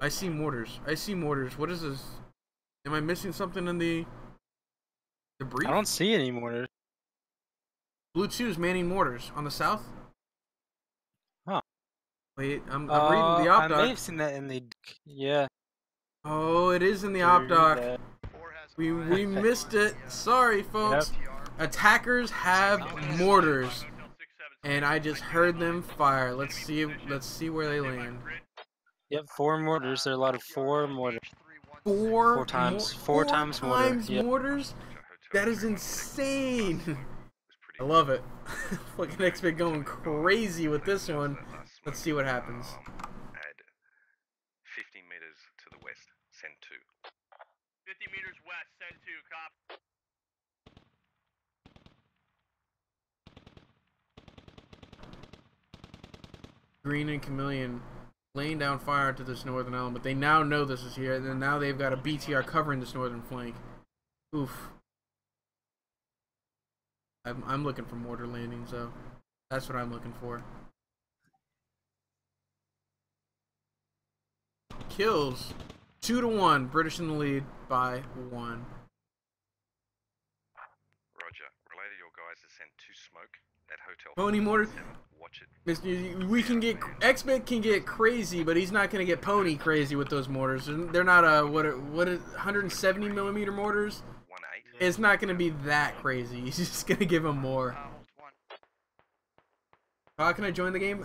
I see mortars. I see mortars. What is this? Am I missing something in the brief? I don't see any mortars. Blue 2 is manning mortars on the south. Huh. Wait, I'm reading the op doc. I may have seen that in the yeah. Oh, it is in the op doc. We missed it. Sorry, folks. Yep. Attackers have mortars, and I just heard them fire. Let's see where they land. Yep, 4 mortars. There are a lot of 4 mortars. 4 times mortars. That is insane. I love it. Fucking X-Bit going crazy with this one. Let's see what happens. Add 50 meters to the west. Send 2. 50 meters west. Send 2. Cop. Green and Chameleon laying down fire to this northern element. They now know this is here, and then now they've got a BTR covering this northern flank. Oof. I'm looking for mortar landings, though. That's what I'm looking for. Kills. 2-1. British in the lead by 1. Roger. Relay to your guys to send 2 smoke at hotel. Pony mortar. Watch it. Mr. We can get X-Men can get crazy, but he's not gonna get pony crazy with those mortars. They're not what 170 millimeter mortars. It's not gonna be that crazy. He's just gonna give him more. How can I join the game?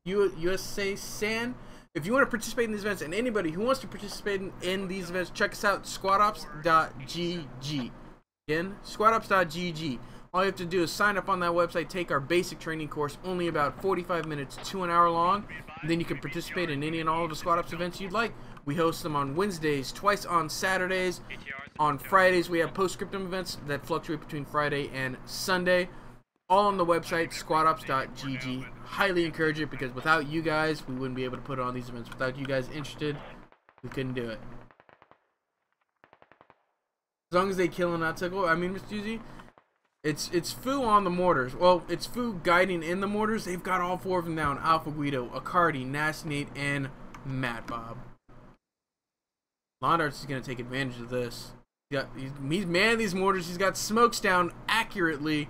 USA San. If you want to participate in these events, and anybody who wants to participate in these events, check us out, squadops.gg. Again, squadops.gg. All you have to do is sign up on that website, take our basic training course, only about 45 minutes to an hour long. And then you can participate in any and all of the Squad Ops events you'd like. We host them on Wednesdays, twice on Saturdays. On Fridays, we have postscriptum events that fluctuate between Friday and Sunday. All on the website, squadops.gg. Highly encourage it, because without you guys, we wouldn't be able to put on these events. Without you guys interested, we couldn't do it. As long as they kill and not tickle. I mean, Mr. Juicy, it's Fu on the mortars. Well, it's Fu guiding in the mortars. They've got all 4 of them down. Alpha Guido, Acardi, Nasnate, and Matt Bob. Londarts is going to take advantage of this. He's manning these mortars. He's got smokes down accurately.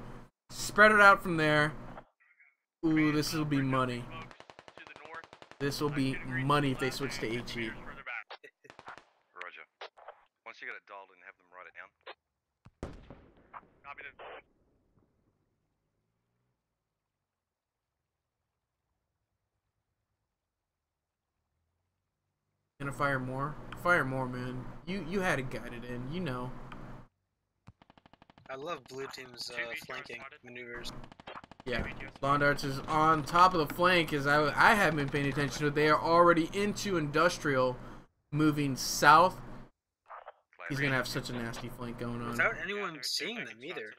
Spread it out from there. Ooh, this will be money. This will be money if they switch to HE. Roger. Once you get it dialed in, have them write it down. Copy that. Gonna fire more? Fire more, man. You had it guided in, you know. I love blue team's flanking maneuvers. Yeah, Londarts is on top of the flank, as I haven't been paying attention to it. They are already into industrial, moving south. He's gonna have such a nasty flank going on. Without anyone seeing them either.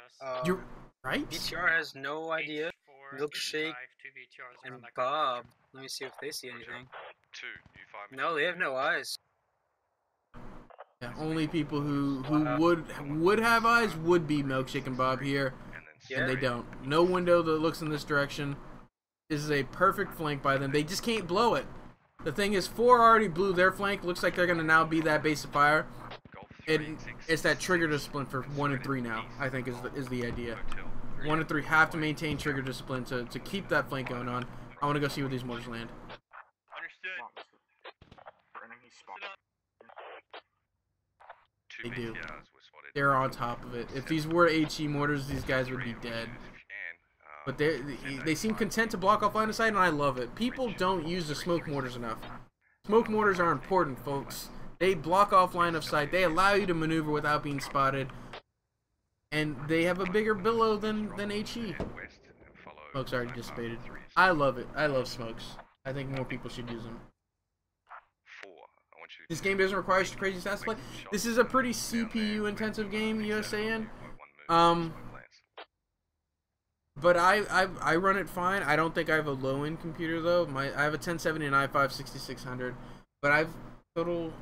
You're right? BTR has no idea. Milkshake and Bob. Let me see if they see anything. No, they have no eyes. Yeah, only people who would have eyes would be Milkshake and Bob here, and they don't. No window that looks in this direction. This is a perfect flank by them. They just can't blow it. The thing is, 4 already blew their flank. Looks like they're gonna now be that base of fire. It's that trigger discipline for 1 and 3 now. I think is the idea. 1 and 3 have to maintain trigger discipline to keep that flank going on. I want to go see where these mortars land. They do. they're on top of it. If these were HE mortars, these guys would be dead. But they seem content to block off line of sight, and I love it. People don't use the smoke mortars enough. Smoke mortars are important, folks. They block off line of sight. They allow you to maneuver without being spotted. And they have a bigger billow than HE. Smokes already dissipated. I love it. I love smokes. I think more people should use them. This game doesn't require crazy stats to play. This is a pretty CPU intensive game, USAN. But I run it fine. I don't think I have a low end computer though. I have a 1070 and i5 6600. But I've total.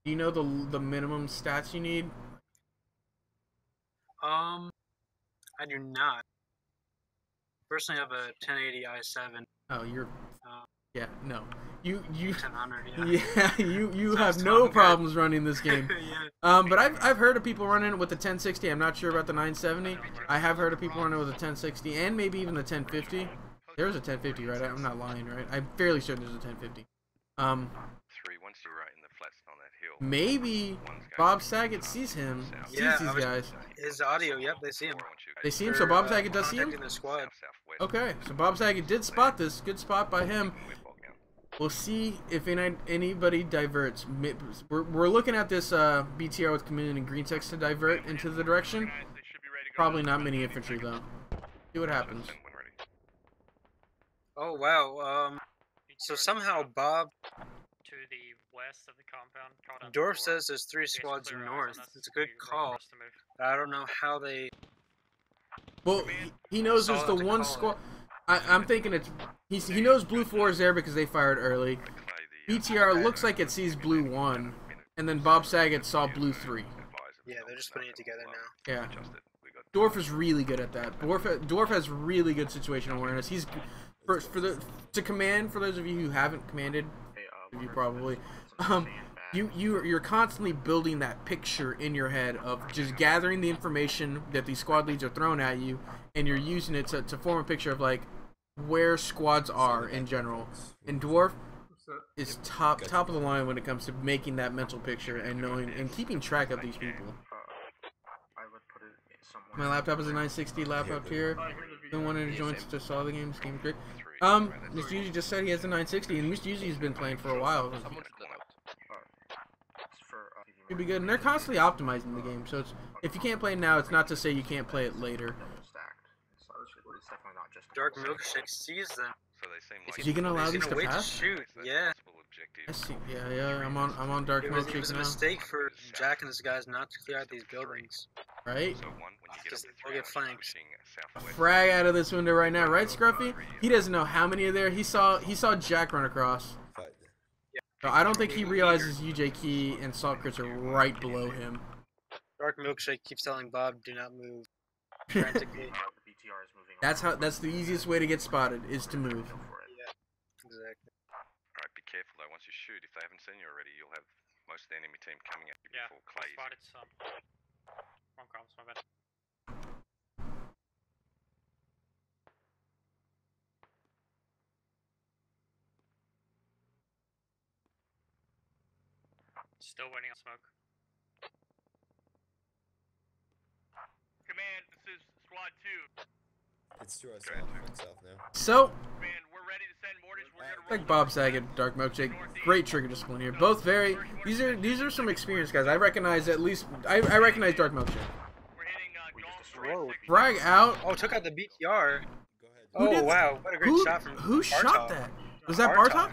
Do you know the minimum stats you need? I do not. Personally, I have a 1080 i7. Oh, you're. Yeah, no. You 1000, yeah, you have no problems running this game. Yeah. But I've heard of people running it with the 1060. I'm not sure about the 970. I have heard of people running it with a 1060 and maybe even the 1050. There's a 1050, right? I'm not lying, right? I'm fairly certain there's a 1050. Once you're right in the flats on that hill. Maybe Bob Saget sees him. Sees these guys. His audio, yep, they see him. They see him, so Bob Saget does see him? The squad. Okay, so Bob Saget did spot this. Good spot by him. We'll see if anybody diverts. We're looking at this BTR with community and green text to divert into the direction. Probably not many infantry though. See what happens. Oh wow. So somehow Bob to the west of the compound. Dorf says there's 3 squads north. It's a good call. But I don't know how they. Well, he knows there's the one squad. I'm thinking it's he knows blue 4 is there because they fired early. BTR looks like it sees blue 1, and then Bob Saget saw blue 3. Yeah, they're just putting it together now. Yeah. Dorf is really good at that. Dorf has really good situational awareness. He's to command, for those of you who haven't commanded, you probably you're constantly building that picture in your head of just gathering the information that these squad leads are throwing at you, and you're using it to form a picture of like where squads are in general. And Dwarf is top of the line when it comes to making that mental picture and knowing and keeping track of these people. My laptop is a 960 laptop here. Been wanting to join since I saw the game. This game's great. Mr. Yuzi just said he has a 960, and Mr. Yuzi's been playing for a while. Should be good, and they're constantly optimizing the game. So if you can't play it now, it's not to say you can't play it later. Dark Milkshake sees them. Is he gonna allow these to pass? Shoot, yeah. I see. Yeah. I'm on Dark Milkshake now. It was a mistake for Jack and his guys not to clear out these buildings. Right? Because they'll get flanked. Frag out of this window right now, right, Scruffy? He doesn't know how many are there. He saw Jack run across. So I don't think he realizes UJ Key and Salt Crits are right below him. Dark Milkshake keeps telling Bob, "Do not move." Frantically. That's the easiest way to get spotted, is to move. Yeah, exactly. Alright, be careful though. Once you shoot, if they haven't seen you already, you'll have most of the enemy team coming at you before Clay. Spotted some. Wrong comms, my bad. Still waiting on smoke. Command, this is Squad 2. It's true, I saw myself now. So, Man, we're ready to send mortars. We're gonna like Bob Saget, Dark Milkshake, great trigger discipline here. Both very. These are some experienced guys. I recognize at least. I recognize Dark Milkshake. Whoa. Frag out. Oh, took out the BTR. Who did wow, what a great shot from Who Bartok. shot that? Was that Bartok?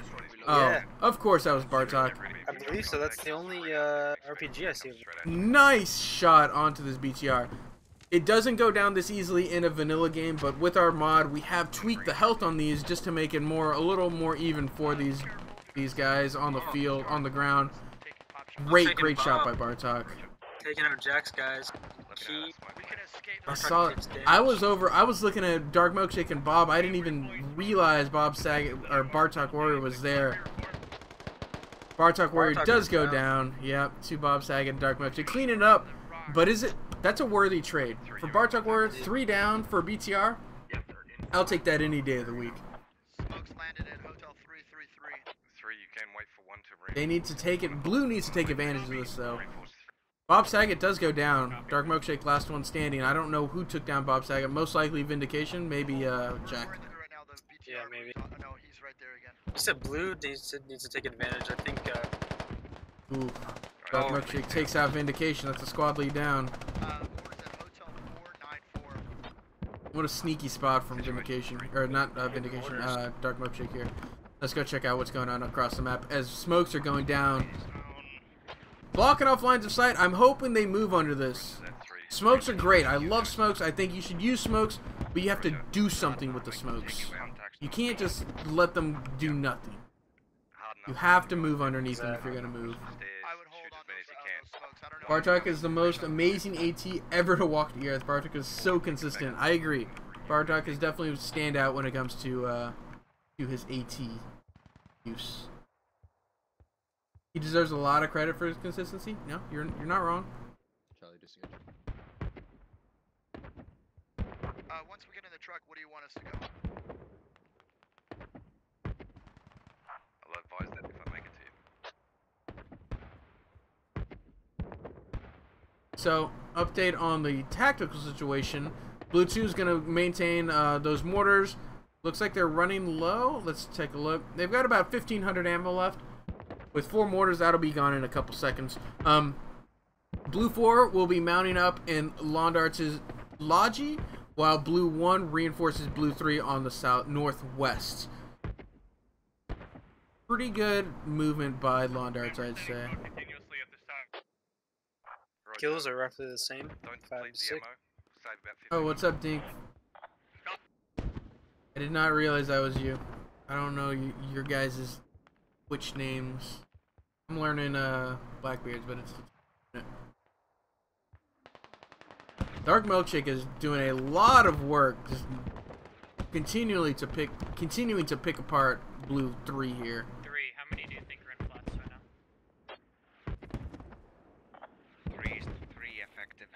Oh, Yeah. of course that was Bartok. I believe so. That's the only RPG I see. Nice shot onto this BTR. It doesn't go down this easily in a vanilla game, but with our mod, we have tweaked the health on these just to make it a little more even for these guys on the field, on the ground. Great shot by Bartok. Taking out Jack's guys. Key. I saw it. I was looking at Dark Milkshake and Bob. I didn't even realize Bob Saget or Bartok Warrior was there. Bartok Warrior does go down. Yep, to Bob Saget and Dark Milkshake. Clean it up. But that's a worthy trade. For Bartok Warrior, 3 down for BTR. I'll take that any day of the week. Smokes landed at Hotel 333. 3, you can wait for 1 to They need to take it. Blue needs to take advantage of this though. Bob Saget does go down. Dark Milkshake, last one standing. I don't know who took down Bob Saget. Most likely Vindication. Maybe Jack. Yeah, maybe. You said Blue needs to take advantage. I think. Ooh. Dark Milkshake takes out Vindication. That's a squad lead down. What a sneaky spot from Vindication. Or not Vindication, Dark Milkshake here. Let's go check out what's going on across the map as smokes are going down. Blocking off lines of sight. I'm hoping they move under this. Smokes are great. I love smokes. I think you should use smokes, but you have to do something with the smokes. You can't just let them do nothing. You have to move underneath them if you're going to move. Bartok is the most amazing AT ever to walk the earth. Bartok is so consistent. I agree. Bartok is definitely a standout when it comes to his AT use. He deserves a lot of credit for his consistency. No, you're not wrong. Charlie, disengage. Once we get in the truck, what do you want us to go? I'll advise that if I make it to you. So, update on the tactical situation. Blue 2 is going to maintain those mortars. Looks like they're running low. Let's take a look. They've got about 1,500 ammo left. With 4 mortars, that'll be gone in a couple seconds. Blue 4 will be mounting up in Londart's Logi, while Blue 1 reinforces Blue 3 on the northwest. Pretty good movement by Londarts, I'd say. Kills are roughly the same. 5 to 6. Oh, what's up, Dink? I did not realize that was you. I don't know your guys' Twitch names. I'm learning Blackbeard's, but it's Dark Milkshake is doing a lot of work, just continuing to pick apart Blue 3 here. 3. How many do you think are in flats right now? 3 is 3 effective.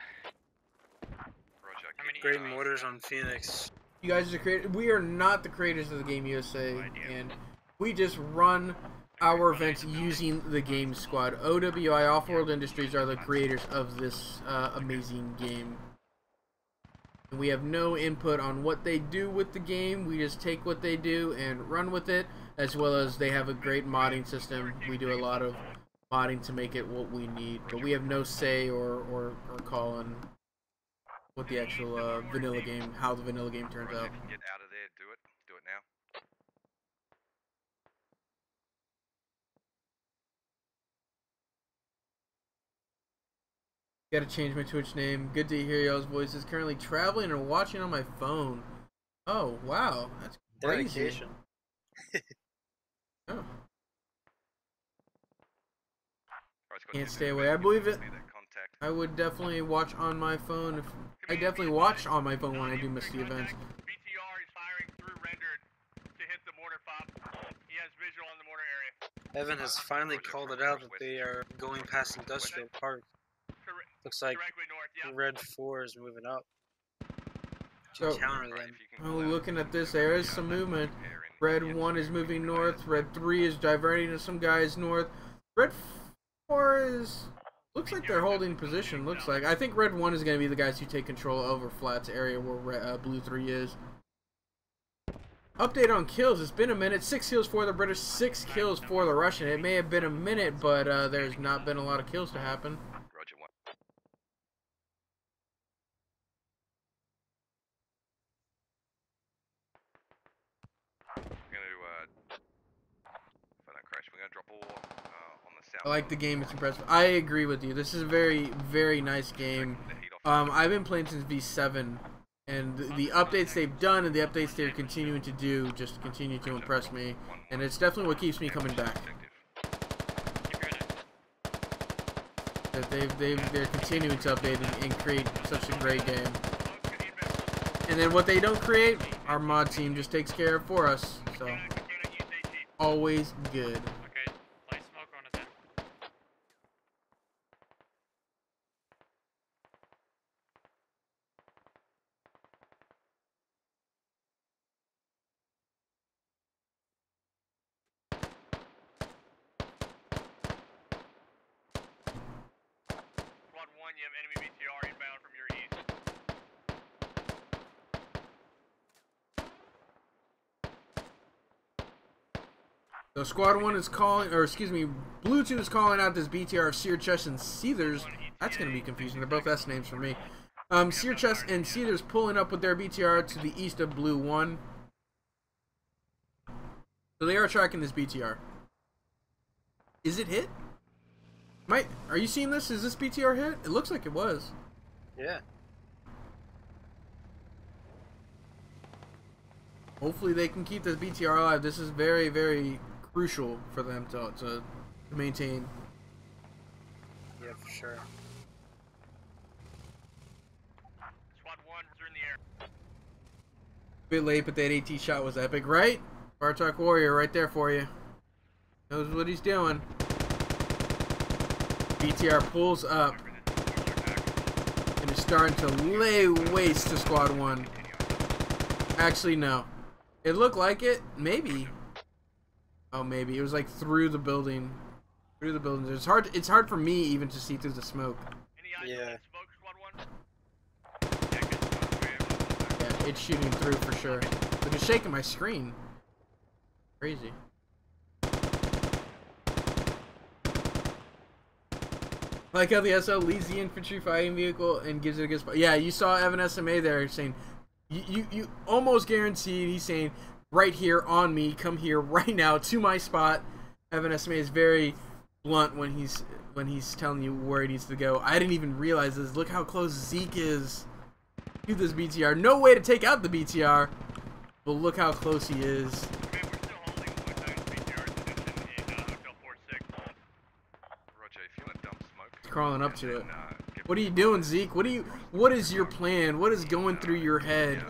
Great mortars on Phoenix. You guys are the creators. We are not the creators of the game USA, and we just run our events using the game squad. OWI Off-World Industries are the creators of this amazing game. And we have no input on what they do with the game. We just take what they do and run with it, as well as they have a great modding system. We do a lot of modding to make it what we need, but we have no say or call on what the actual vanilla game, how the vanilla game turns out. Get out of there, do it now. Gotta change my Twitch name. Good to hear y'all's voices. Currently traveling and watching on my phone. Oh, wow. That's crazy. Dedication. Oh. Can't stay away. I believe it. I would definitely watch on my phone. I definitely watch on my phone when I do miss the events. BTR is firing through rendered to hit the mortar pop. He has visual on the mortar area. Evan has finally called it out that they are going past Industrial Park. Looks like Red 4 is moving up to counter them. Oh, looking at this, there is some movement. Red 1 is moving north. Red 3 is diverting to some guys north. Red 4 is... looks like they're holding position, looks like. I think Red 1 is going to be the guys who take control over Flats area where Blue 3 is. Update on kills. It's been a minute. 6 kills for the British, 6 kills for the Russian. It may have been a minute, but there's not been a lot of kills to happen. I like the game, it's impressive. I agree with you. This is a very, very nice game. I've been playing since V7, and the updates they've done and the updates they're continuing to do just continue to impress me, and it's definitely what keeps me coming back. That they're continuing to update and create such a great game. And then what they don't create, our mod team just takes care of for us. So always good. 1, you have enemy BTR inbound from your east. So Squad 1 is calling, or excuse me, Blue 2 is calling out this BTR of Sear Chest and Seethers. That's going to be confusing. They're both S names for me. Sear Chest and Seethers pulling up with their BTR to the east of Blue 1. So they are tracking this BTR. Is it hit? Are you seeing this? Is this BTR hit? It looks like it was. Yeah. Hopefully they can keep this BTR alive. This is very, very crucial for them to maintain. Yeah, for sure. Squad 1, we're in the air. A bit late, but that AT shot was epic, right? Bartok Warrior right there for you. Knows what he's doing. BTR pulls up and is starting to lay waste to Squad 1. Actually, no. It looked like it. Maybe. Oh, maybe. It was like through the building. Through the building. It's hard for me even to see through the smoke. Yeah. Yeah, it's shooting through for sure. But it's shaking my screen. Crazy. I like how the SL leads the infantry fighting vehicle and gives it a good spot. Yeah, you saw Evan SMA there saying, you almost guaranteed, he's saying, right here on me, come here right now to my spot. Evan SMA is very blunt when he's telling you where he needs to go. I didn't even realize this. Look how close Zeke is to this BTR. No way to take out the BTR, but look how close he is. Crawling up to it. What are you doing, Zeke? What is your plan? What is going through your head?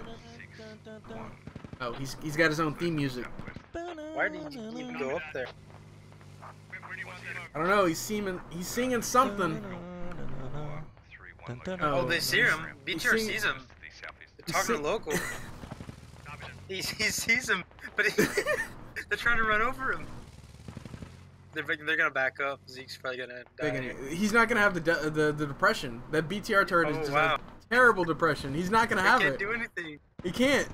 Oh, he's got his own theme music. Why did you even go up there? I don't know, he's singing something. Oh, they see him. BTR sees him. They're talking local. He sees him, but they're trying to run over him. They're gonna back up. Zeke's probably gonna die. He's not gonna have the depression. That BTR turret is just a terrible depression. He's not gonna have it. He can't do anything. He can't.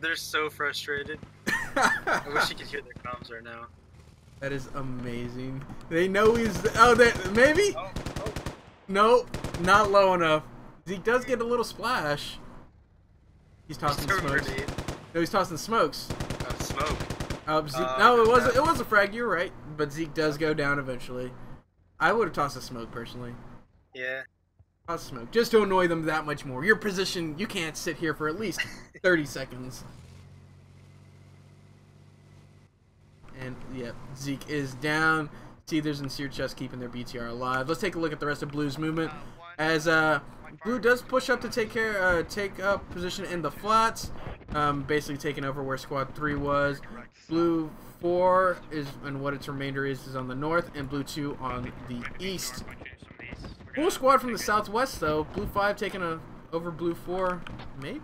They're so frustrated. I wish you could hear their comms right now. That is amazing. They know he's. Maybe. Oh. No, not low enough. Zeke does get a little splash. He's tossing smokes. No, he's tossing smokes. Smoke. Zeke, no, it was a frag. You're right, but Zeke does go down eventually. I would have tossed a smoke personally. Yeah. Toss a smoke just to annoy them that much more. Your position, you can't sit here for at least 30 seconds. And yeah, Zeke is down. Seethers and Sear Chest keeping their BTR alive. Let's take a look at the rest of Blue's movement. As Blue does push up to take up position in the flats, basically taking over where Squad 3 was. Blue 4 is, and what its remainder is on the north, and Blue 2 on the east. Full squad from the southwest though. Blue 5 taking over Blue 4. Maybe.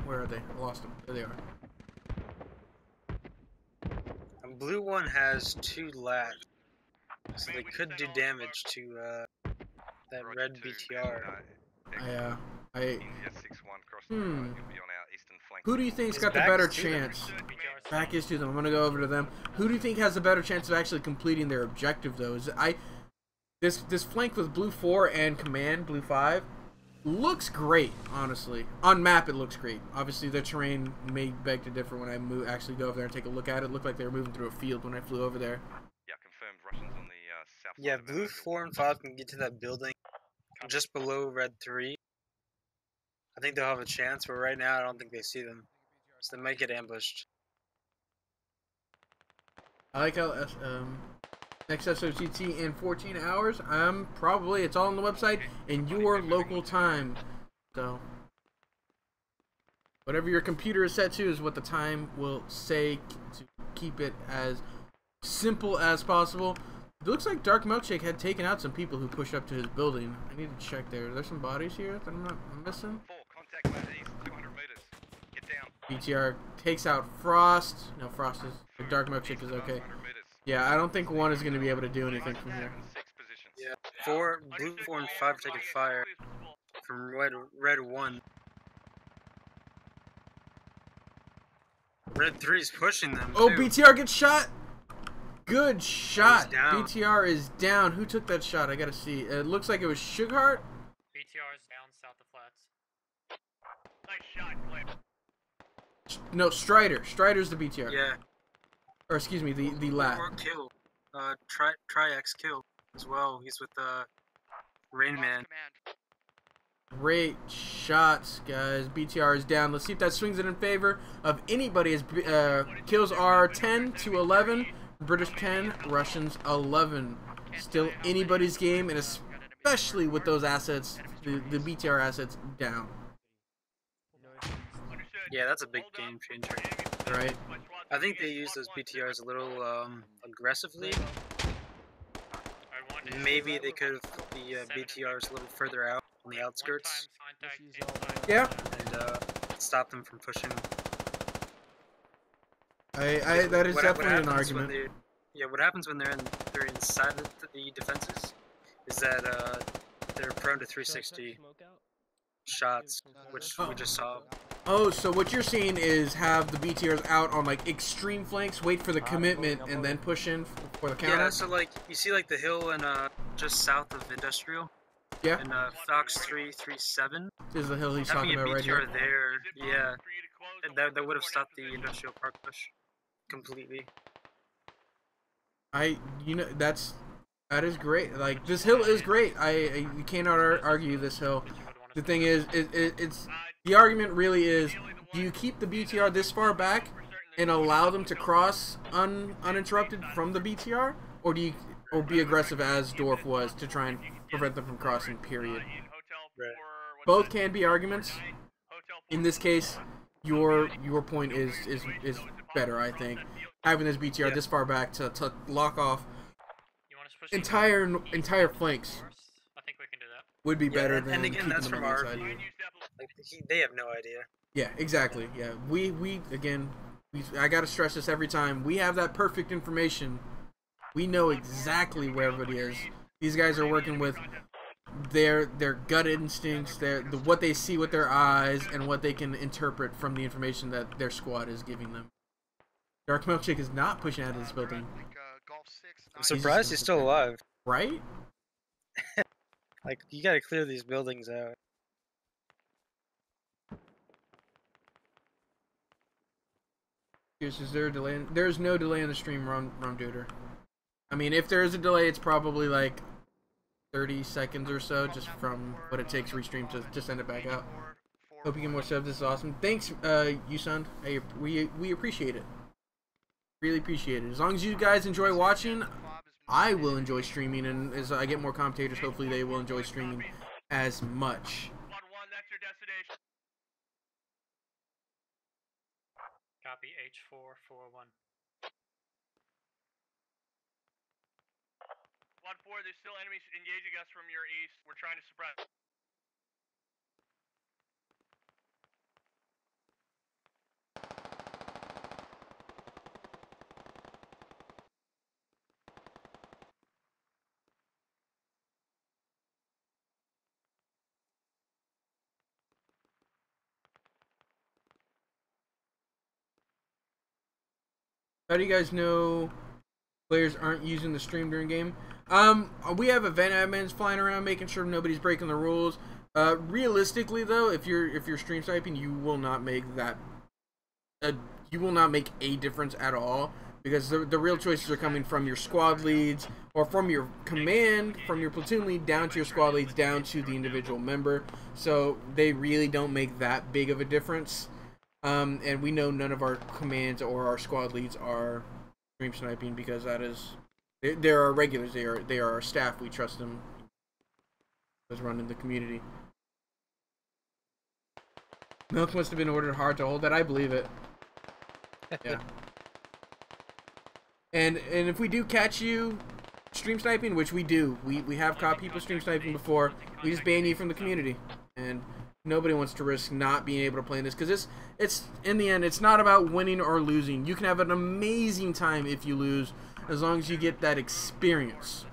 Where are they? I lost them. There they are. Blue 1 has 2 left, so they could do damage to that red BTR. Yeah. Who do you think's got the better chance? Back is to them. I'm gonna go over to them. Who do you think has a better chance of actually completing their objective though? This flank with Blue 4 and Command Blue 5 looks great, honestly. On map it looks great. Obviously the terrain may beg to differ when I actually go over there and take a look at it. It looked like they were moving through a field when I flew over there. Yeah, confirmed Russians on the south. Yeah, Blue 4 and 5 can get to that building just below Red 3. I think they'll have a chance, but right now I don't think they see them. So they might get ambushed. I like how next SOTT in 14 hours. Probably it's all on the website in your local time. So whatever your computer is set to is what the time will say to keep it as simple as possible. It looks like Dark Milkshake had taken out some people who pushed up to his building. I need to check there. There's some bodies here that I'm missing. 4, contact east, 200 meters. Get down. BTR takes out Frost. No, Frost is. Dark Milkshake is okay. Yeah, I don't think 1 is going to be able to do anything from here. Yeah, blue 4 and 5 are taking fire from red 1. Red 3 is pushing them. Oh, too. BTR gets shot. Good shot. down. BTR is down. Who took that shot? I gotta see. It looks like it was Sugarheart. BTR is down south of flats. Nice shot, Clip. No, Strider. Strider's the BTR. Yeah. Or excuse me, the lat. Or kill. Tri-X kill as well. He's with Rain Man. Great shots, guys. BTR is down. Let's see if that swings it in favor of anybody. As kills are 10 to 11. British 10, Russians 11. Still anybody's game, and especially with those assets, the BTR assets down. Yeah, that's a big game changer. Right. I think they use those BTRs a little aggressively. Maybe they could have put the BTRs a little further out on the outskirts. Yeah. And stop them from pushing. That is definitely an argument. Yeah, what happens when they're inside the defenses is that they're prone to 360 shots, which we just saw. Oh, so what you're seeing is have the BTRs out on like extreme flanks, wait for the commitment, and then push in for the counter? Yeah, so like, you see like the hill and just south of Industrial? Yeah. And Fox 337? This is the hill he's talking about right here. Having a BTR there, yeah. And that would have stopped the Industrial Park push completely. That is great. Like, this hill is great. You cannot argue this hill. The thing is, the argument really is, do you keep the BTR this far back and allow them to cross uninterrupted from the BTR, or do you be aggressive as Dorf was to try and prevent them from crossing? Period. Right. Both can be arguments. In this case, your point is better, I think. Having this BTR this far back to lock off entire flanks would be better than again, that's from our view. Like, they have no idea. Yeah, exactly. Yeah, I gotta stress this every time. We have that perfect information. We know exactly where everybody is. These guys are working with their gut instincts, what they see with their eyes, and what they can interpret from the information that their squad is giving them. Dark Milkshake is not pushing out of this building. I'm surprised he's still alive. Right? Like, you gotta clear these buildings out. Is there a delay? There's no delay in the stream, Rum Duder. I mean, if there is a delay, it's probably like 30 seconds or so, just from what it takes restream to send it back out. Hope you get more subs. This is awesome. Thanks, Yusun. Hey, we appreciate it. Really appreciate it. As long as you guys enjoy watching, I will enjoy streaming, and as I get more commentators, hopefully they will enjoy streaming as much. Copy H441. 1-4, there's still enemies engaging us from your east. We're trying to suppress. How do you guys know players aren't using the stream during game? We have event admins flying around making sure nobody's breaking the rules. Realistically, though, if you're stream sniping, you will not make a difference at all, because the real choices are coming from your squad leads or from your command, from your platoon lead down to your squad leads down to the individual member. So they really don't make that big of a difference. And we know none of our commands or our squad leads are stream sniping, because they're our regulars. They are our staff. We trust them as running the community. Milk must have been ordered hard to hold that. I believe it. Yeah. And if we do catch you stream sniping, which we do, we have caught people stream sniping before, we just ban you from the community. And Nobody wants to risk not being able to play in this, because it's in the end, it's not about winning or losing. You can have an amazing time if you lose, as long as you get that experience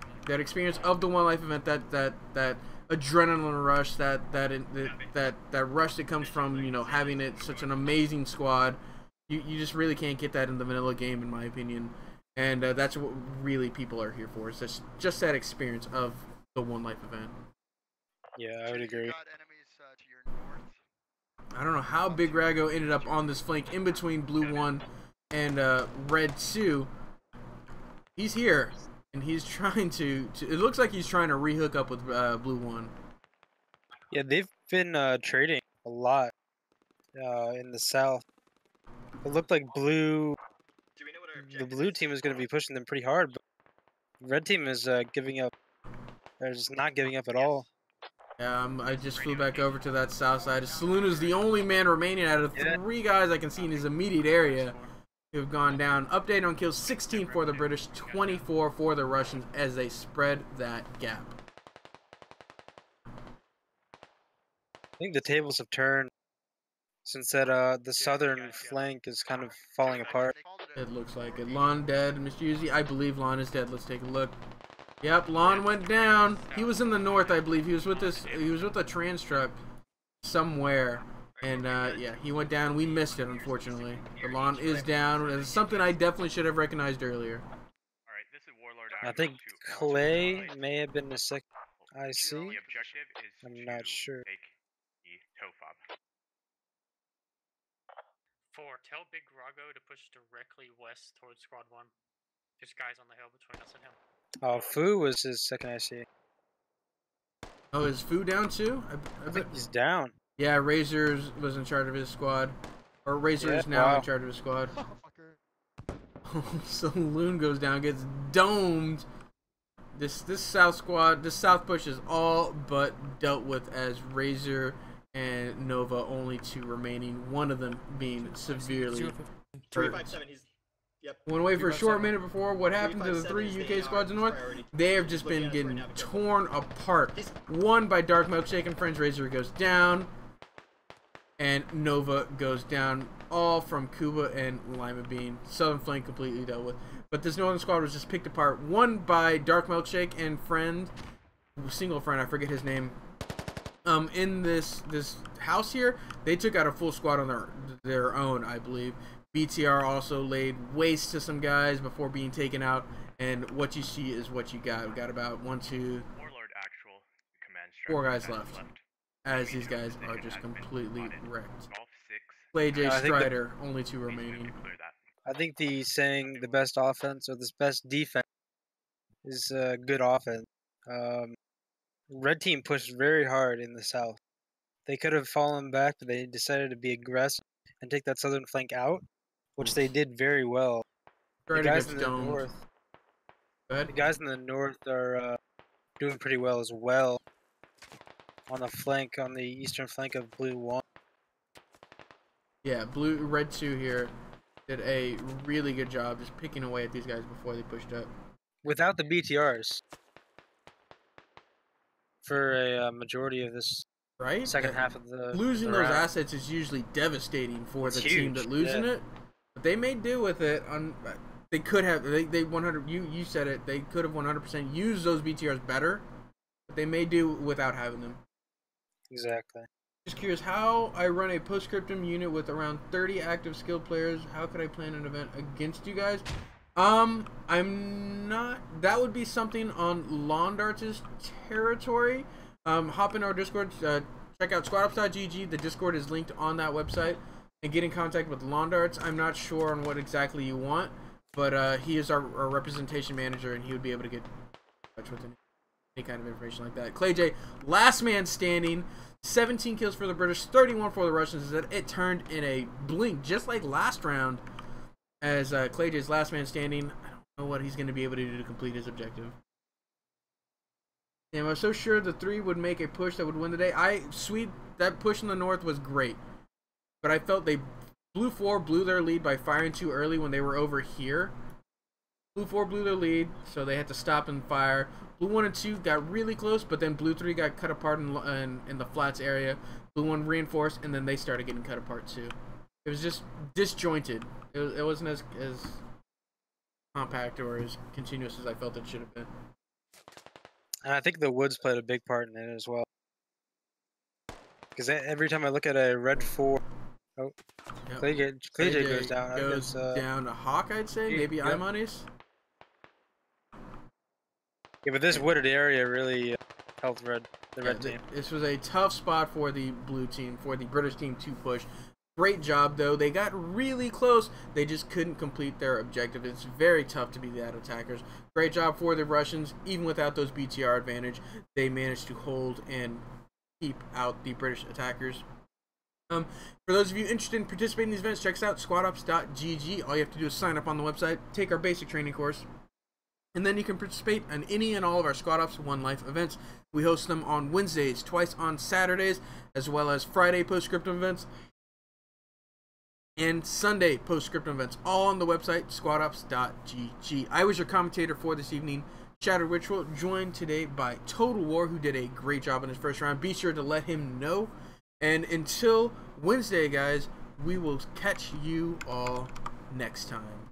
of the One Life event, that adrenaline rush, that rush that comes from, you know, having it such an amazing squad. You just really can't get that in the vanilla game, in my opinion, and that's what really people are here for. Is just that experience of the One Life event. Yeah, I would agree. I don't know how Big Rago ended up on this flank in between Blue 1 and Red 2. He's here, and he's trying to it looks like he's trying to rehook up with Blue 1. Yeah, they've been trading a lot in the south. It looked like the blue team is going to be pushing them pretty hard, but red team is giving up. They're just not giving up at all. Yeah, I just flew back over to that south side. Saloon is the only man remaining out of 3 guys I can see in his immediate area who have gone down. Update on kills: 16 for the British, 24 for the Russians as they spread that gap. I think the tables have turned since that the southern flank is kind of falling apart. It looks like it. Lon dead. Mr. Uzi, I believe Lon is dead. Let's take a look. Yep, Lon went down. He was in the north, I believe. He was with a trans truck somewhere, and yeah, he went down. We missed it, unfortunately. But Lon is down. It's something I definitely should have recognized earlier. I think Clay may have been the second IC. I'm not sure. 4, tell Big Rago to push directly west towards Squad 1. There's guys on the hill between us and him. Oh, Fu was his second IC. Oh, is Fu down too? I think he's down. Yeah, Razor was in charge of his squad. Or Razor is now in charge of his squad. Saloon goes down, gets domed. This south squad, this south push is all but dealt with, as Razor and Nova, only 2 remaining, one of them being severely hurt. 357, yep. Went away for a short minute before. What happened to the 3 UK squads in North? They have just been getting torn apart. One by Dark Milkshake and Friends. Razor goes down, and Nova goes down, all from Kuba and Lima Bean. Southern flank completely dealt with. But this northern squad was just picked apart. One by Dark Milkshake and Friend, single friend, I forget his name. In this house here, they took out a full squad on their own, I believe. BTR also laid waste to some guys before being taken out, and what you see is what you got. We got about 1, 2, 4 guys left, as these guys are just completely wrecked. Clay J Strider, only 2 remaining. I think the saying the best offense or the best defense is good offense. Red team pushed very hard in the south. They could have fallen back, but they decided to be aggressive and take that southern flank out, which they did very well. The guys in the north, are doing pretty well as well. On the eastern flank of Blue 1. Yeah, Red 2 here did a really good job just picking away at these guys before they pushed up. Without the BTRs. For a majority of this second half of the losing those assets is usually devastating for the team that losing it. But they may do with it. They could have. They 100. You said it. They could have 100% used those BTRs better. But they may do without having them. Exactly. Just curious how I run a postscriptum unit with around 30 active skilled players. How could I plan an event against you guys? I'm not. That would be something on Londarts' territory. Hop in our Discord. Check out squadups.gg. The Discord is linked on that website. And get in contact with Londarts. I'm not sure on what exactly you want, but he is our representation manager, and he would be able to get in touch with any kind of information like that. Clay J, last man standing. 17 kills for the British, 31 for the Russians. It turned in a blink, just like last round. As Clay J's last man standing, I don't know what he's going to be able to do to complete his objective. And I was so sure the 3 would make a push that would win the day. That push in the north was great. But I felt Blue 4 blew their lead by firing too early when they were over here. Blue 4 blew their lead, so they had to stop and fire. Blue 1 and 2 got really close, but then Blue 3 got cut apart in the flats area. blue one reinforced, and then they started getting cut apart too. It was just disjointed. It wasn't as compact or as continuous as I felt it should have been. And I think the woods played a big part in it as well. Because every time I look at a red 4, oh, Yep. Clay goes down. Goes down to Hawk, I'd say. Maybe yep. Imanis. Yeah, but this wooded area really helped the red team. This was a tough spot for the blue team, for the British team to push. Great job, though. They got really close. They just couldn't complete their objective. It's very tough to be that attackers. Great job for the Russians. Even without those BTR advantage, they managed to hold and keep out the British attackers. For those of you interested in participating in these events, check us out, squadops.gg. All you have to do is sign up on the website, take our basic training course, and then you can participate in any and all of our Squad Ops One Life events. We host them on Wednesdays, twice on Saturdays, as well as Friday post-scriptum events and Sunday post-scriptum events, all on the website, squadops.gg. I was your commentator for this evening, ShadowedRitual, joined today by Total War, who did a great job in his first round. Be sure to let him know. And until Wednesday, guys, we will catch you all next time.